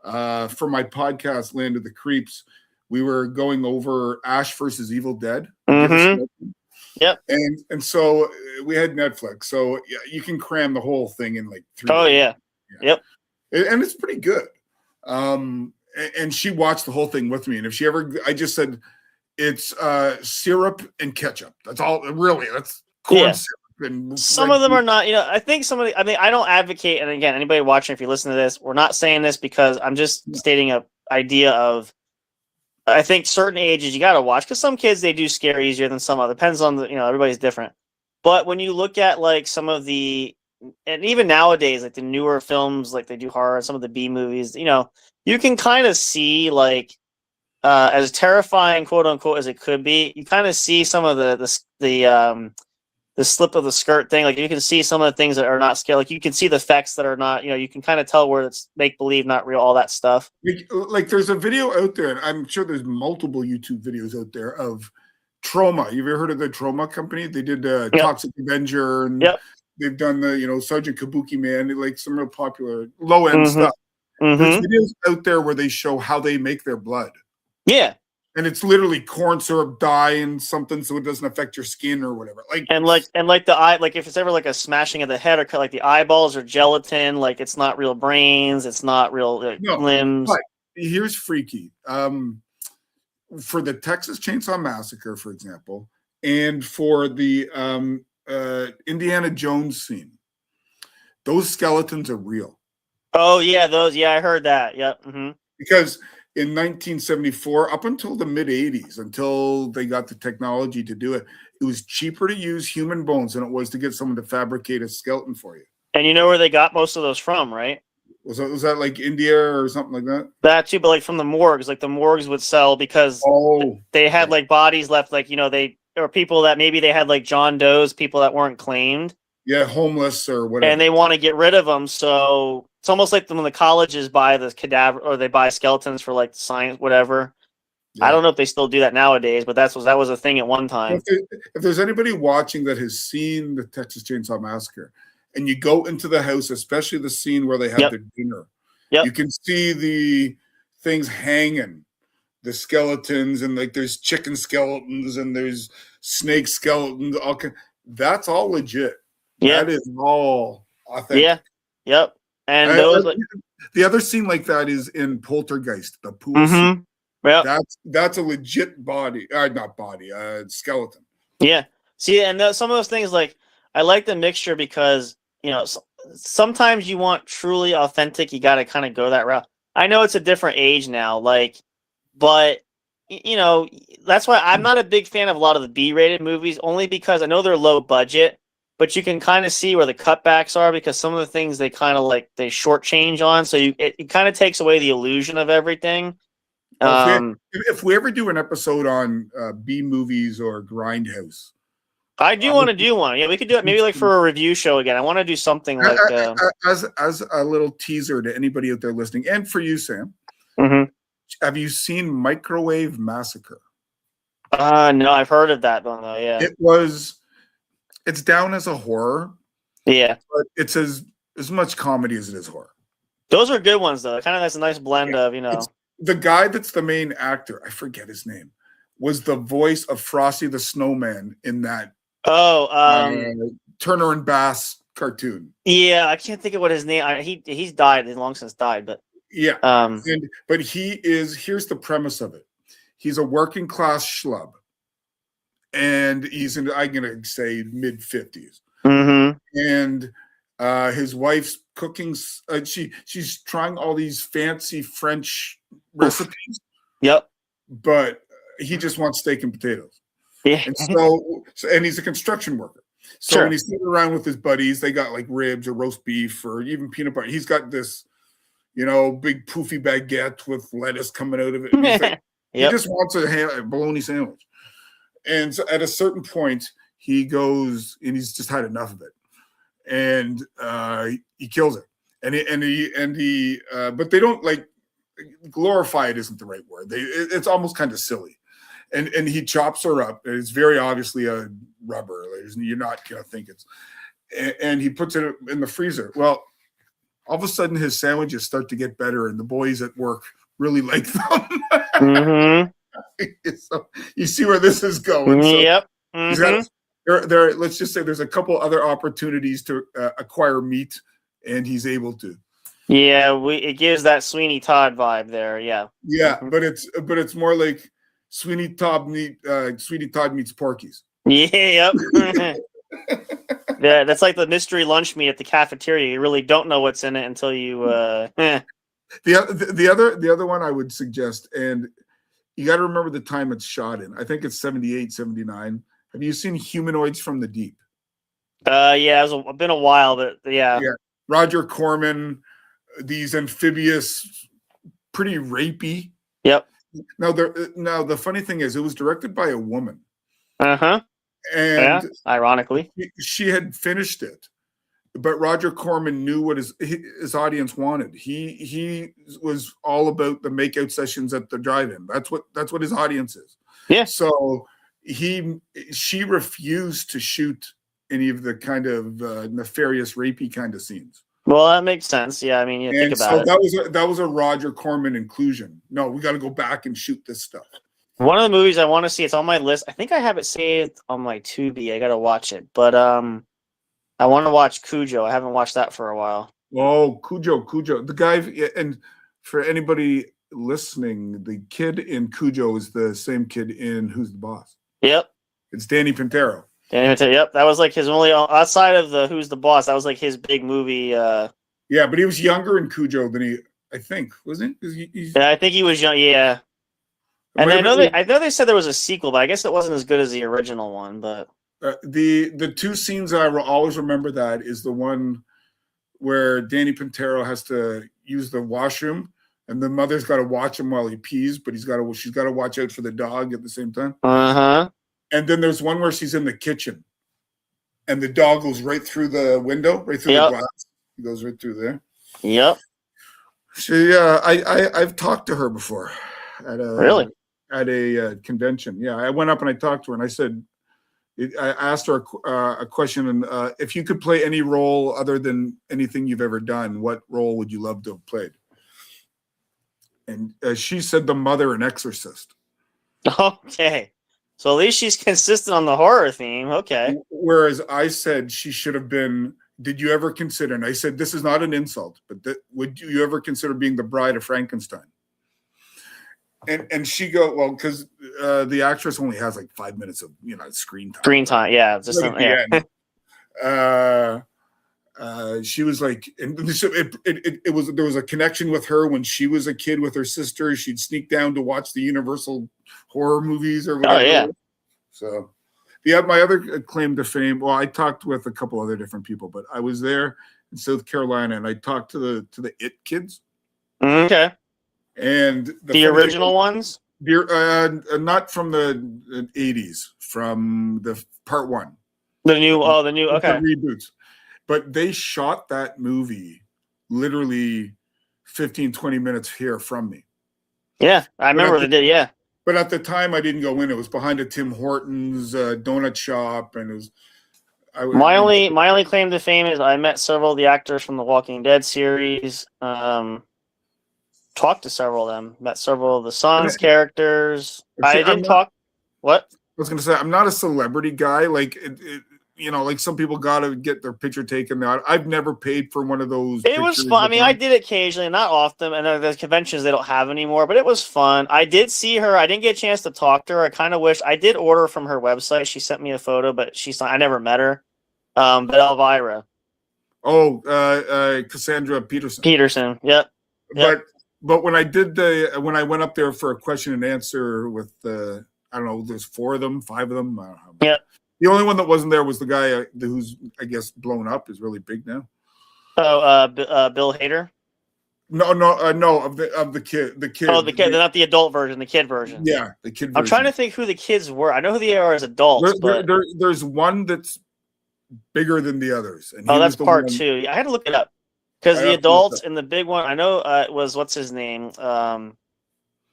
For my podcast, Land of the Creeps, we were going over Ash versus Evil Dead. Mm-hmm. Yep. And so we had Netflix, so you can cram the whole thing in like 3 days. Oh yeah. Yep. And it's pretty good. And she watched the whole thing with me. And if she ever, I just said, it's syrup and ketchup. That's all, really. That's corn syrup. And some of them are not, I think I don't advocate. And again, anybody watching, if you listen to this, we're not saying this because I'm just stating a idea of, I think certain ages you got to watch, because some kids, they do scare easier than some other. Depends on everybody's different. But when you look at like some of the, and even nowadays, like the newer films, like they do horror, some of the B movies, you can kind of see, like, as terrifying, quote unquote, as it could be, you kind of see some of the slip of the skirt thing. Like, you can see some of the things that are not scary. Like, you can see the effects that are not, you can kind of tell where it's make believe, not real, all that stuff. Like there's a video out there, and I'm sure there's multiple YouTube videos out there of Trauma. You've ever heard of the Trauma company? They did Toxic Avenger, and they've done the, Sergeant Kabuki Man, like some real popular low-end stuff. Mm-hmm. There's videos out there where they show how they make their blood. Yeah. And it's literally corn syrup dye and something so it doesn't affect your skin or whatever. Like the eye, like if it's ever like a smashing of the head, or like the eyeballs are gelatin, like it's not real brains, it's not real limbs. But here's freaky. For the Texas Chainsaw Massacre, for example, and for the Indiana Jones scene, those skeletons are real. Oh yeah, those. Yeah, I heard that. Yep. Mm-hmm. Because in 1974, up until the mid 80s, until they got the technology to do it, it was cheaper to use human bones than it was to get someone to fabricate a skeleton for you. And you know where they got most of those from, right? Was that like India or something like that? That too, but like from the morgues. Like the morgues would sell because they had like bodies left, like or people that maybe they had like John Doe's, people that weren't claimed. Yeah, homeless or whatever. And they want to get rid of them, so it's almost like when the colleges buy the cadaver, or they buy skeletons for like science, whatever. Yeah. I don't know if they still do that nowadays, but that was a thing at one time. If there's anybody watching that has seen the Texas Chainsaw Massacre, and you go into the house, especially the scene where they have their dinner, you can see the things hanging, the skeletons, and like there's chicken skeletons and there's snake skeletons. That's all legit. Yeah. That is all authentic. Yeah. Yep. And those like the other scene like that is in Poltergeist, the pool scene. mm-hmm. Yep. That's a legit body, not body, skeleton. Yeah. See, and some of those things, like, I like the mixture because, sometimes you want truly authentic, you got to kind of go that route. I know it's a different age now, but, that's why I'm not a big fan of a lot of the B-rated movies, only because I know they're low budget, but you can kind of see where the cutbacks are because some of the things they kind of they shortchange on, so it kind of takes away the illusion of everything. If we ever do an episode on B movies or Grindhouse, I do want to do one. Yeah, we could do it maybe like for a review show again. I want to do something like as a little teaser to anybody out there listening, and for you, Sam. Mm-hmm. Have you seen Microwave Massacre? No, I've heard of that one though. Yeah, it's down as a horror. Yeah, but it's as much comedy as it is horror. Those are good ones though. Kind of that's a nice blend of It's the guy that's the main actor. I forget his name. Was the voice of Frosty the Snowman in that. Turner and Bass cartoon. Yeah, I can't think of what his name. He's died. He's long since died, but yeah. But here's the premise of it. He's a working class schlub, and he's in, I'm gonna say, mid-50s. Mm-hmm. And his wife's cooking. She's trying all these fancy French recipes. Yep. But he just wants steak and potatoes. Yeah. And he's a construction worker. So when he's sitting around with his buddies, they got like ribs or roast beef or even peanut butter. He's got this, big poofy baguette with lettuce coming out of it. He just wants a bologna sandwich. And so at a certain point, he goes and he's just had enough of it, and he kills it. But they don't glorify it. Isn't the right word. It's almost kind of silly. And he chops her up. It's very obviously a rubber. You're not gonna think it's. And he puts it in the freezer. Well, all of a sudden his sandwiches start to get better, and the boys at work really like them. Mm-hmm. So you see where this is going. So yep. Mm-hmm. Let's just say there's a couple other opportunities to acquire meat, and he's able to. Yeah, it gives that Sweeney Todd vibe there. Yeah. Yeah, but it's more like Sweeney Todd meets Porky's. Yeah. Yep. Yeah, that's like the mystery lunch meat at the cafeteria. You really don't know what's in it until you. The other one I would suggest, and you got to remember the time it's shot in. I think it's 78, 79. Have you seen Humanoids from the Deep? Yeah, it's been a while, but yeah. Yeah, Roger Corman, these amphibious, pretty rapey. Yep. Now the funny thing is, it was directed by a woman. Uh-huh. And ironically, she had finished it, but Roger Corman knew what his audience wanted. He was all about the makeout sessions at the drive-in. That's what his audience is. Yeah. So she refused to shoot any of the kind of nefarious, rapey kind of scenes. Well, that makes sense. Yeah, I mean, you think about it. That was a Roger Corman inclusion. No, we got to go back and shoot this stuff. One of the movies I want to see, it's on my list. I think I have it saved on my Tubi. I got to watch it. But I want to watch Cujo. I haven't watched that for a while. Oh, Cujo. The guy, and for anybody listening, the kid in Cujo is the same kid in Who's the Boss? Yep. It's Danny Pintero. Yep. That was like his only, outside of the Who's the Boss, that was like his big movie. Yeah, but he was younger in Cujo than I think, wasn't he? Yeah, I think he was young. Yeah. And I know they said there was a sequel, but I guess it wasn't as good as the original one. But the two scenes I will always remember that is the one where Danny Pintero has to use the washroom, and the mother's got to watch him while he pees, but she's got to watch out for the dog at the same time. Uh-huh. And then there's one where she's in the kitchen, and the dog goes right through the window, right through the glass. He goes right through there. Yep. I've talked to her before really at a convention. Yeah, I went up and I talked to her, and I said, I asked her a question, and if you could play any role other than anything you've ever done, what role would you love to have played? and she said the mother in Exorcist. Okay. So at least she's consistent on the horror theme. Okay. Whereas I said she should have been. Did you ever consider? And I said this is not an insult, but would you ever consider being the bride of Frankenstein? And she go, well, because the actress only has like 5 minutes of screen time. Screen time, yeah. Just she was like, and it was, there was a connection with her when she was a kid with her sister. She'd sneak down to watch the Universal horror movies or whatever. Oh yeah. So my other claim to fame. Well, I talked with a couple other different people, but I was there in South Carolina and I talked to the It kids. Okay. And the original ones? Not from the 80s, from the part 1. The new, okay. The reboots. But they shot that movie literally 15, 20 minutes here from me. Yeah, I remember they did, yeah. But at the time, I didn't go in. It was behind a Tim Hortons donut shop, and it was. My only claim to fame is I met several of the actors from the Walking Dead series. Talked to several of them. Met several of the Sons characters. I didn't talk. What? I was going to say I'm not a celebrity guy. Like like some people got to get their picture taken out. I've never paid for one of those. It was fun. I mean, I did it occasionally, not often. And the conventions they don't have anymore, but it was fun. I did see her. I didn't get a chance to talk to her. I kind of wish I did order from her website. She sent me a photo, but I never met her. But Elvira. Oh, Cassandra Peterson. Peterson. Yep. But when I when I went up there for a question and answer with I don't know, there's 4 of them, 5 of them. I don't know. Yeah. The only one that wasn't there was the guy who's, I guess, blown up, is really big now. Oh, Bill Hader. No, of the kid. Oh, the kid, not the adult version, the kid version. Yeah, the kid version. I'm trying to think who the kids were. I know who they are as adults. There's one that's bigger than the others. And that's part 2. I had to look it up because the adults and the big one. I know it was what's his name.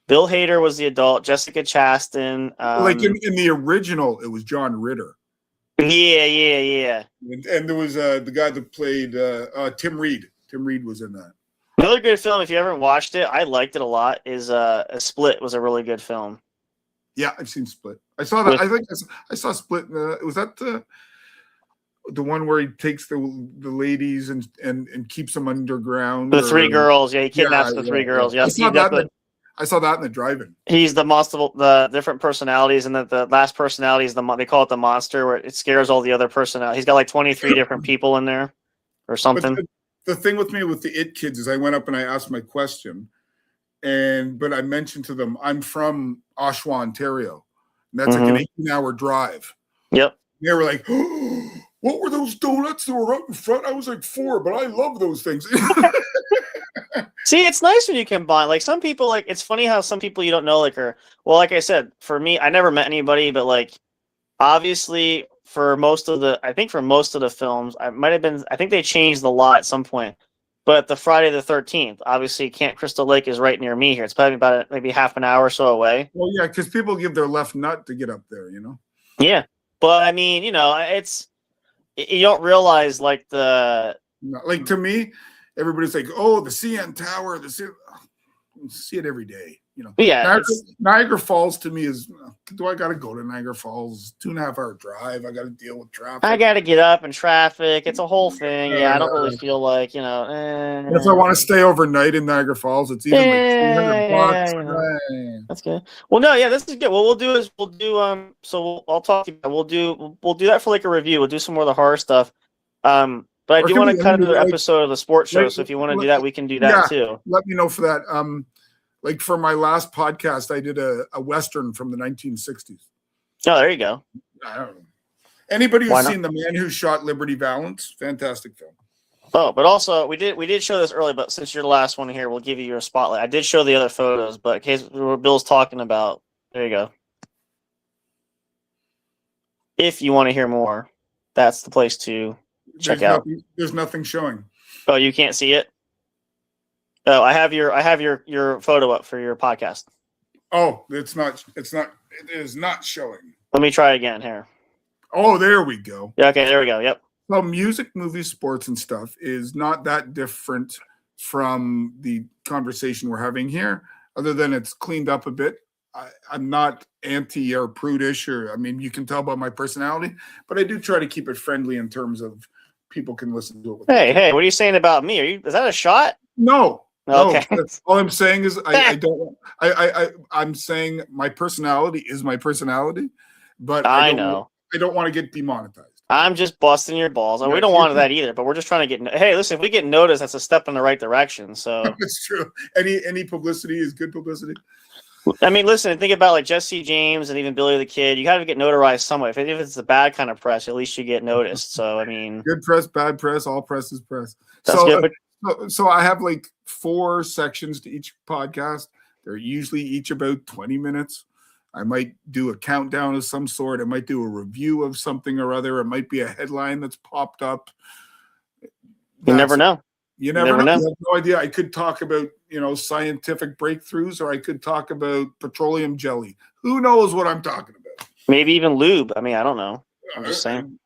Bill Hader was the adult. Jessica Chastain. Like in the original, it was John Ritter. Yeah. And there was the guy that played Tim Reed. Tim Reed was in that. Another good film, if you haven't watched it, I liked it a lot, is Split was a really good film. Yeah, I've seen Split. I saw that. I think I saw Split. Was that the one where he takes the ladies and keeps them underground? The 3 girls. Yeah, he kidnaps the 3 girls. Yeah, I saw that in the drive-in. He's the different personalities, and the last personality is they call it the monster, where it scares all the other personalities. He's got like 23 different people in there, or something. But the thing with me with the It kids is I went up and I asked my question, but I mentioned to them I'm from Oshawa, Ontario, and that's like an 18-hour drive. Yep. They were like, oh, "What were those donuts that were up in front?" I was like 4, but I love those things. See, it's nice when you combine. Like some people, like it's funny how some people you don't know, like I said, for me, I never met anybody, but like obviously for most of the films, I think they changed the lot at some point. But the Friday the 13th, obviously Camp Crystal Lake is right near me here. It's probably about maybe half an hour or so away. Well, yeah, because people give their left nut to get up there, Yeah, but I mean, you don't realize like to me. Everybody's like, "Oh, the CN Tower, see it every day." Yeah. Niagara Falls to me is. Do I got to go to Niagara Falls? 2.5-hour drive. I got to deal with traffic. I got to get up in traffic. It's a whole thing. Yeah, I don't really feel like If I want to stay overnight in Niagara Falls, it's even like $300. That's good. Well, no, yeah, this is good. What we'll do is I'll talk to you. We'll do that for like a review. We'll do some more of the horror stuff. But I do want to cut into an episode of the sports show, so if you want to do that, we can do that too. Let me know for that. Like for my last podcast, I did a Western from the 1960s. Oh, there you go. I don't know. Anybody who's seen The Man Who Shot Liberty Valance, fantastic film. Oh, but also we did show this early, but since you're the last one here, we'll give you your spotlight. I did show the other photos, but in case Bill's talking about, there you go. If you want to hear more, that's the place to check out. There's nothing showing. Oh, you can't see it? Oh, I have your photo up for your podcast. Oh, it is not showing. Let me try again here. Oh, there we go. Yeah, okay, there we go. Yep. Well, music, movies, sports, and stuff is not that different from the conversation we're having here. other than it's cleaned up a bit. I'm not anti or prudish, or I mean, you can tell by my personality, but I do try to keep it friendly in terms of people can listen to it. Hey, what are you saying about me? Is that a shot? No. Okay. No, all I'm saying is I'm saying my personality is my personality, but I don't want to get demonetized. I'm just busting your balls. We don't want that either, but we're just trying to get. Hey, listen, if we get noticed, that's a step in the right direction. So it's true. Any publicity is good publicity. I mean, listen, think about like Jesse James and even Billy the Kid. You got to get notarized some way. If it's the bad kind of press, at least you get noticed. So I mean, good press, bad press, all press is press. That's good. So I have like 4 sections to each podcast. They're usually each about 20 minutes. I might do a countdown of some sort. I might do a review of something or other. It might be a headline that's popped up. You never know. You never know. You have no idea. I could talk about, scientific breakthroughs, or I could talk about petroleum jelly. Who knows what I'm talking about? Maybe even lube. I mean, I don't know. I'm just saying.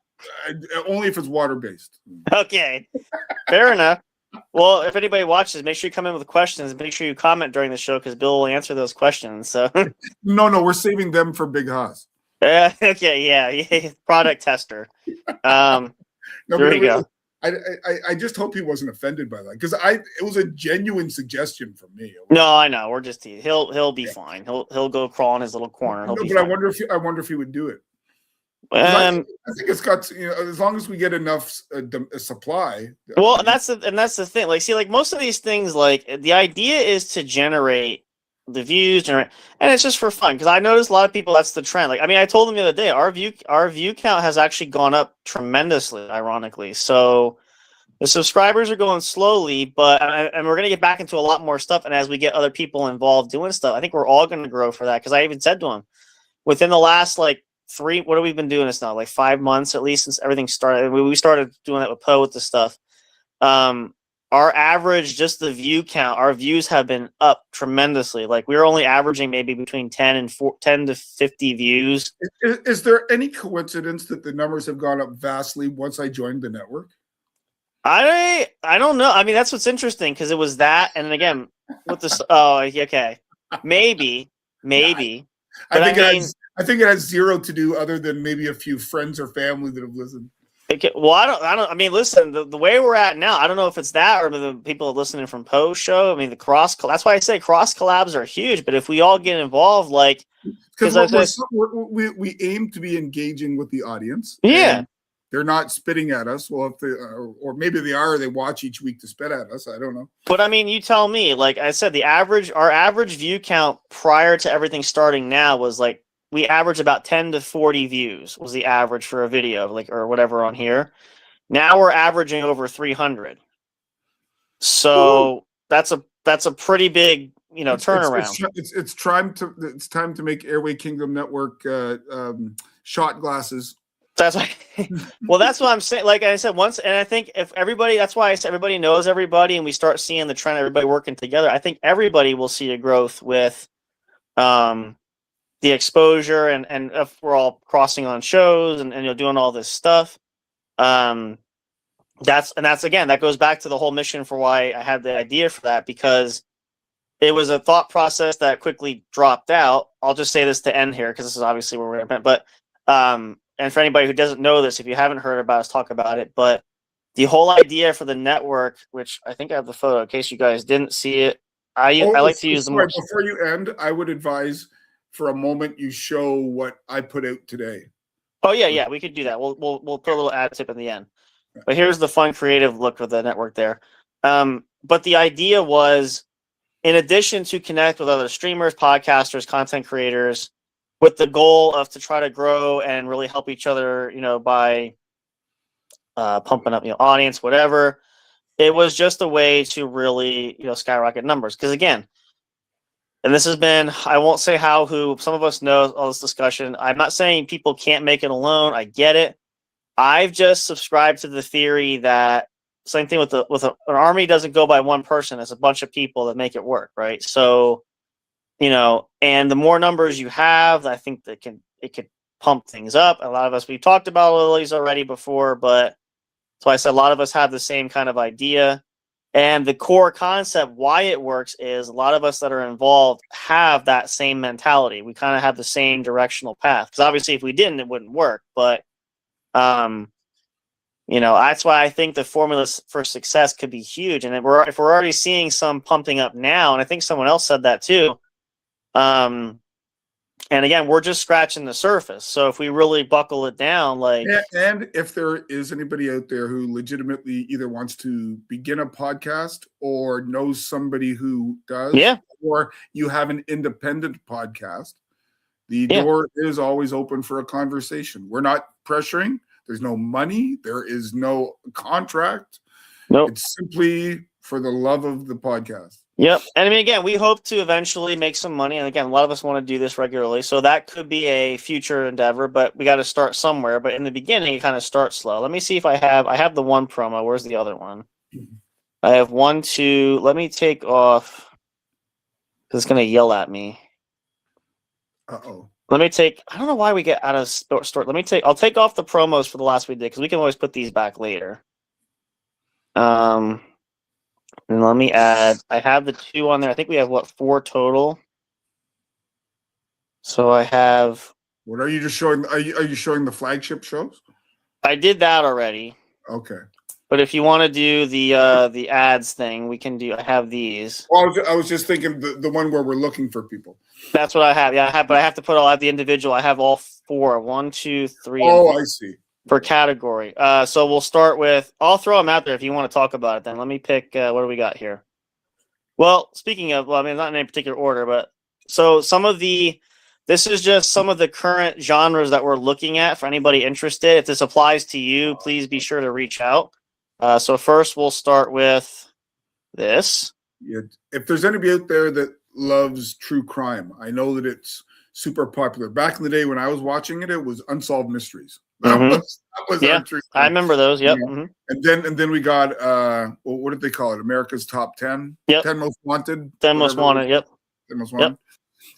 Only if it's water-based. Okay. Fair enough. Well, if anybody watches, make sure you come in with questions. Make sure you comment during the show because Bill will answer those questions. So no, we're saving them for Big Haas. Okay, yeah, product tester. There you go. I just hope he wasn't offended by that because it was a genuine suggestion from me. No, I know. We're just he'll be fine. He'll go crawl in his little corner. But fine. I wonder if he would do it. I think it's got as long as we get enough supply. Well, and that's the thing. Like, see, like most of these things, like the idea is to generate the views, and it's just for fun. Because I noticed a lot of people. That's the trend. Like, I mean, I told them the other day, our view count has actually gone up tremendously, ironically. So the subscribers are going slowly, and we're gonna get back into a lot more stuff. And as we get other people involved doing stuff, I think we're all gonna grow for that. Because I even said to them, within the last what have we been doing this now? Like 5 months at least since everything started. We started doing that with Poe with the stuff. Our average, just the view count, our views have been up tremendously. Like we're only averaging maybe between 10 to 50 views. Is there any coincidence that the numbers have gone up vastly once I joined the network? I don't know. I mean, that's what's interesting because it was that, and then again with this. Oh, okay, maybe. I think it has zero to do other than maybe a few friends or family that have listened. Okay, well, I don't. I mean, listen, the way we're at now, I don't know if it's that or the people listening from Poe's show. I mean, that's why I say cross collabs are huge. But if we all get involved, like, because we aim to be engaging with the audience. Yeah. They're not spitting at us. Well, if they or maybe they are. They watch each week to spit at us. I don't know. But I mean, you tell me. Like I said, our average view count prior to everything starting now was like we average about 10 to 40 views was the average for a video, like or whatever on here. Now we're averaging over 300. So that's a pretty big turnaround. It's time to make Airway Kingdom Network shot glasses. That's well, that's what I'm saying. Like I said once, and I think if everybody, that's why I said everybody knows everybody, and we start seeing the trend, everybody working together. I think everybody will see a growth with the exposure, and if we're all crossing on shows and doing all this stuff. That's again, that goes back to the whole mission for why I had the idea for that, because it was a thought process that quickly dropped out. I'll just say this to end here because this is obviously where we're at, but and for anybody who doesn't know this, if you haven't heard about us, talk about it. But the whole idea for the network, which I think I have the photo in case you guys didn't see it. I like to use the more. Before you end, I would advise for a moment you show what I put out today. Oh yeah, we could do that. We'll put a little ad tip in the end. But here's the fun, creative look of the network there. But the idea was, in addition to connect with other streamers, podcasters, content creators, with the goal of to try to grow and really help each other, by pumping up, audience, whatever. It was just a way to really, skyrocket numbers. Because again, and this has been, I won't say how, who, some of us know all this discussion. I'm not saying people can't make it alone. I get it. I've just subscribed to the theory that same thing with an army doesn't go by one person. It's a bunch of people that make it work, right? So, and the more numbers you have, I think it could pump things up. A lot of us, we've talked about all these already before, but so I said a lot of us have the same kind of idea. And the core concept, why it works, is a lot of us that are involved have that same mentality. We kind of have the same directional path. Because obviously, if we didn't, it wouldn't work. But, that's why I think the formula for success could be huge. And if we're already seeing some pumping up now, and I think someone else said that too. And again, we're just scratching the surface. So if we really buckle it down, and if there is anybody out there who legitimately either wants to begin a podcast or knows somebody who does, or you have an independent podcast, the door is always open for a conversation. We're not pressuring. There's no money. There is no contract. Nope. It's simply for the love of the podcast. Yep. And I mean, again, we hope to eventually make some money. And again, a lot of us want to do this regularly. So that could be a future endeavor, but we got to start somewhere. But in the beginning, you kind of start slow. Let me see if I have the one promo. Where's the other one? I have 1, 2. Let me take off, because it's going to yell at me. Uh-oh. Let me take, I don't know why we get out of store. I'll take off the promos for the last we did, because we can always put these back later. And let me add, I have the 2 on there. I think we have, 4 total? So I have... What are you just showing? Are you showing the flagship shows? I did that already. Okay. But if you want to do the ads thing, we can do, I have these. Well, I was just thinking the one where we're looking for people. That's what I have. Yeah, but I have to put all at the individual. I have all 4. 1, 2, 3. Oh, I see. Per category. So we'll start with, I'll throw them out there if you want to talk about it then. Let me pick, what do we got here? Well, speaking of, not in any particular order, but so this is just some of the current genres that we're looking at for anybody interested. If this applies to you, please be sure to reach out. So first we'll start with this. Yeah. If there's anybody out there that loves true crime, I know that it's super popular. Back in the day when I was watching it, it was Unsolved Mysteries. That was yeah, I remember those. Yep. Yeah. Mm-hmm. And then we got what did they call it? America's Top 10. Yep. 10 Most Wanted. 10 Most Wanted. Yep. 10 Most Wanted. Yep.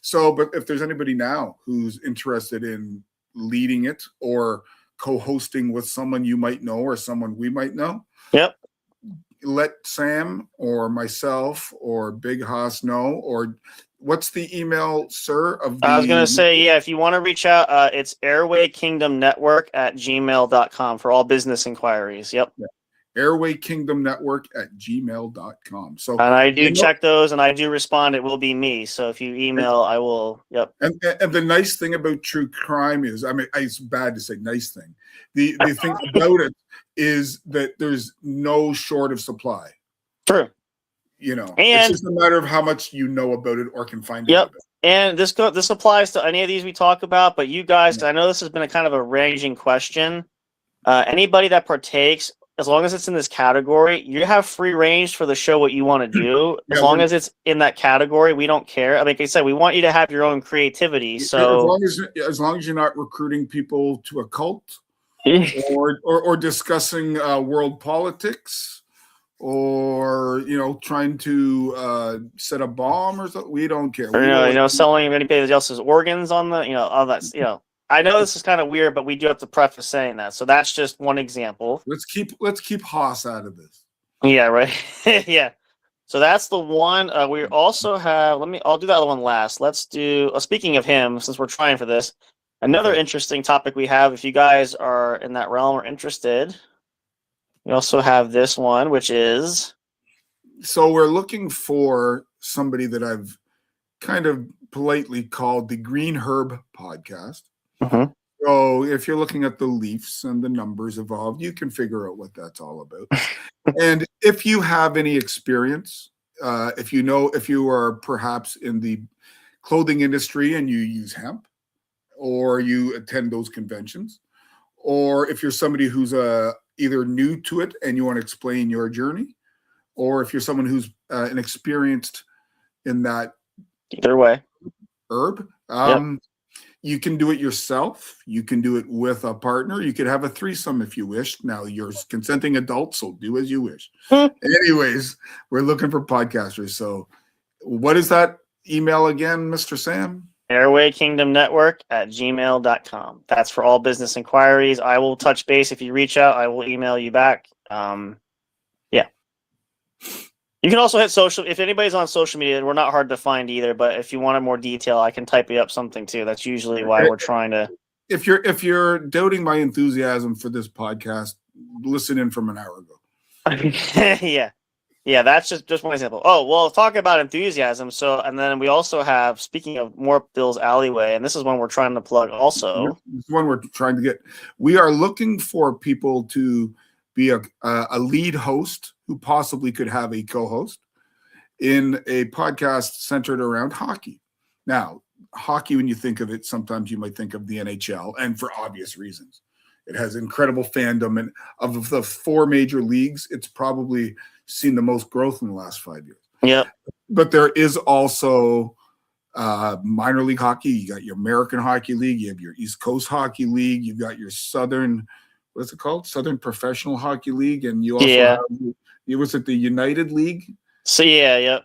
So, but if there's anybody now who's interested in leading it or co-hosting with someone you might know or someone we might know, yep, let Sam or myself or Big Haas know. Or what's the email, sir? I was going to say, if you want to reach out, it's airwaykingdomnetwork@gmail.com for all business inquiries. Yep. Yeah. airwaykingdomnetwork@gmail.com. So, and I do check those and I do respond. It will be me. So if you email, I will. Yep. And the nice thing about true crime is, I mean, it's bad to say nice thing. The thing about it is that there's no short of supply. True. And it's just a matter of how much you know about it or can find out about it. And this applies to any of these we talk about, but you guys, 'cause I know this has been a kind of a ranging question. Anybody that partakes, as long as it's in this category, you have free range for the show what you want to do. As long as it's in that category, we don't care. I mean, like I said, we want you to have your own creativity. So as long as you're not recruiting people to a cult or discussing world politics or trying to set a bomb or something, we don't care. Selling anybody else's organs on the all that. I know this is kind of weird, but we do have to preface saying that. So that's just one example. Let's keep Haas out of this. Yeah, right. Yeah. So that's the one. We also have. I'll do that other one last. Let's do. Speaking of him, since we're trying for this, another interesting topic we have. If you guys are in that realm or interested, we also have this one, which is. So we're looking for somebody that I've kind of politely called the Green Herb Podcast. Mm-hmm. So if you're looking at the leaves and the numbers involved, you can figure out what that's all about. And if you have any experience, if you are perhaps in the clothing industry and you use hemp, or you attend those conventions, or if you're somebody who's either new to it and you want to explain your journey, or if you're someone who's inexperienced in that either way herb, you can do it yourself. You can do it with a partner. You could have a threesome if you wish. Now, you're consenting adults, so do as you wish. Anyways, we're looking for podcasters. So what is that email again, Mr. Sam? airwaykingdomnetwork@gmail.com. That's for all business inquiries. I will touch base. If you reach out, I will email you back. Yeah. You can also hit social. If anybody's on social media, we're not hard to find either. But if you wanted more detail, I can type you up something too. That's usually why we're trying to. If you're doubting my enthusiasm for this podcast, listen in from an hour ago. Yeah. That's just one example. Oh well, talk about enthusiasm. So, and then we also have, speaking of more Bill's Alleyway, and this is one we're trying to plug also. This is one we're trying to get. We are looking for people to be a lead host who possibly could have a co-host in a podcast centered around hockey. Now, hockey, when you think of it, sometimes you might think of the NHL, and for obvious reasons. It has incredible fandom, and of the 4 major leagues, it's probably seen the most growth in the last 5 years. Yep. But there is also minor league hockey. You got your American Hockey League. You have your East Coast Hockey League. You've got your Southern, what's it called? Southern Professional Hockey League. And you also have, was it the United League? So yep.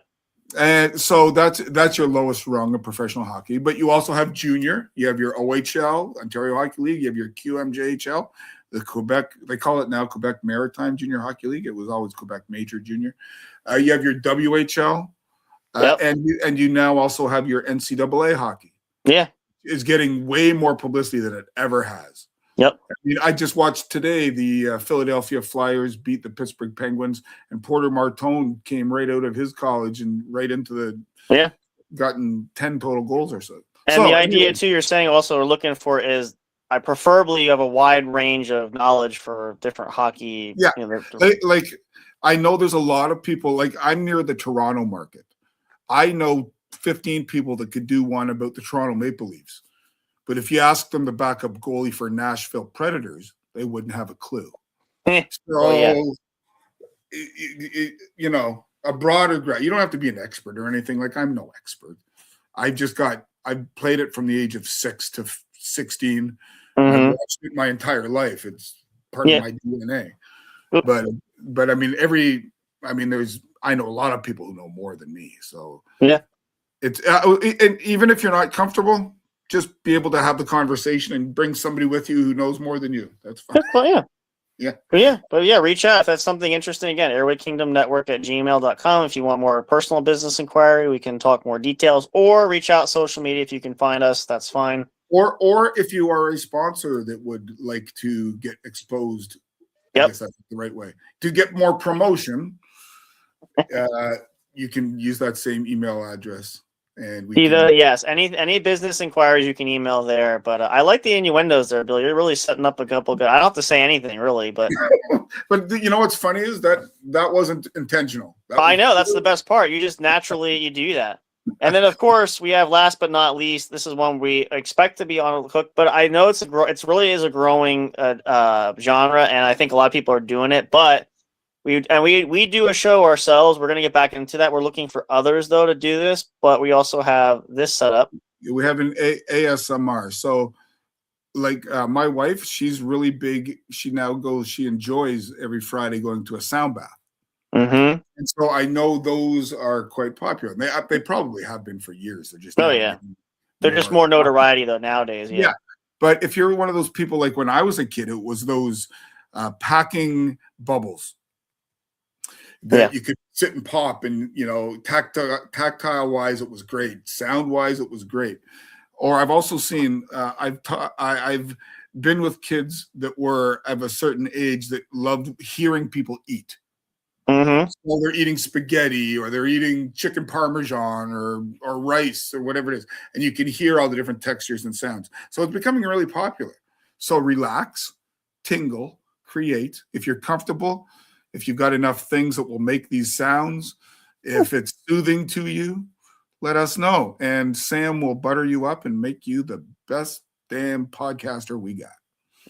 And so that's your lowest rung of professional hockey. But you also have junior. You have your OHL, Ontario Hockey League. You have your QMJHL, the Quebec, they call it now Quebec Maritime Junior Hockey League. It was always Quebec Major Junior. You have your WHL. And you now also have your NCAA hockey. Yeah. It's getting way more publicity than it ever has. Yep. I mean, I just watched today the Philadelphia Flyers beat the Pittsburgh Penguins, and Porter Martone came right out of his college and right into gotten 10 total goals or so. And the idea too, you're saying also we're looking for is I preferably you have a wide range of knowledge for different hockey. Yeah. Like I know there's a lot of people, like I'm near the Toronto market. I know 15 people that could do one about the Toronto Maple Leafs. But if you ask them the backup goalie for Nashville Predators, they wouldn't have a clue. So, you know, a broader grad. You don't have to be an expert or anything. Like I'm no expert. I've played it from the age of 6 to 16. I've watched it my entire life. It's part of my DNA. But I mean, I know a lot of people who know more than me. So it's and even if you're not comfortable, just be able to have the conversation and bring somebody with you who knows more than you. That's fine. Well, But reach out if that's something interesting. Again, airwaykingdomnetwork@gmail.com. If you want more personal business inquiry, we can talk more details, or reach out social media. If you can find us, that's fine. Or if you are a sponsor that would like to get exposed, I guess that's the right way, to get more promotion, you can use that same email address. And we any business inquiries you can email there. But I like the innuendos there, Bill. You're really setting up a couple good. I don't have to say anything really, but but you know what's funny is that wasn't intentional. I know that's the best part. You just naturally you do that. And then of course we have last but not least. This is one we expect to be on the hook, but I know it's really is a growing genre, and I think a lot of people are doing it, but. We do a show ourselves. We're going to get back into that. We're looking for others, though, to do this, but we also have this set up. We have an ASMR. So, like my wife, she's really big. She enjoys every Friday going to a sound bath. Mm-hmm. And so I know those are quite popular. They probably have been for years. They're just they're just more notoriety, though, nowadays. Yeah. But if you're one of those people, like when I was a kid, it was those packing bubbles. That you could sit and pop, and you know, tactile wise, it was great. Sound wise, it was great. Or I've also seen, I've been with kids that were of a certain age that loved hearing people eat. Mm-hmm. So they're eating spaghetti, or they're eating chicken parmesan, or rice, or whatever it is, and you can hear all the different textures and sounds. So it's becoming really popular. So relax, tingle, create. If you're comfortable. If you've got enough things that will make these sounds, if it's soothing to you, let us know. And Sam will butter you up and make you the best damn podcaster we got.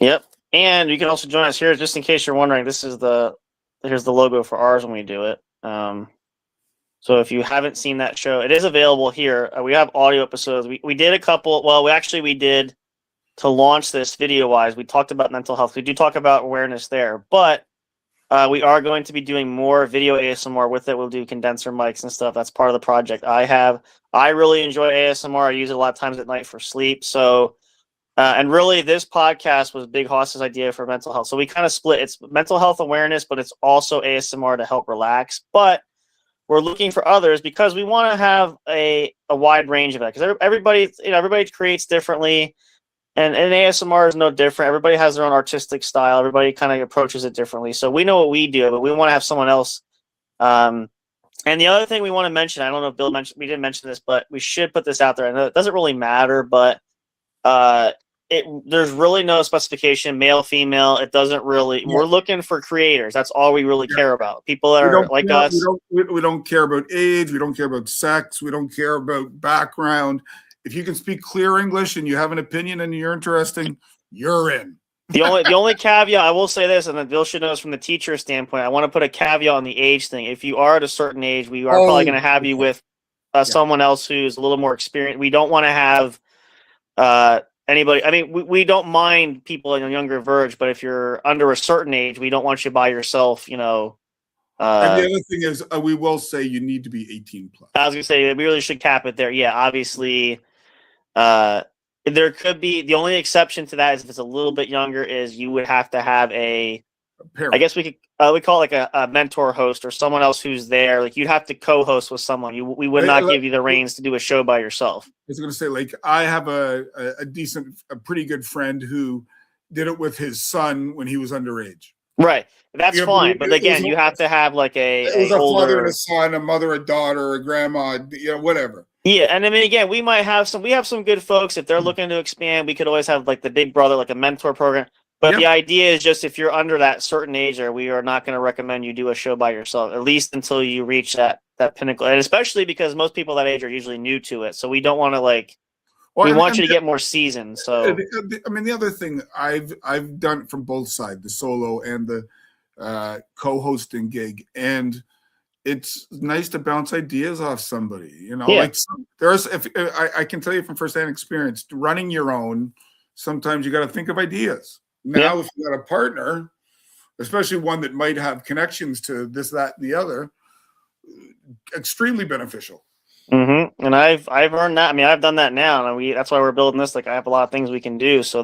Yep. And you can also join us here, just in case you're wondering, here's the logo for ours when we do it. So if you haven't seen that show, it is available here. We have audio episodes. We did a couple. Well, we did to launch this video-wise. We talked about mental health. We do talk about awareness there, but we are going to be doing more video ASMR with it. We'll do condenser mics and stuff. That's part of the project I have. I really enjoy ASMR. I use it a lot of times at night for sleep. So, and really this podcast was Big Hoss's idea for mental health. So we kind of split. It's mental health awareness, but it's also ASMR to help relax. But we're looking for others because we want to have a wide range of that. Because everybody creates differently, and ASMR is no different. Everybody has their own artistic style. Everybody kind of approaches it differently. So we know what we do, but we want to have someone else. And the other thing we want to mention, I don't know if Bill mentioned, we didn't mention this, but we should put this out there. I know it doesn't really matter, but there's really no specification, male, female. It doesn't really. Yeah. We're looking for creators. That's all we really care about. People that are like us. We don't care about age. We don't care about sex. We don't care about background. If you can speak clear English and you have an opinion and you're interesting, you're in. The only caveat, I will say this, and then Bill should know this from the teacher standpoint. I want to put a caveat on the age thing. If you are at a certain age, we are probably going to have you with someone else who's a little more experienced. We don't want to have anybody. I mean, we don't mind people in a younger verge, but if you're under a certain age, we don't want you by yourself. And the other thing is, we will say you need to be 18 plus. I was going to say we really should cap it there. Yeah, obviously. There could be the only exception to that is if it's a little bit younger is you would have to have a parent. I guess we call it like a mentor host or someone else who's there. Like you'd have to co-host with someone. We would not give you the reins to do a show by yourself. I was going to say, like, I have a pretty good friend who did it with his son when he was underage. Right. That's fine. But again, you have to have like a father and a son, a mother, a daughter, a grandma, whatever. Yeah, and I mean, again, we have some good folks. If they're looking to expand, we could always have like the big brother, like a mentor program. But the idea is just if you're under that certain age, we are not going to recommend you do a show by yourself, at least until you reach that pinnacle. And especially because most people that age are usually new to it, so we don't want to we want you to get more seasoned. So I mean, the other thing I've done it from both sides, the solo and the co-hosting gig, and it's nice to bounce ideas off somebody, like I can tell you from firsthand experience, running your own, sometimes you got to think of ideas. Now, if you got a partner, especially one that might have connections to this, that, and the other, extremely beneficial. Mm-hmm. And I've earned that. I mean, I've done that now, and that's why we're building this. Like, I have a lot of things we can do. So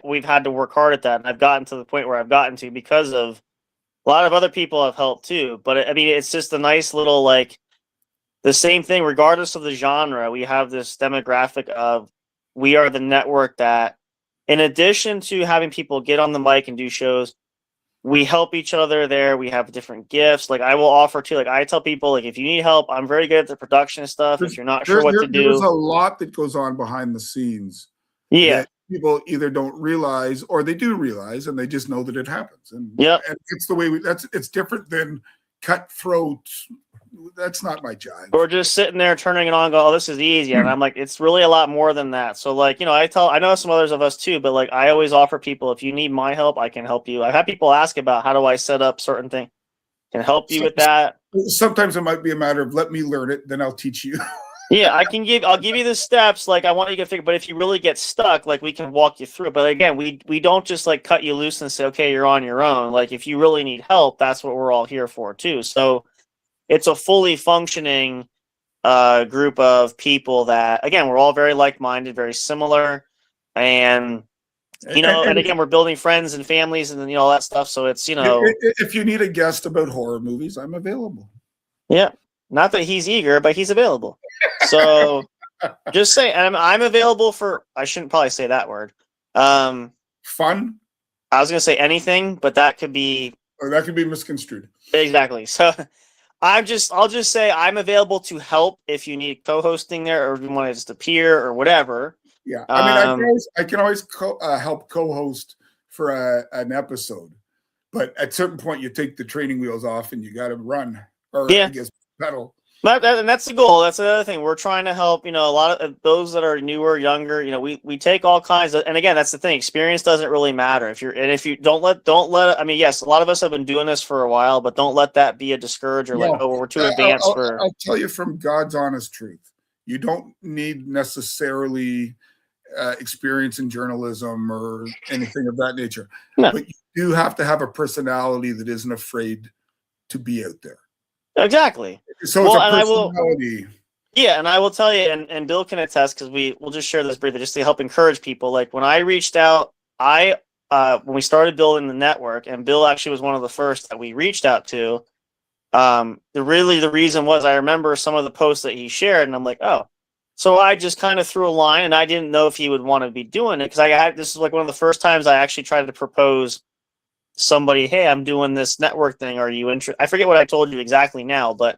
we've had to work hard at that, and I've gotten to the point where I've gotten to because of a lot of other people have helped too. But I mean, it's just a nice little the same thing, regardless of the genre. We have this demographic of we are the network that, in addition to having people get on the mic and do shows, we help each other there. We have different gifts. Like I will offer too. Like I tell people, like if you need help, I'm very good at the production stuff. If you're not sure what to do, there's a lot that goes on behind the scenes. Yeah. People either don't realize or they do realize, and they just know that it happens. And and it's the way it's different than cutthroat. That's not my job. Or just sitting there turning it on, and go, "Oh, this is easy," and I'm like, it's really a lot more than that. So, I know some others of us too, but I always offer people, if you need my help, I can help you. I've had people ask about how do I set up certain things. Can help you with that. Sometimes it might be a matter of let me learn it, then I'll teach you. Yeah, I'll give you the steps. I want you to figure, but if you really get stuck, we can walk you through it. But again, we don't just cut you loose and say, okay, you're on your own. If you really need help, that's what we're all here for too. So it's a fully functioning group of people that, again, we're all very like-minded, very similar. And, and again, we're building friends and families and all that stuff. So it's, if you need a guest about horror movies, I'm available. Yeah. Not that he's eager, but he's available. So just say, I'm available for, I shouldn't probably say that word. Fun? I was going to say anything, but that could be. Or that could be misconstrued. Exactly. So I'll just say I'm available to help if you need co-hosting there or if you want to just appear or whatever. Yeah. I mean, I can always help co-host for an episode, but at a certain point you take the training wheels off and you got to run or I guess pedal. And that's the goal. That's another thing. We're trying to help, a lot of those that are newer, younger, we take all kinds of, and again, that's the thing. Experience doesn't really matter. If you don't let, I mean, yes, a lot of us have been doing this for a while, but don't let that be a discourager. We're too advanced for. I'll tell you from God's honest truth. You don't need necessarily experience in journalism or anything of that nature, but you do have to have a personality that isn't afraid to be out there. Exactly. So it's a personality. And I will tell you, and Bill can attest because we'll just share this briefly just to help encourage people. When I reached out, when we started building the network, and Bill actually was one of the first that we reached out to. The reason was I remember some of the posts that he shared, and I'm like, oh. So I just kind of threw a line, and I didn't know if he would want to be doing it because this is like one of the first times I actually tried to propose somebody, hey, I'm doing this network thing. Are you interested? I forget what I told you exactly now, but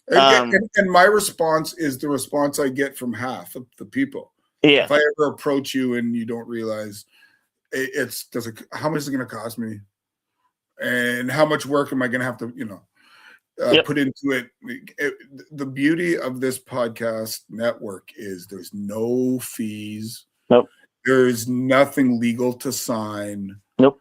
and my response is the response I get from half of the people. Yeah. If I ever approach you and you don't realize how much is it going to cost me, and how much work am I going to have to, put into it? The beauty of this podcast network is there's no fees. Nope. There's nothing legal to sign. Nope.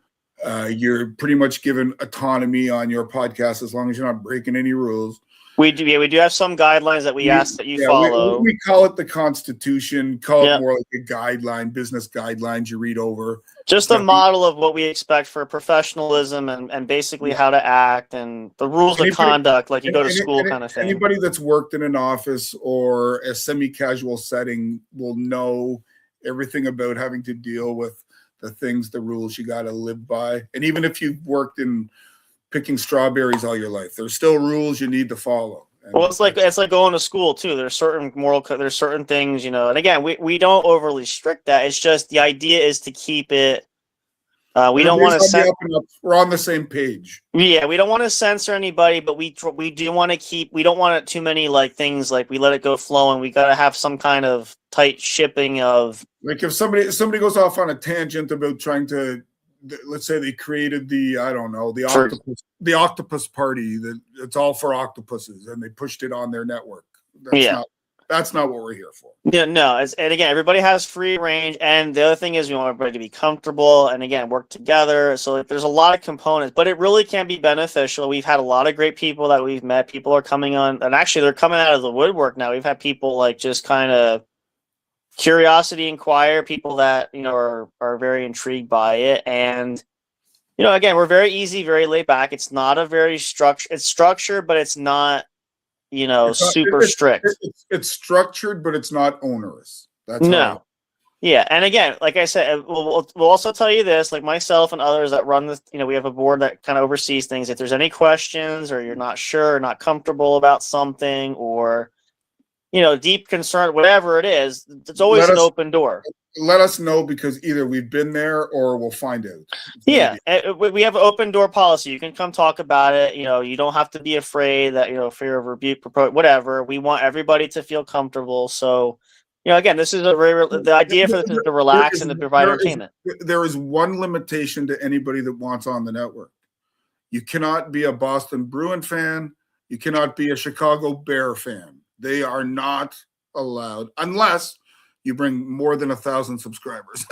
You're pretty much given autonomy on your podcast as long as you're not breaking any rules. We do have some guidelines that we ask that you follow. We call it the Constitution. Call it more like a guideline, business guidelines you read over. Just a model of what we expect for professionalism and basically how to act and the rules of conduct, like you go to school kind of thing. Anybody that's worked in an office or a semi-casual setting will know everything about having to deal with the things, the rules you got to live by. And even if you've worked in picking strawberries all your life, there's still rules you need to follow. And well, it's like going to school too. There's certain things, and again, we don't overly strict that. It's just the idea is to keep it. We don't want to. We're on the same page. Yeah, we don't want to censor anybody, but we do want to keep. We don't want it too many things we let it go flowing. We got to have some kind of tight shipping of. Like if somebody goes off on a tangent about trying to. Let's say they created the octopus party that it's all for octopuses and they pushed it on their network. That's not what we're here for. Yeah, no. And again, everybody has free range. And the other thing is we want everybody to be comfortable and again, work together. So there's a lot of components, but it really can be beneficial. We've had a lot of great people that we've met. People are coming on and actually they're coming out of the woodwork now. We've had people just kind of curiosity inquire, people that are very intrigued by it, and again, we're very easy, very laid back. It's not a very it's structured, but it's not super strict. It's structured, but it's not onerous. That's yeah. And again, like I said, we'll also tell you this, like myself and others that run this, we have a board that kind of oversees things. If there's any questions or you're not sure or not comfortable about something or deep concern, whatever it is, it's always an open door. Let us know because either we've been there or we'll find out. Yeah, we have an open door policy. You can come talk about it. You don't have to be afraid that, fear of rebuke, whatever. We want everybody to feel comfortable. So, again, this is the idea for this is to relax and to provide entertainment. There is one limitation to anybody that wants on the network. You cannot be a Boston Bruin fan. You cannot be a Chicago Bear fan. They are not allowed unless you bring more than 1,000 subscribers.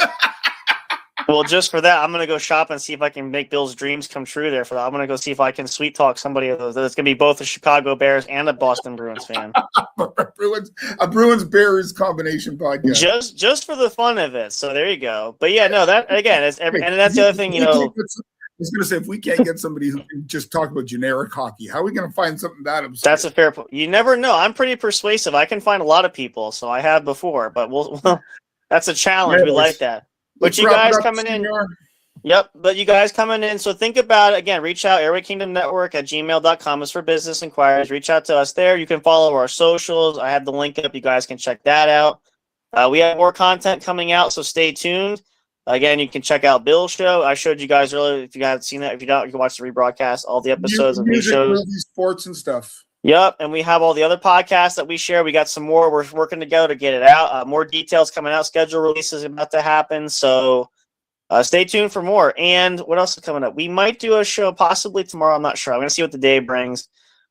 Well, just for that, I'm going to go shop and see if I can make Bill's dreams come true there for that. I'm going to go see if I can sweet talk somebody of those. That's going to be both a Chicago Bears and a Boston Bruins fan. a Bruins Bears combination podcast. Just for the fun of it. So there you go. But yeah, no, that again, and that's the other thing, I was going to say, if we can't get somebody who can just talk about generic hockey, how are we going to find something that absurd? That's a fair point. You never know. I'm pretty persuasive. I can find a lot of people, so I have before. But that's a challenge. We like that. But you guys coming in. Yep. But you guys coming in. So think about it. Again, reach out. Airway Kingdom Network at gmail.com is for business inquiries. Reach out to us there. You can follow our socials. I have the link up. You guys can check that out. We have more content coming out, so stay tuned. Again, you can check out Bill's show. I showed you guys earlier. If you haven't seen that, if you don't, you can watch the rebroadcast, all the episodes of these shows. Movies, sports, and stuff. Yep, and we have all the other podcasts that we share. We got some more. We're working together to get it out. More details coming out. Schedule releases about to happen. So stay tuned for more. And what else is coming up? We might do a show possibly tomorrow. I'm not sure. I'm going to see what the day brings.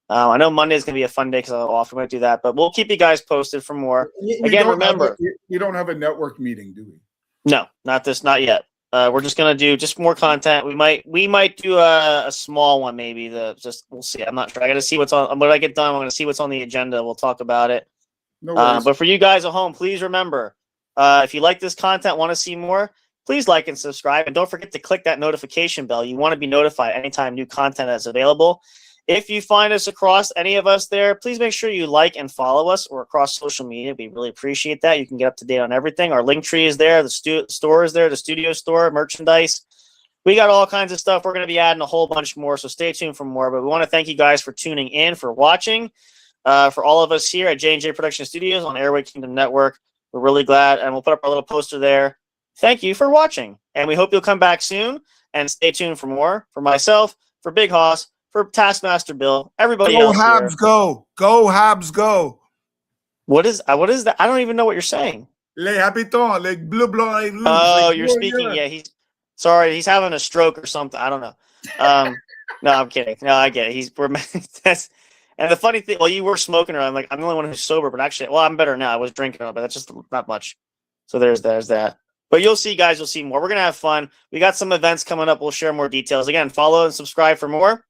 I know Monday is going to be a fun day because I'm off. We might do that. But we'll keep you guys posted for more. Again, remember. You don't have a network meeting, do we? No, not yet. We're just gonna do just more content. We might do a small one, maybe. We'll see. I'm not sure. I got to see what's on. When I get done, I'm gonna see what's on the agenda. We'll talk about it. No worries. But for you guys at home, please remember, if you like this content, want to see more, please like and subscribe, and don't forget to click that notification bell. You want to be notified anytime new content is available. If you find us across any of us there, please make sure you like and follow us or across social media. We really appreciate that. You can get up to date on everything. Our link tree is there. The store is there, the studio store, merchandise. we got all kinds of stuff. We're going to be adding a whole bunch more, so stay tuned for more. But we want to thank you guys for tuning in, for watching. For all of us here at J&J Production Studios on Airway Kingdom Network, we're really glad, and we'll put up our little poster there. Thank you for watching, and we hope you'll come back soon, and stay tuned for more. For myself, for Big Hoss, for Taskmaster Bill, everybody Go else Habs, here. go Habs, go. What is that? I don't even know what you're saying. Les habitants, les bleu blanc et rouge. Oh, you're speaking. Yeah, he's having a stroke or something. I don't know. No, I'm kidding. No, I get it. That's, and the funny thing. Well, you were smoking, or I'm the only one who's sober. But actually, well, I'm better now. I was drinking, but that's just not much. So there's that. But you'll see, guys. You'll see more. We're gonna have fun. We got some events coming up. We'll share more details. Again, follow and subscribe for more.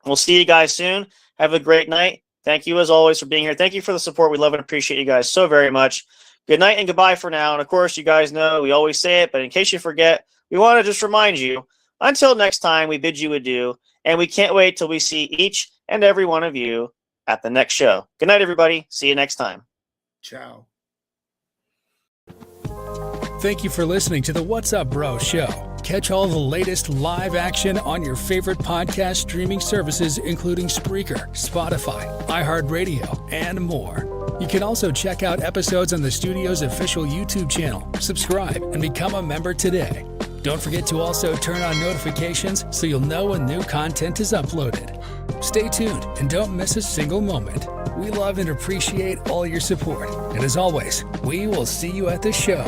We'll see you guys soon. Have a great night. Thank you, as always, for being here. Thank you for the support. We love and appreciate you guys so very much. Good night and goodbye for now. And, of course, you guys know we always say it, but in case you forget, we want to just remind you, until next time, we bid you adieu, and we can't wait till we see each and every one of you at the next show. Good night, everybody. See you next time. Ciao. Thank you for listening to the What's Up Bro show. Catch all the latest live action on your favorite podcast streaming services, including Spreaker, Spotify, iHeartRadio, and more. You can also check out episodes on the studio's official YouTube channel. Subscribe and become a member today. Don't forget to also turn on notifications so you'll know when new content is uploaded. Stay tuned and don't miss a single moment. We love and appreciate all your support. And as always, we will see you at the show.